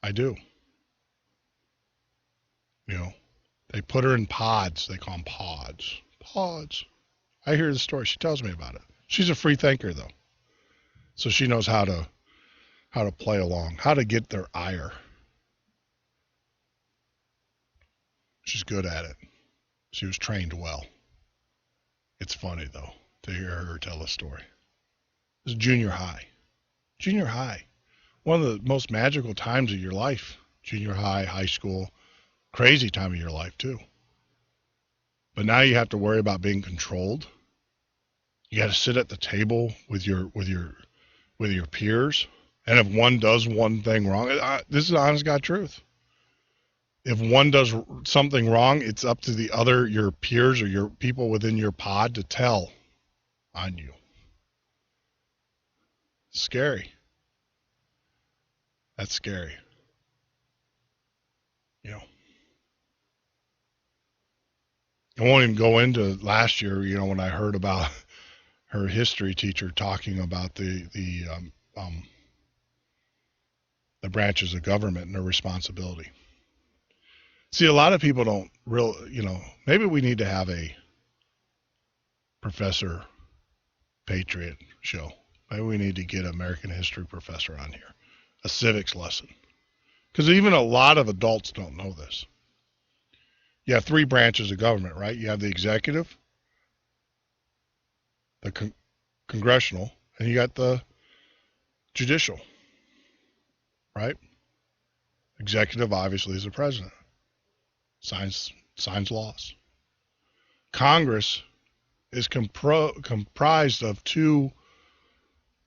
I do. You know, they put her in pods. They call them pods. Pods. I hear the story. She tells me about it. She's a free thinker, though. So she knows how to play along, how to get their ire. She's good at it. She was trained well. It's funny, though, to hear her tell the story. It's junior high. Junior high. One of the most magical times of your life. Junior high, high school. Crazy time of your life, too. But now you have to worry about being controlled. You got to sit at the table with your peers. And if one does one thing wrong, this is the honest God truth. If one does something wrong, it's up to your peers or your people within your pod to tell on you. Scary. That's scary. You know. I won't even go into last year, you know, when I heard about her history teacher talking about the branches of government and their responsibility. See, a lot of people don't maybe we need to have a Professor Patriot show. Maybe we need to get an American history professor on here, a civics lesson. Because even a lot of adults don't know this. You have 3 branches of government, right? You have the executive, the congressional, and you got the judicial, right? Executive obviously is the president. Signs laws. Congress is comprised of two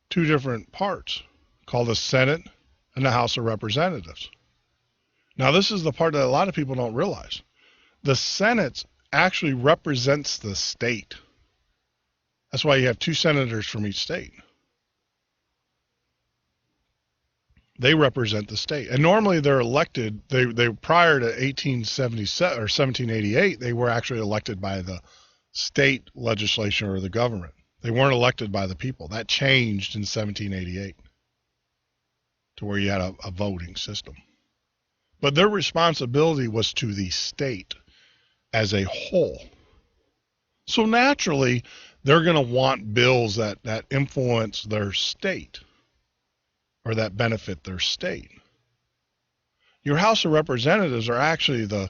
different parts called the Senate and the House of Representatives. Now, this is the part that a lot of people don't realize. The Senate actually represents the state. That's why you have 2 senators from each state. They represent the state. And normally they're elected, they prior to 1877 or 1788, they were actually elected by the state legislature or the government. They weren't elected by the people. That changed in 1788 to where you had a voting system. But their responsibility was to the state as a whole. So naturally, they're going to want bills that influence their state or that benefit their state. Your House of Representatives are actually the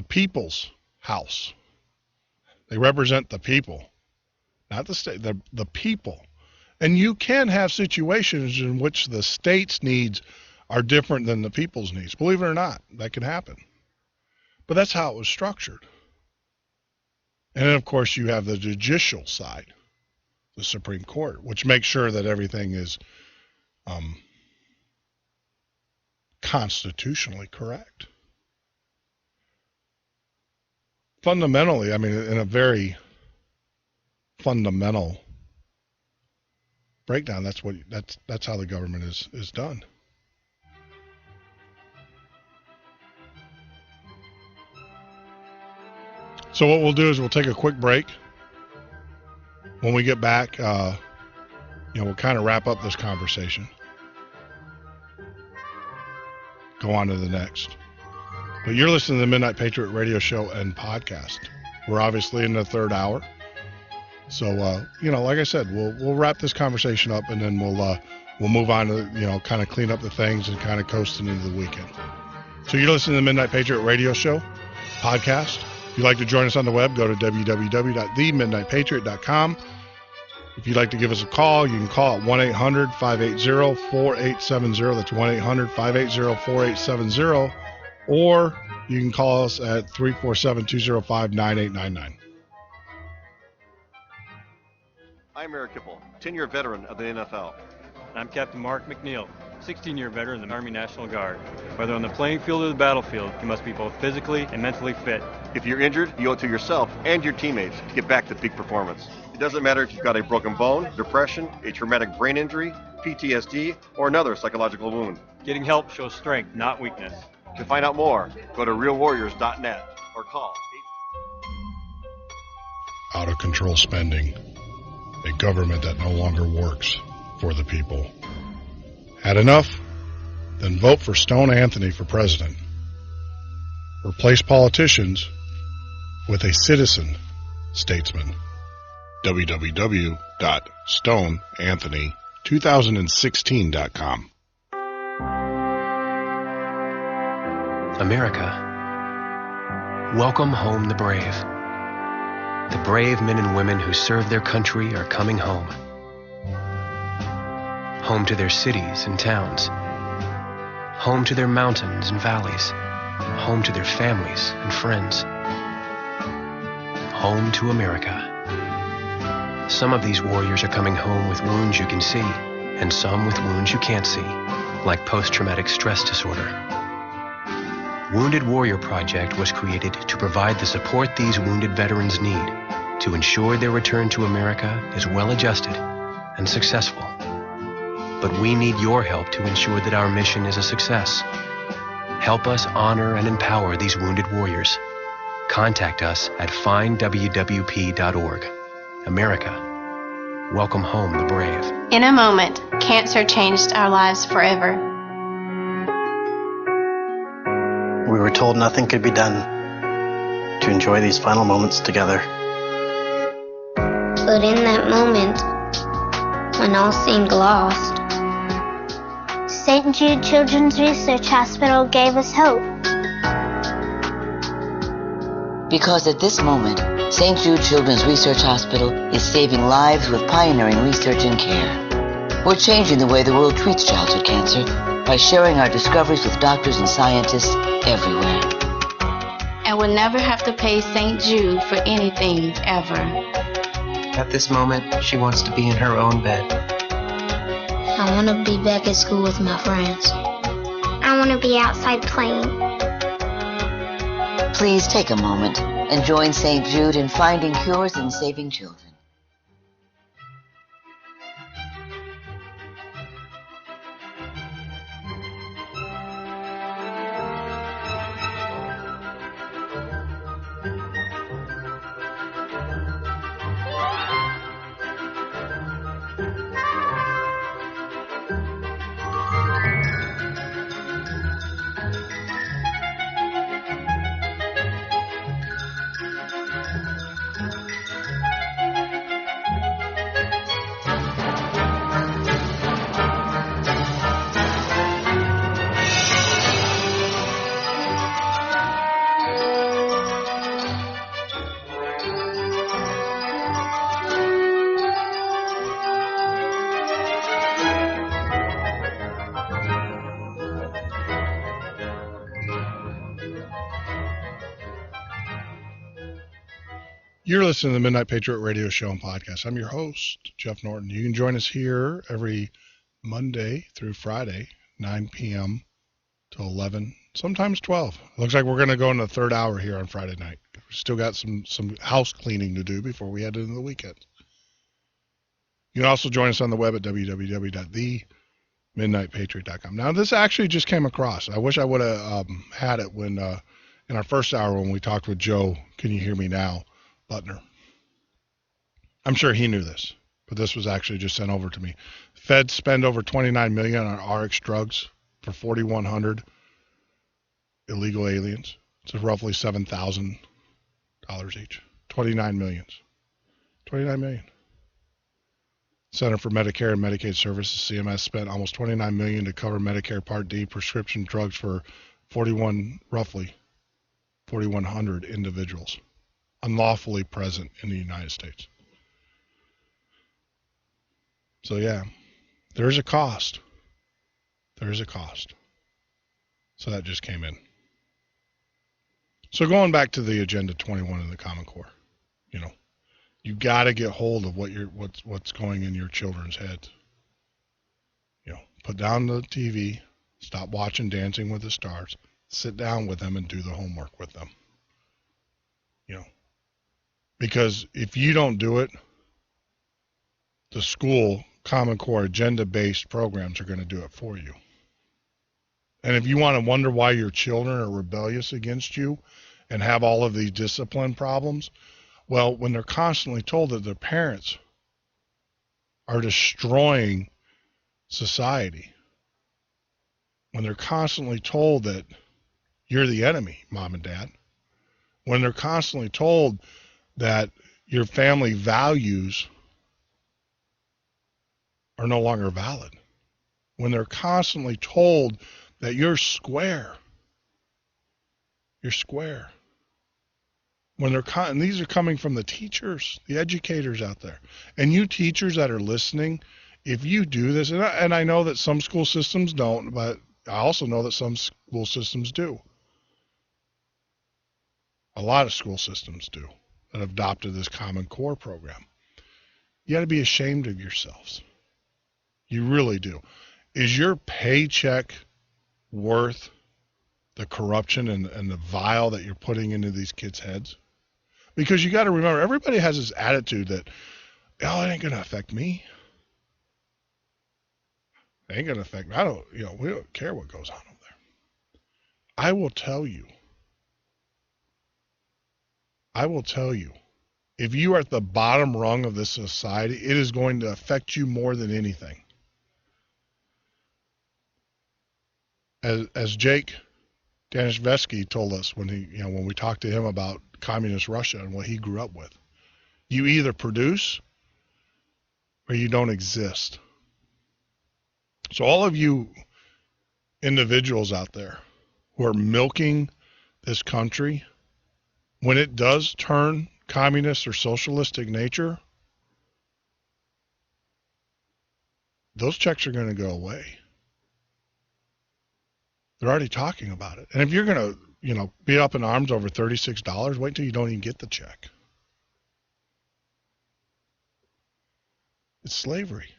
people's house. They represent the people, not the state, the people. And you can have situations in which the state's needs are different than the people's needs. Believe it or not, that can happen. But that's how it was structured. And then, of course, you have the judicial side, the Supreme Court, which makes sure that everything is constitutionally correct. Fundamentally, I mean, in a very fundamental breakdown, that's how the government is done. So what we'll do is we'll take a quick break. When we get back, we'll kind of wrap up this conversation. Go on to the next. But you're listening to the Midnight Patriot radio show and podcast. We're obviously in the third hour. So, like I said, we'll wrap this conversation up, and then we'll move on to, kind of clean up the things and kind of coasting into the weekend. So you're listening to the Midnight Patriot radio show podcast. If you'd like to join us on the web, go to www.themidnightpatriot.com. If you'd like to give us a call, you can call at 1-800-580-4870. That's 1-800-580-4870. Or you can call us at 347-205-9899. I'm Eric Kipple, 10-year veteran of the NFL. I'm Captain Mark McNeil, 16-year veteran of the Army National Guard. Whether on the playing field or the battlefield, you must be both physically and mentally fit. If you're injured, you owe it to yourself and your teammates to get back to peak performance. It doesn't matter if you've got a broken bone, depression, a traumatic brain injury, PTSD, or another psychological wound. Getting help shows strength, not weakness. To find out more, go to realwarriors.net or call. Out of control spending. A government that no longer works for the people. Had enough? Then vote for Stone Anthony for president. Replace politicians with a citizen statesman. www.stoneanthony2016.com. America, welcome home the brave. The brave men and women who serve their country are coming home. Home to their cities and towns. Home to their mountains and valleys. Home to their families and friends. Home to America. Some of these warriors are coming home with wounds you can see, and some with wounds you can't see, like post-traumatic stress disorder. Wounded Warrior Project was created to provide the support these wounded veterans need to ensure their return to America is well-adjusted and successful. But we need your help to ensure that our mission is a success. Help us honor and empower these wounded warriors. Contact us at findwwp.org. America, welcome home the brave. In a moment, cancer changed our lives forever. We were told nothing could be done to enjoy these final moments together. But in that moment, when all seemed lost, St. Jude Children's Research Hospital gave us hope. Because at this moment, St. Jude Children's Research Hospital is saving lives with pioneering research and care. We're changing the way the world treats childhood cancer by sharing our discoveries with doctors and scientists everywhere. And we'll never have to pay St. Jude for anything, ever. At this moment, she wants to be in her own bed. I want to be back at school with my friends. I want to be outside playing. Please take a moment and join St. Jude in finding cures and saving children. You're listening to the Midnight Patriot radio show and podcast. I'm your host, Jeff Norton. You can join us here every Monday through Friday, 9 p.m. to 11, sometimes 12. Looks like we're going to go in the third hour here on Friday night. We still got some house cleaning to do before we head into the weekend. You can also join us on the web at www.themidnightpatriot.com. Now, this actually just came across. I wish I would have had it when in our first hour when we talked with Joe, Can You Hear Me Now, Butner. I'm sure he knew this, but this was actually just sent over to me. Feds spend over $29 million on RX drugs for 4,100 illegal aliens. It's roughly $7,000 each. 29 million. 29 million. Center for Medicare and Medicaid Services, CMS, spent almost $29 million to cover Medicare Part D prescription drugs for roughly 4,100 individuals unlawfully present in the United States. So yeah, there is a cost. There is a cost. So that just came in. So going back to the Agenda 21 in the Common Core, you got to get hold of what's going in your children's heads. Put down the TV, stop watching Dancing with the Stars, sit down with them and do the homework with them. Because if you don't do it, the school Common Core agenda-based programs are going to do it for you. And if you want to wonder why your children are rebellious against you and have all of these discipline problems, well, when they're constantly told that their parents are destroying society, when they're constantly told that you're the enemy, mom and dad, when they're constantly told that your family values are no longer valid, when they're constantly told that you're square, when and these are coming from the teachers, the educators out there. And you teachers that are listening, if you do this, and I know that some school systems don't, but I also know that some school systems do. A lot of school systems do that have adopted this Common Core program. You got to be ashamed of yourselves. You really do. Is your paycheck worth the corruption and the vile that you're putting into these kids' heads? Because you got to remember, everybody has this attitude that, oh, it ain't going to affect me. It ain't going to affect me. We don't care what goes on over there. I will tell you, if you are at the bottom rung of this society, it is going to affect you more than anything. As Jake Danishevsky told us when we talked to him about communist Russia and what he grew up with, you either produce or you don't exist. So all of you individuals out there who are milking this country, when it does turn communist or socialistic nature, those checks are going to go away. They're already talking about it. And if you're going to, be up in arms over $36, wait till you don't even get the check. It's slavery.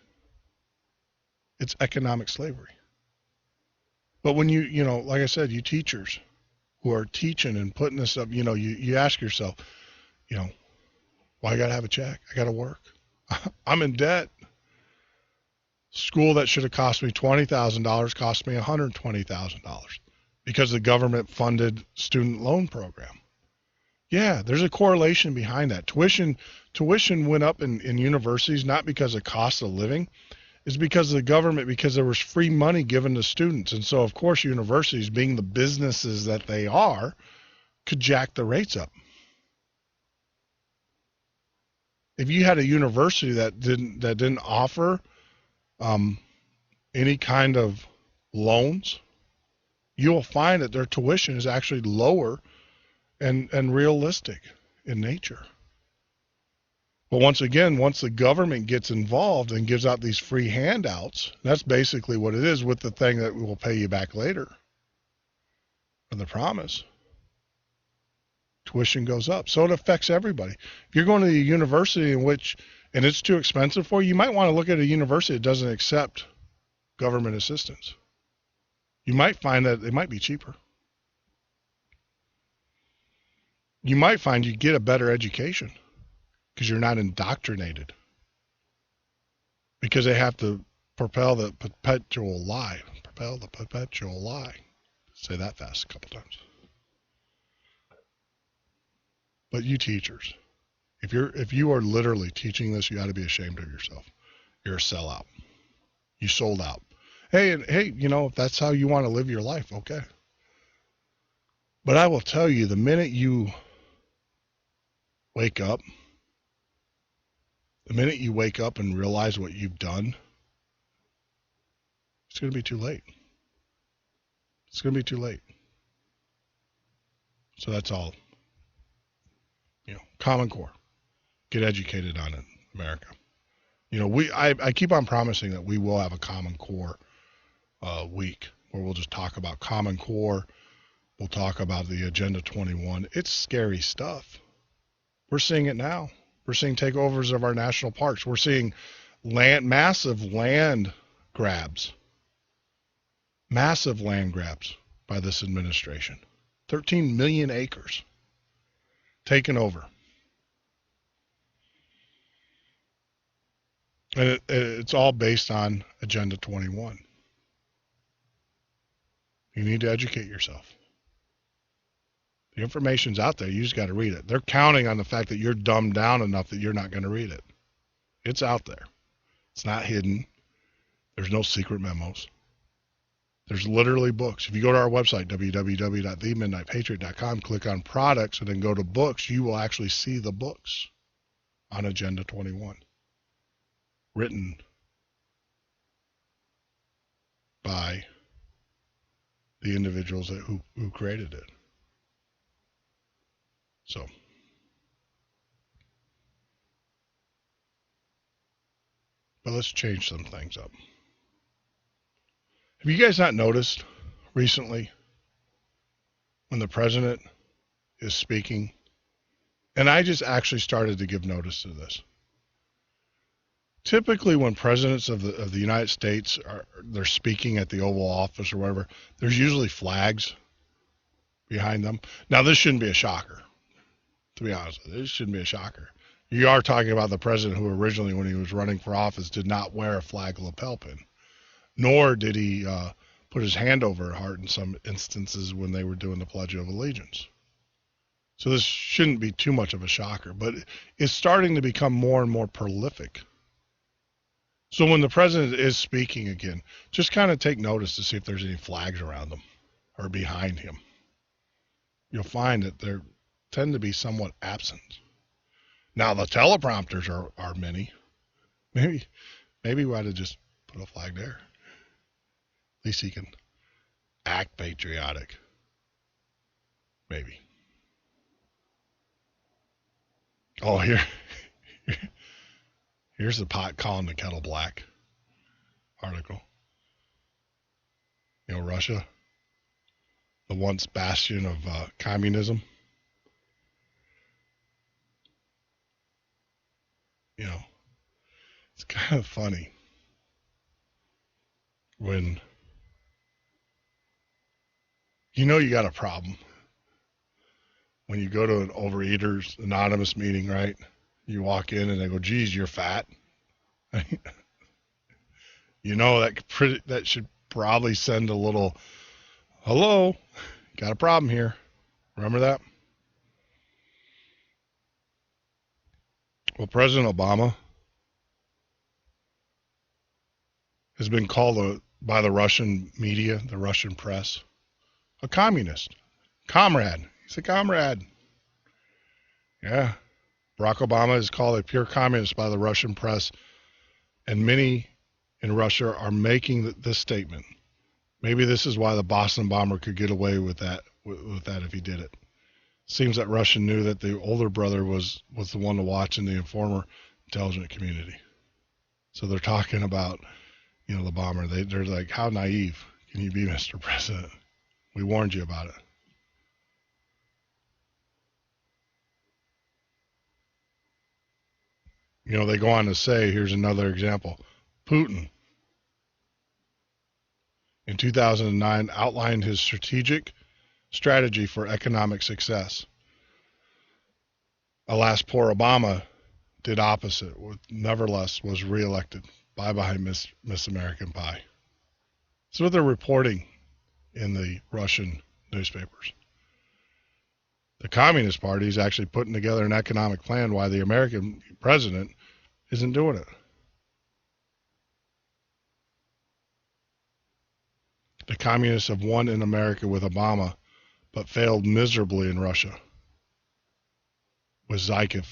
It's economic slavery. But when you like I said, you teachers who are teaching and putting this up, you ask yourself, why I got to have a check? I got to work. I'm in debt. School that should have cost me $20,000 cost me $120,000 because the government funded student loan program. Yeah, there's a correlation behind that. Tuition went up in universities not because of cost of living, it's because of the government, because there was free money given to students. And so, of course, universities, being the businesses that they are, could jack the rates up. If you had a university that didn't offer any kind of loans, you will find that their tuition is actually lower and realistic in nature. But once the government gets involved and gives out these free handouts, that's basically what it is, with the thing that will pay you back later. And the promise. Tuition goes up. So it affects everybody. If you're going to a university and it's too expensive for you, you might want to look at a university that doesn't accept government assistance. You might find that it might be cheaper. You might find you get a better education because you're not indoctrinated. Because they have to propel the perpetual lie. Propel the perpetual lie. Say that fast a couple times. But you teachers, if you are literally teaching this, you ought to be ashamed of yourself. You're a sellout. You sold out. Hey, if that's how you want to live your life, okay. But I will tell you, the minute you wake up and realize what you've done, it's going to be too late. It's going to be too late. So that's all. Common Core. Get educated on it, America. I keep on promising that we will have a Common Core week where we'll just talk about Common Core. We'll talk about the Agenda 21. It's scary stuff. We're seeing it now. We're seeing takeovers of our national parks. We're seeing massive land grabs. Massive land grabs by this administration. 13 million acres taken over. And it's all based on Agenda 21. You need to educate yourself. The information's out there. You just got to read it. They're counting on the fact that you're dumbed down enough that you're not going to read it. It's out there. It's not hidden. There's no secret memos. There's literally books. If you go to our website, www.themidnightpatriot.com, click on products, and then go to books, you will actually see the books on Agenda 21. Written by the individuals who created it. So, but let's change some things up. Have you guys not noticed recently when the president is speaking? And I just actually started to give notice to this. Typically, when presidents of the United States they're speaking at the Oval Office or whatever, there's usually flags behind them. Now, this shouldn't be a shocker. To be honest with you, this shouldn't be a shocker. You are talking about the president who originally, when he was running for office, did not wear a flag lapel pin, nor did he put his hand over her heart in some instances when they were doing the Pledge of Allegiance. So this shouldn't be too much of a shocker, but it's starting to become more and more prolific. So when the president is speaking again, just kind of take notice to see if there's any flags around him or behind him. You'll find that there tend to be somewhat absent. Now the teleprompters are many. Maybe we ought to just put a flag there. At least he can act patriotic. Maybe. Oh, here's the pot calling the kettle black article. Russia, the once bastion of communism. It's kind of funny when you got a problem when you go to an Overeaters Anonymous meeting, right? You walk in and they go, "Geez, you're fat." That should probably send a little, "Hello, got a problem here." Remember that? Well, President Obama has been called by the Russian media, the Russian press, a communist. Comrade. He's a comrade. Yeah. Barack Obama is called a pure communist by the Russian press, and many in Russia are making this statement. Maybe this is why the Boston bomber could get away with that if he did it. Seems that Russia knew that the older brother was the one to watch in the informer intelligence community. So they're talking about, the bomber. They're like, "How naive can you be, Mr. President? We warned you about it." They go on to say, here's another example. Putin, in 2009 outlined his strategy for economic success. Alas, poor Obama did opposite, nevertheless was reelected. Bye-bye, Miss American Pie. That's what they're reporting in the Russian newspapers. The Communist Party is actually putting together an economic plan why the American president isn't doing it. The communists have won in America with Obama, but failed miserably in Russia with Zykov,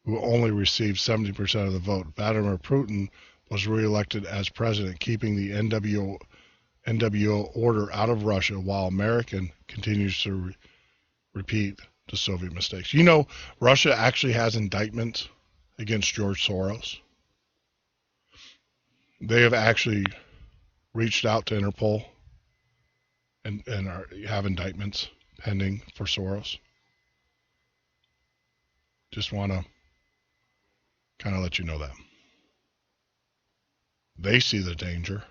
who only received 70% of the vote. Vladimir Putin was reelected as president, keeping the NWO order out of Russia, while American continues to repeat the Soviet mistakes. You know, Russia actually has indictments against George Soros. They have actually reached out to Interpol and have indictments pending for Soros. Just want to kind of let you know that. They see the danger.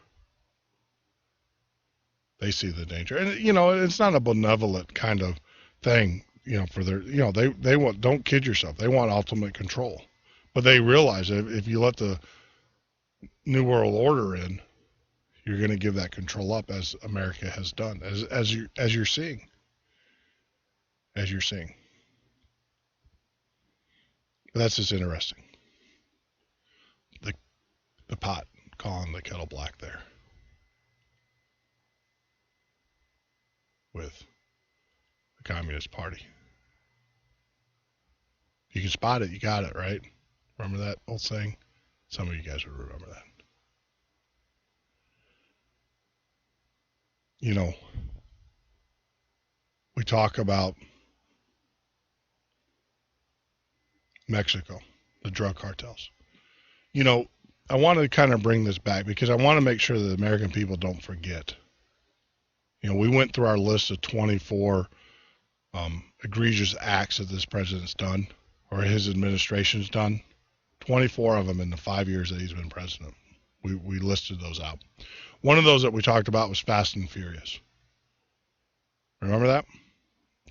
They see the danger. And, you know, it's not a benevolent kind of thing, you know, for their, you know, they want, don't kid yourself. They want ultimate control. But they realize that if you let the New World Order in, you're going to give that control up, as America has done, as you're seeing. As you're seeing. But that's just interesting. The pot calling the kettle black there. With the Communist Party. If you can spot it, you got it, right? Remember that old saying? Some of you guys would remember that. You know, we talk about Mexico, the drug cartels. You know, I want to kind of bring this back because I want to make sure that the American people don't forget. You know, we went through our list of 24 egregious acts that this president's done, or his administration's done. 24 of them in the 5 years that he's been president. We listed those out. One of those that we talked about was Fast and Furious. Remember that?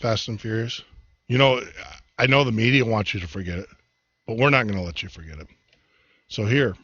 Fast and Furious? You know, I know the media wants you to forget it, but we're not going to let you forget it. So here,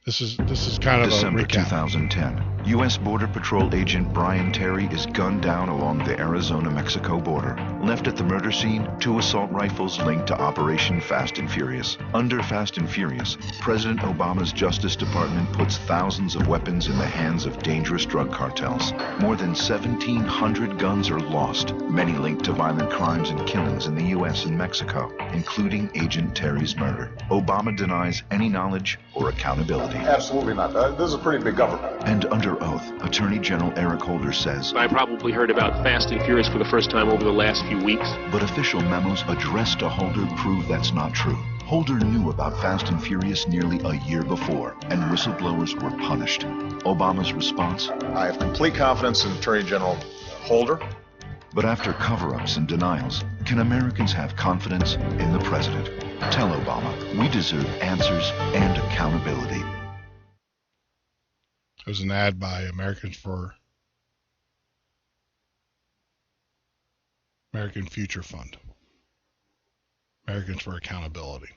this is kind of December a recap. 2010, U.S. Border Patrol agent Brian Terry is gunned down along the Arizona-Mexico border. Left at the murder scene, 2 assault rifles linked to Operation Fast and Furious. Under Fast and Furious, President Obama's Justice Department puts thousands of weapons in the hands of dangerous drug cartels. More than 1,700 guns are lost, many linked to violent crimes and killings in the U.S. and Mexico, including Agent Terry's murder. Obama denies any knowledge or accountability. Absolutely not. This is a pretty big government. And under oath, Attorney General Eric Holder says, I probably heard about Fast and Furious for the first time over the last few weeks. But official memos addressed to Holder prove that's not true. Holder knew about Fast and Furious nearly a year before, and whistleblowers were punished. Obama's response? I have complete confidence in Attorney General Holder. But after cover-ups and denials, can Americans have confidence in the president? Tell Obama, we deserve answers and accountability. It was an ad by American Future Fund. Americans for Accountability.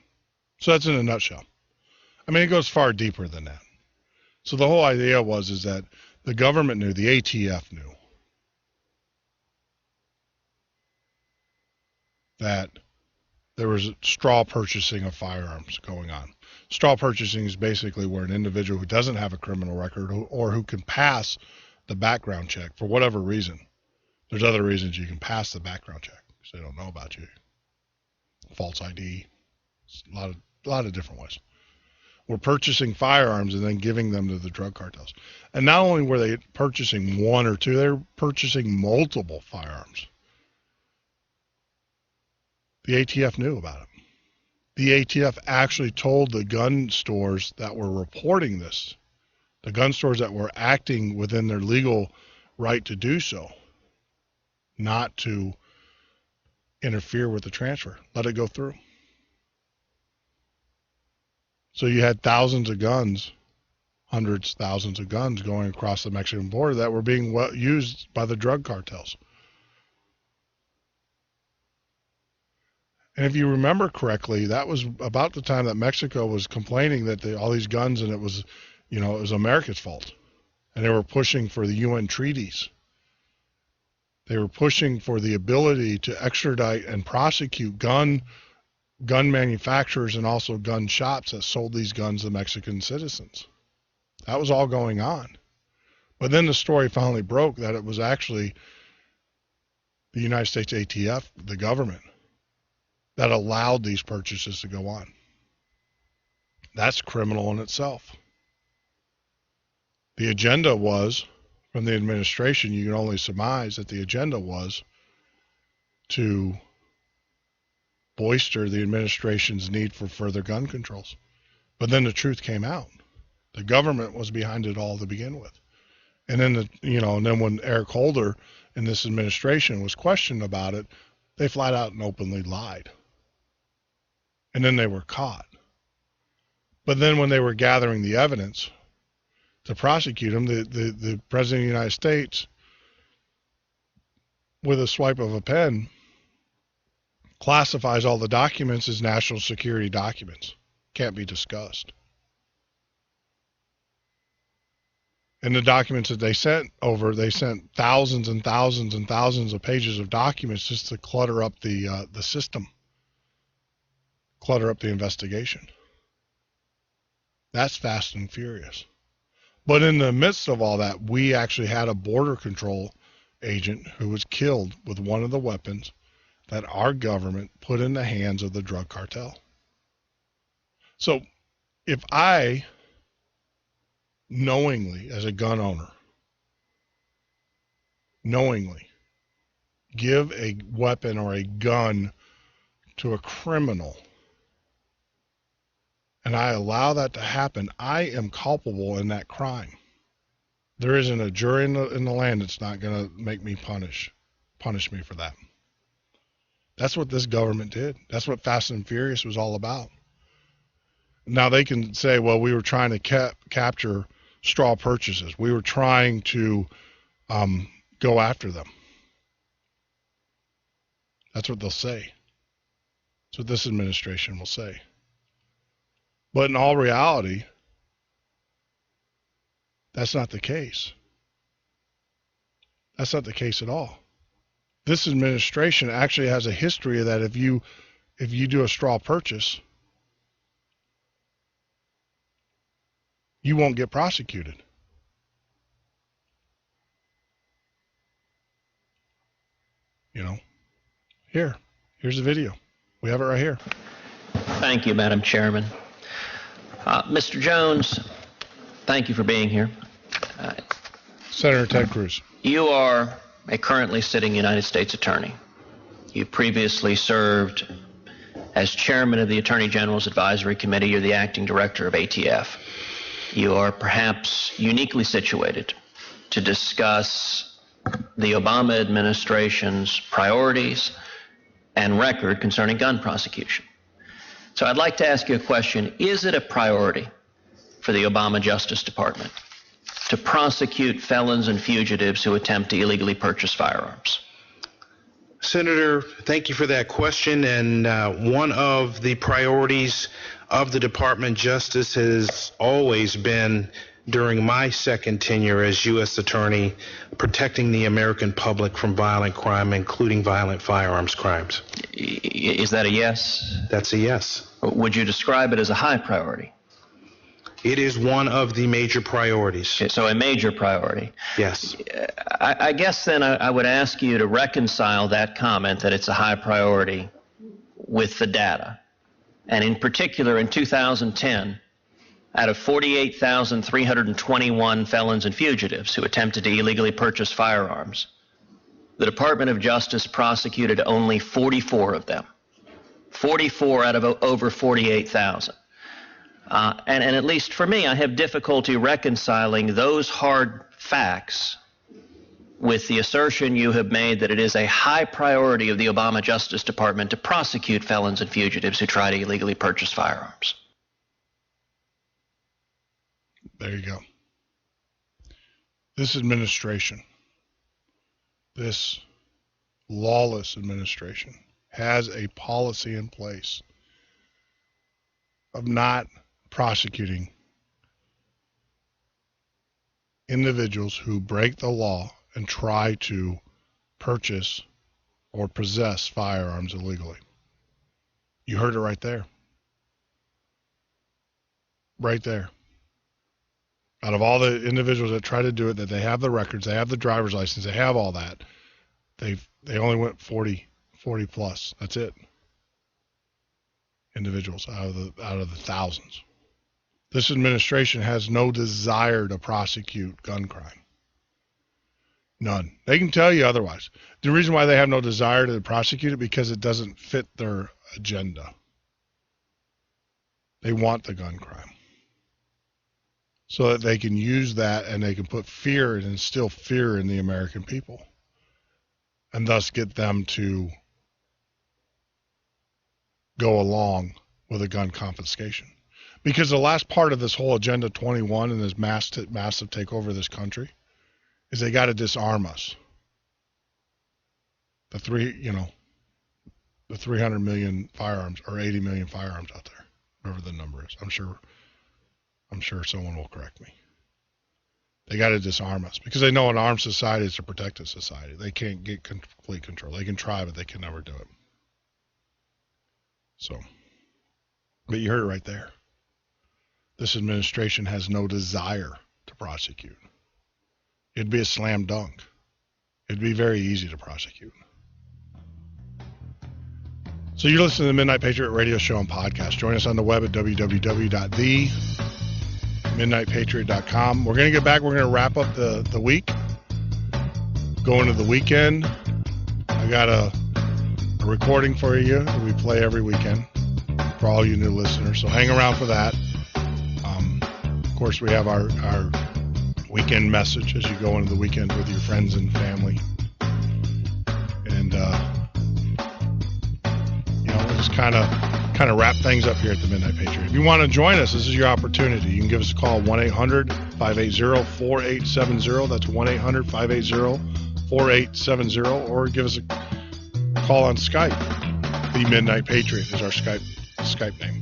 So that's in a nutshell. I mean, it goes far deeper than that. So the whole idea is that the government knew, the ATF knew, that there was straw purchasing of firearms going on. Straw purchasing is basically where an individual who doesn't have a criminal record or who can pass the background check for whatever reason. There's other reasons you can pass the background check because they don't know about you. False ID, a lot of different ways. We're purchasing firearms and then giving them to the drug cartels. And not only were they purchasing one or two, they're purchasing multiple firearms. The ATF knew about it. The ATF actually told the gun stores that were reporting this, the gun stores that were acting within their legal right to do so, not to interfere with the transfer. Let it go through. So you had thousands of guns hundreds, thousands of guns going across the Mexican border that were being used by the drug cartels. And if you remember correctly, that was about the time that Mexico was complaining that all these guns, and it was America's fault. And they were pushing for the UN treaties. They were pushing for the ability to extradite and prosecute gun manufacturers and also gun shops that sold these guns to Mexican citizens. That was all going on. But then the story finally broke that it was actually the United States ATF, the government, that allowed these purchases to go on. That's criminal in itself. The agenda was, from the administration, you can only surmise that the agenda was to bolster the administration's need for further gun controls. But then the truth came out. The government was behind it all to begin with. And then and then when Eric Holder in this administration was questioned about it, they flat out and openly lied. And then they were caught. But then when they were gathering the evidence to prosecute him, the President of the United States, with a swipe of a pen, classifies all the documents as national security documents. Can't be discussed. And the documents that they sent thousands and thousands and thousands of pages of documents just to clutter up the system. Clutter up the investigation. That's fast and furious. But in the midst of all that, we actually had a border control agent who was killed with one of the weapons that our government put in the hands of the drug cartel. So if I knowingly, as a gun owner, knowingly give a weapon or a gun to a criminal, and I allow that to happen, I am culpable in that crime. There isn't a jury in the land that's not going to make me punish me for that. That's what this government did. That's what Fast and Furious was all about. Now they can say, well, we were trying to capture straw purchases. We were trying to go after them. That's what they'll say. That's what this administration will say. But in all reality, that's not the case. That's not the case at all. This administration actually has a history of that. If you do a straw purchase, you won't get prosecuted. Here's the video. We have it right here. Thank you, Madam Chairman. Mr. Jones, thank you for being here. Senator Ted Cruz. You are a currently sitting United States Attorney. You previously served as Chairman of the Attorney General's Advisory Committee. You're the Acting Director of ATF. You are perhaps uniquely situated to discuss the Obama administration's priorities and record concerning gun prosecution. So I'd like to ask you a question. Is it a priority for the Obama Justice Department to prosecute felons and fugitives who attempt to illegally purchase firearms? Senator, thank you for that question. And one of the priorities of the Department of Justice has always been, during my second tenure as U.S. Attorney, protecting the American public from violent crime, including violent firearms crimes. Is that a yes? That's a yes. Would you describe it as a high priority? It is one of the major priorities. So a major priority. Yes. I guess then I would ask you to reconcile that comment that it's a high priority with the data. And in particular, in 2010, out of 48,321 felons and fugitives who attempted to illegally purchase firearms, the Department of Justice prosecuted only 44 of them. 44 out of over 48,000. And at least for me, I have difficulty reconciling those hard facts with the assertion you have made that it is a high priority of the Obama Justice Department to prosecute felons and fugitives who try to illegally purchase firearms. There you go. This administration, this lawless administration, has a policy in place of not prosecuting individuals who break the law and try to purchase or possess firearms illegally. You heard it right there. Right there. Out of all the individuals that try to do it, that they have the records, they have the driver's license, they have all that, they only went 40 plus. That's it. Individuals out of the thousands. This administration has no desire to prosecute gun crime. None. They can tell you otherwise. The reason why they have no desire to prosecute it because it doesn't fit their agenda. They want the gun crime, so that they can use that and they can put fear and instill fear in the American people, and thus get them to go along with a gun confiscation. Because the last part of this whole Agenda 21 and this massive takeover of this country is they got to disarm us. The 300 million firearms or 80 million firearms out there, whatever the number is. I'm sure someone will correct me. They got to disarm us because they know an armed society is a protected society. They can't get complete control. They can try, but they can never do it. So, but you heard it right there. This administration has no desire to prosecute. It'd be a slam dunk. It'd be very easy to prosecute. So you're listening to the Midnight Patriot radio show and podcast. Join us on the web at www.themidnightpatriot.com. We're going to get back. We're going to wrap up the week. Go into the weekend. I got a recording for you that we play every weekend for all you new listeners. So hang around for that. Of course, we have our weekend message as you go into the weekend with your friends and family. And, we'll just kind of wrap things up here at the Midnight Patriot. If you want to join us, this is your opportunity. You can give us a call, 1-800-580-4870. That's 1-800-580-4870. Or give us a call on Skype. The Midnight Patriot is our Skype name.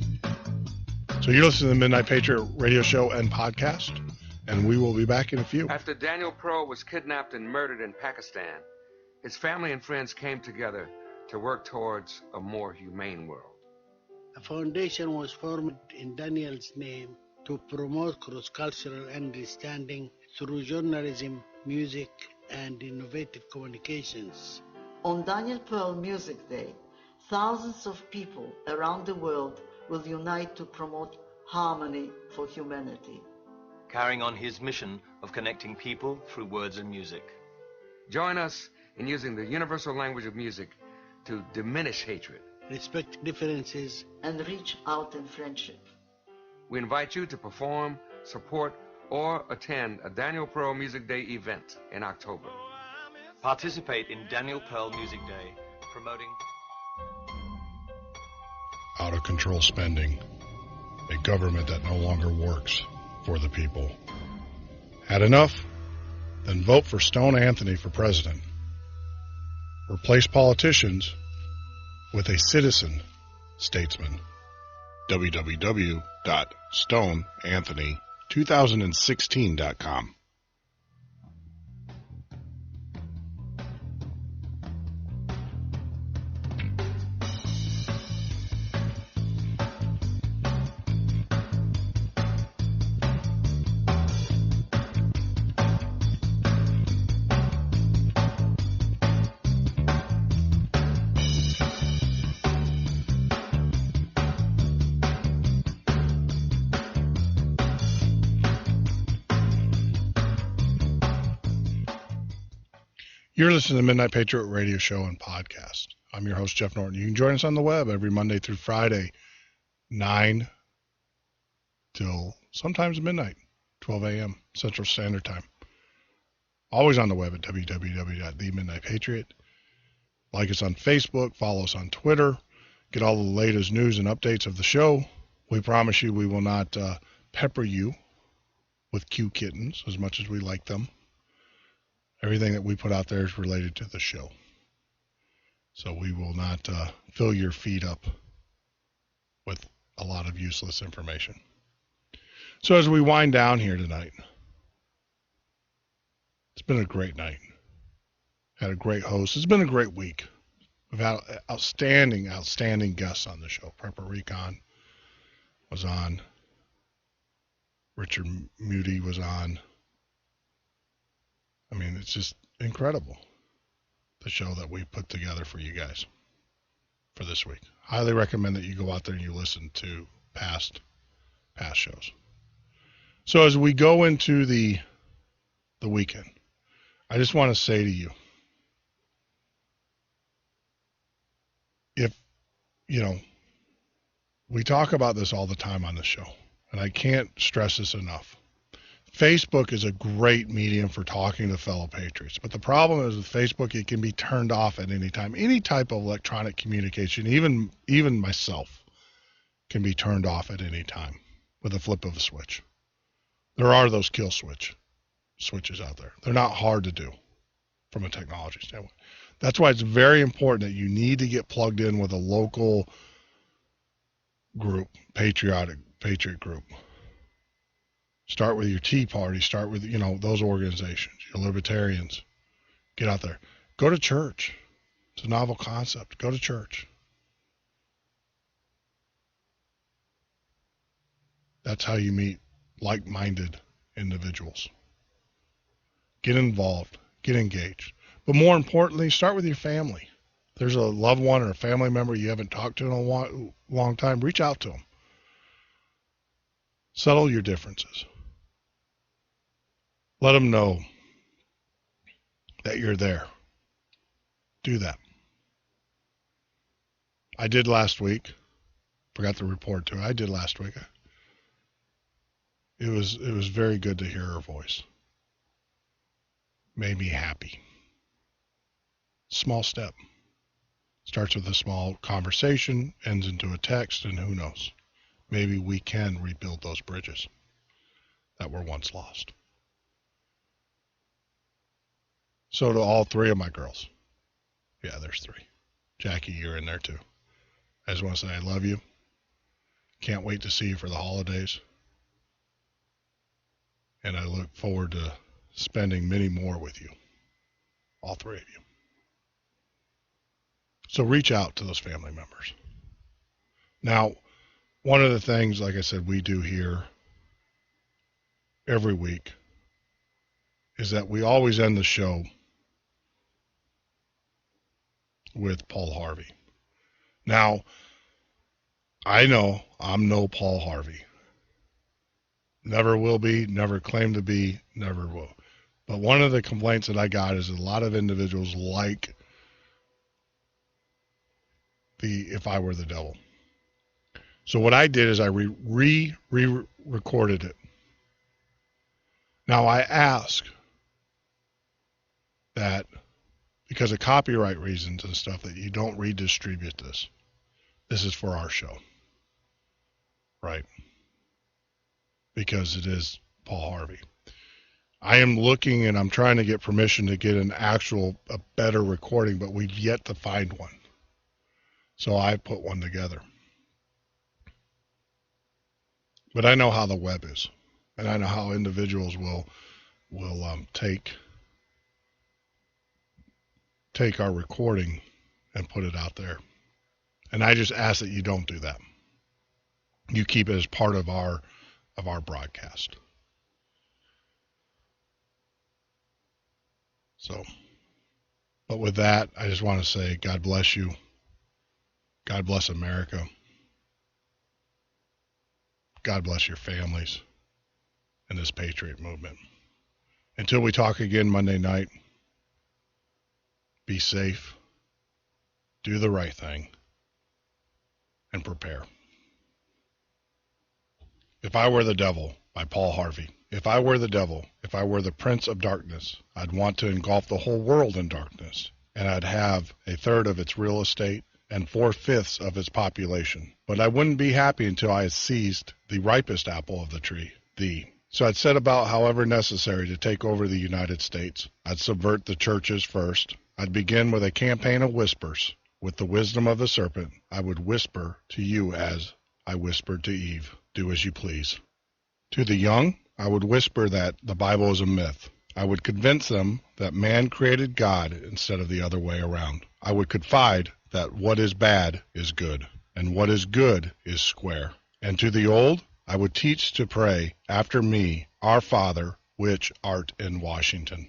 So you're listening to the Midnight Patriot radio show and podcast, and we will be back in a few. After Daniel Pearl was kidnapped and murdered in Pakistan, his family and friends came together to work towards a more humane world. A foundation was formed in Daniel's name to promote cross-cultural understanding through journalism, music, and innovative communications. On Daniel Pearl Music Day, thousands of people around the world will unite to promote harmony for humanity. Carrying on his mission of connecting people through words and music. Join us in using the universal language of music to diminish hatred, respect differences, and reach out in friendship. We invite you to perform, support, or attend a Daniel Pearl Music Day event in October. Participate in Daniel Pearl Music Day, promoting out of control spending, a government that no longer works for the people. Had enough? Then vote for Stone Anthony for president. Replace politicians with a citizen statesman. www.stoneanthony2016.com. You're listening to the Midnight Patriot radio show and podcast. I'm your host, Jeff Norton. You can join us on the web every Monday through Friday, 9 till sometimes midnight, 12 a.m. Central Standard Time. Always on the web at www.themidnightpatriot. Like us on Facebook, follow us on Twitter, get all the latest news and updates of the show. We promise you we will not pepper you with Q kittens, as much as we like them. Everything that we put out there is related to the show. So we will not fill your feed up with a lot of useless information. So as we wind down here tonight, it's been a great night. Had a great host. It's been a great week. We've had outstanding guests on the show. Prepper Recon was on. Richard Moody was on. I mean, it's just incredible, the show that we put together for you guys for this week. Highly recommend that you go out there and you listen to past shows. So as we go into the weekend, I just want to say to you, if, we talk about this all the time on the show, and I can't stress this enough. Facebook is a great medium for talking to fellow patriots, but the problem is with Facebook, it can be turned off at any time. Any type of electronic communication, even myself, can be turned off at any time with a flip of a switch. There are those kill switches out there. They're not hard to do from a technology standpoint. That's why it's very important that you need to get plugged in with a local group, patriot group. Start with your Tea Party. Start with, those organizations, your libertarians. Get out there. Go to church. It's a novel concept. Go to church. That's how you meet like-minded individuals. Get involved. Get engaged. But more importantly, start with your family. If there's a loved one or a family member you haven't talked to in a long time, reach out to them. Settle your differences. Let them know that you're there. Do that. I did last week. Forgot to report to her. I did last week. It was very good to hear her voice. Made me happy. Small step. Starts with a small conversation, ends into a text, and who knows? Maybe we can rebuild those bridges that were once lost. So to all three of my girls. Yeah, there's three. Jackie, you're in there too. I just want to say I love you. Can't wait to see you for the holidays. And I look forward to spending many more with you. All three of you. So reach out to those family members. Now, one of the things, like I said, we do here every week is that we always end the show with Paul Harvey. Now, I know I'm no Paul Harvey. Never will be, never claim to be, never will. But one of the complaints that I got is a lot of individuals like the If I Were the Devil. So what I did is I re-recorded it. Now I ask that, because of copyright reasons and stuff, that you don't redistribute this. This is for our show. Right? Because it is Paul Harvey. I am looking and I'm trying to get permission to get a better recording, but we've yet to find one. So I put one together. But I know how the web is, and I know how individuals will take our recording and put it out there. And I just ask that you don't do that. You keep it as part of our broadcast. So, but with that, I just want to say God bless you. God bless America. God bless your families and this Patriot movement. Until we talk again Monday night, be safe, do the right thing, and prepare. If I Were the Devil by Paul Harvey. If I were the devil, if I were the prince of darkness, I'd want to engulf the whole world in darkness, and I'd have 1/3 of its real estate and 4/5 of its population. But I wouldn't be happy until I had seized the ripest apple of the tree, thee. So I'd set about however necessary to take over the United States. I'd subvert the churches first. I'd begin with a campaign of whispers. With the wisdom of the serpent, I would whisper to you as I whispered to Eve, do as you please. To the young, I would whisper that the Bible is a myth. I would convince them that man created God instead of the other way around. I would confide that what is bad is good, and what is good is square. And to the old, I would teach to pray after me, Our Father, which art in Washington.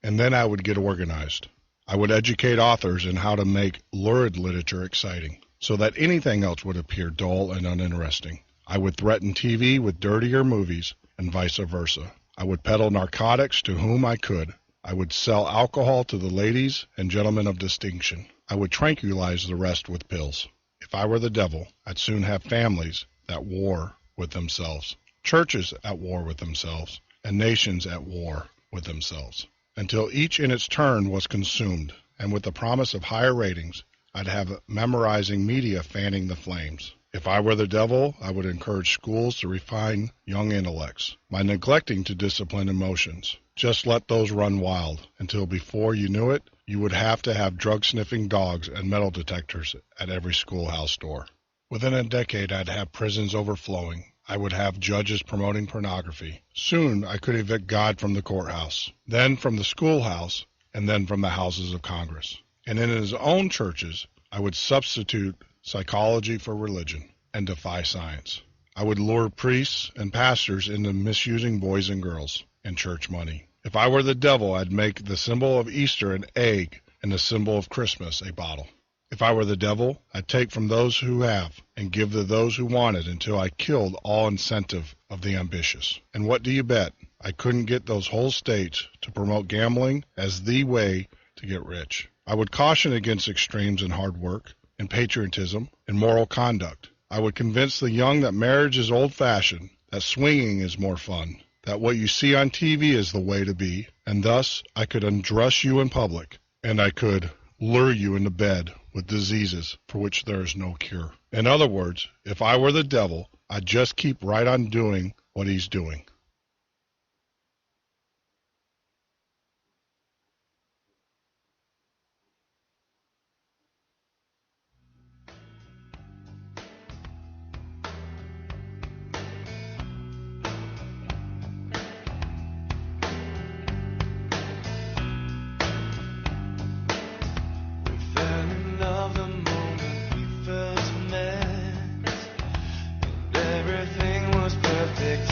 And then I would get organized. I would educate authors in how to make lurid literature exciting, so that anything else would appear dull and uninteresting. I would threaten TV with dirtier movies, and vice versa. I would peddle narcotics to whom I could. I would sell alcohol to the ladies and gentlemen of distinction. I would tranquilize the rest with pills. If I were the devil, I'd soon have families at war with themselves, churches at war with themselves, and nations at war with themselves, until each in its turn was consumed, and with the promise of higher ratings, I'd have memorizing media fanning the flames. If I were the devil, I would encourage schools to refine young intellects by neglecting to discipline emotions. Just let those run wild until before you knew it, you would have to have drug-sniffing dogs and metal detectors at every schoolhouse door. Within a decade, I'd have prisons overflowing. I would have judges promoting pornography. Soon, I could evict God from the courthouse, then from the schoolhouse, and then from the houses of Congress. And in his own churches, I would substitute psychology for religion and defy science. I would lure priests and pastors into misusing boys and girls and church money. If I were the devil, I'd make the symbol of Easter an egg and the symbol of Christmas a bottle. If I were the devil, I'd take from those who have and give to those who want it until I killed all incentive of the ambitious. And what do you bet? I couldn't get those whole states to promote gambling as the way to get rich. I would caution against extremes in hard work, in patriotism, and moral conduct. I would convince the young that marriage is old-fashioned, that swinging is more fun, that what you see on TV is the way to be, and thus I could undress you in public, and I could lure you into bed with diseases for which there is no cure. In other words, if I were the devil, I'd just keep right on doing what he's doing.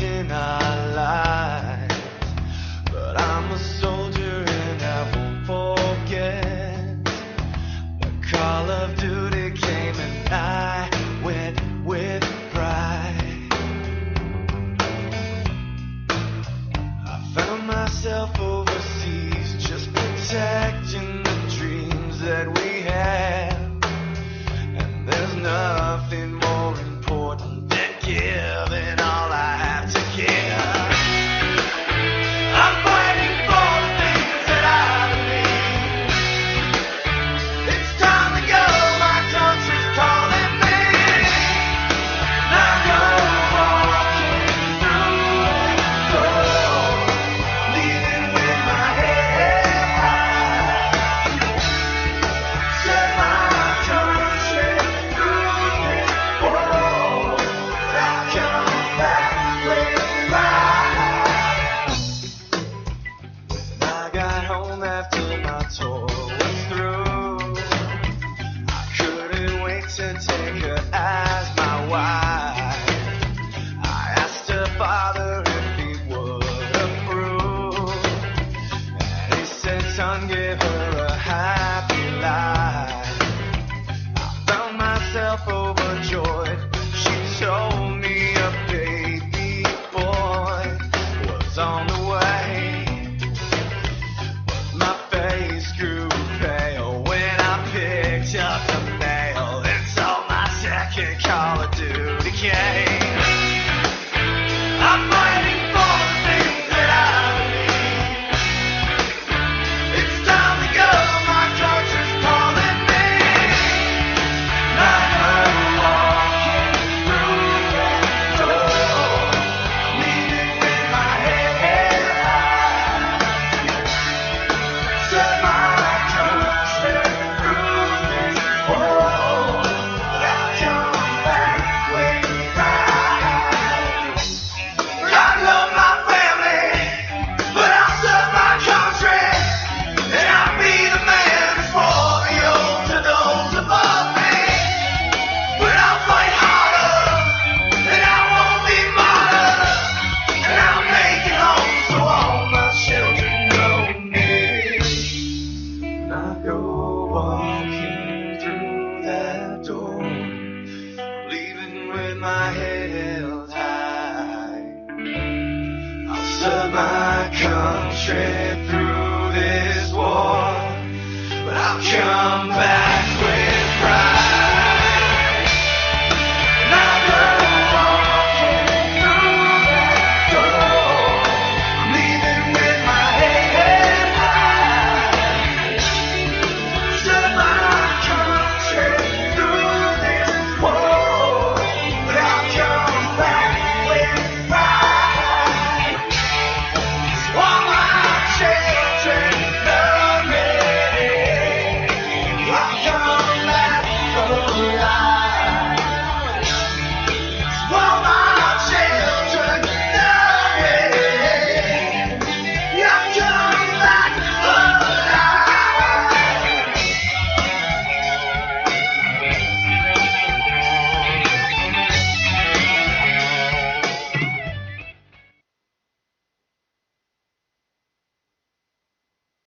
In our lives, but I'm a soldier and I won't forget. The call of duty came and I went with pride. I found myself overseas, just protecting the dreams that we had. And there's nothing more important than giving all I have to give. I'm fighting for the things that I believe. It's time to go, my country's calling me. And I go walking through the door, leaving with my head high. Set my country through this war. I'll come back with pride. When I got home after my tour was through, I couldn't wait to take her as my wife. I asked her father if he would approve, and he said, son, give her a happy life. I found myself overjoyed. She told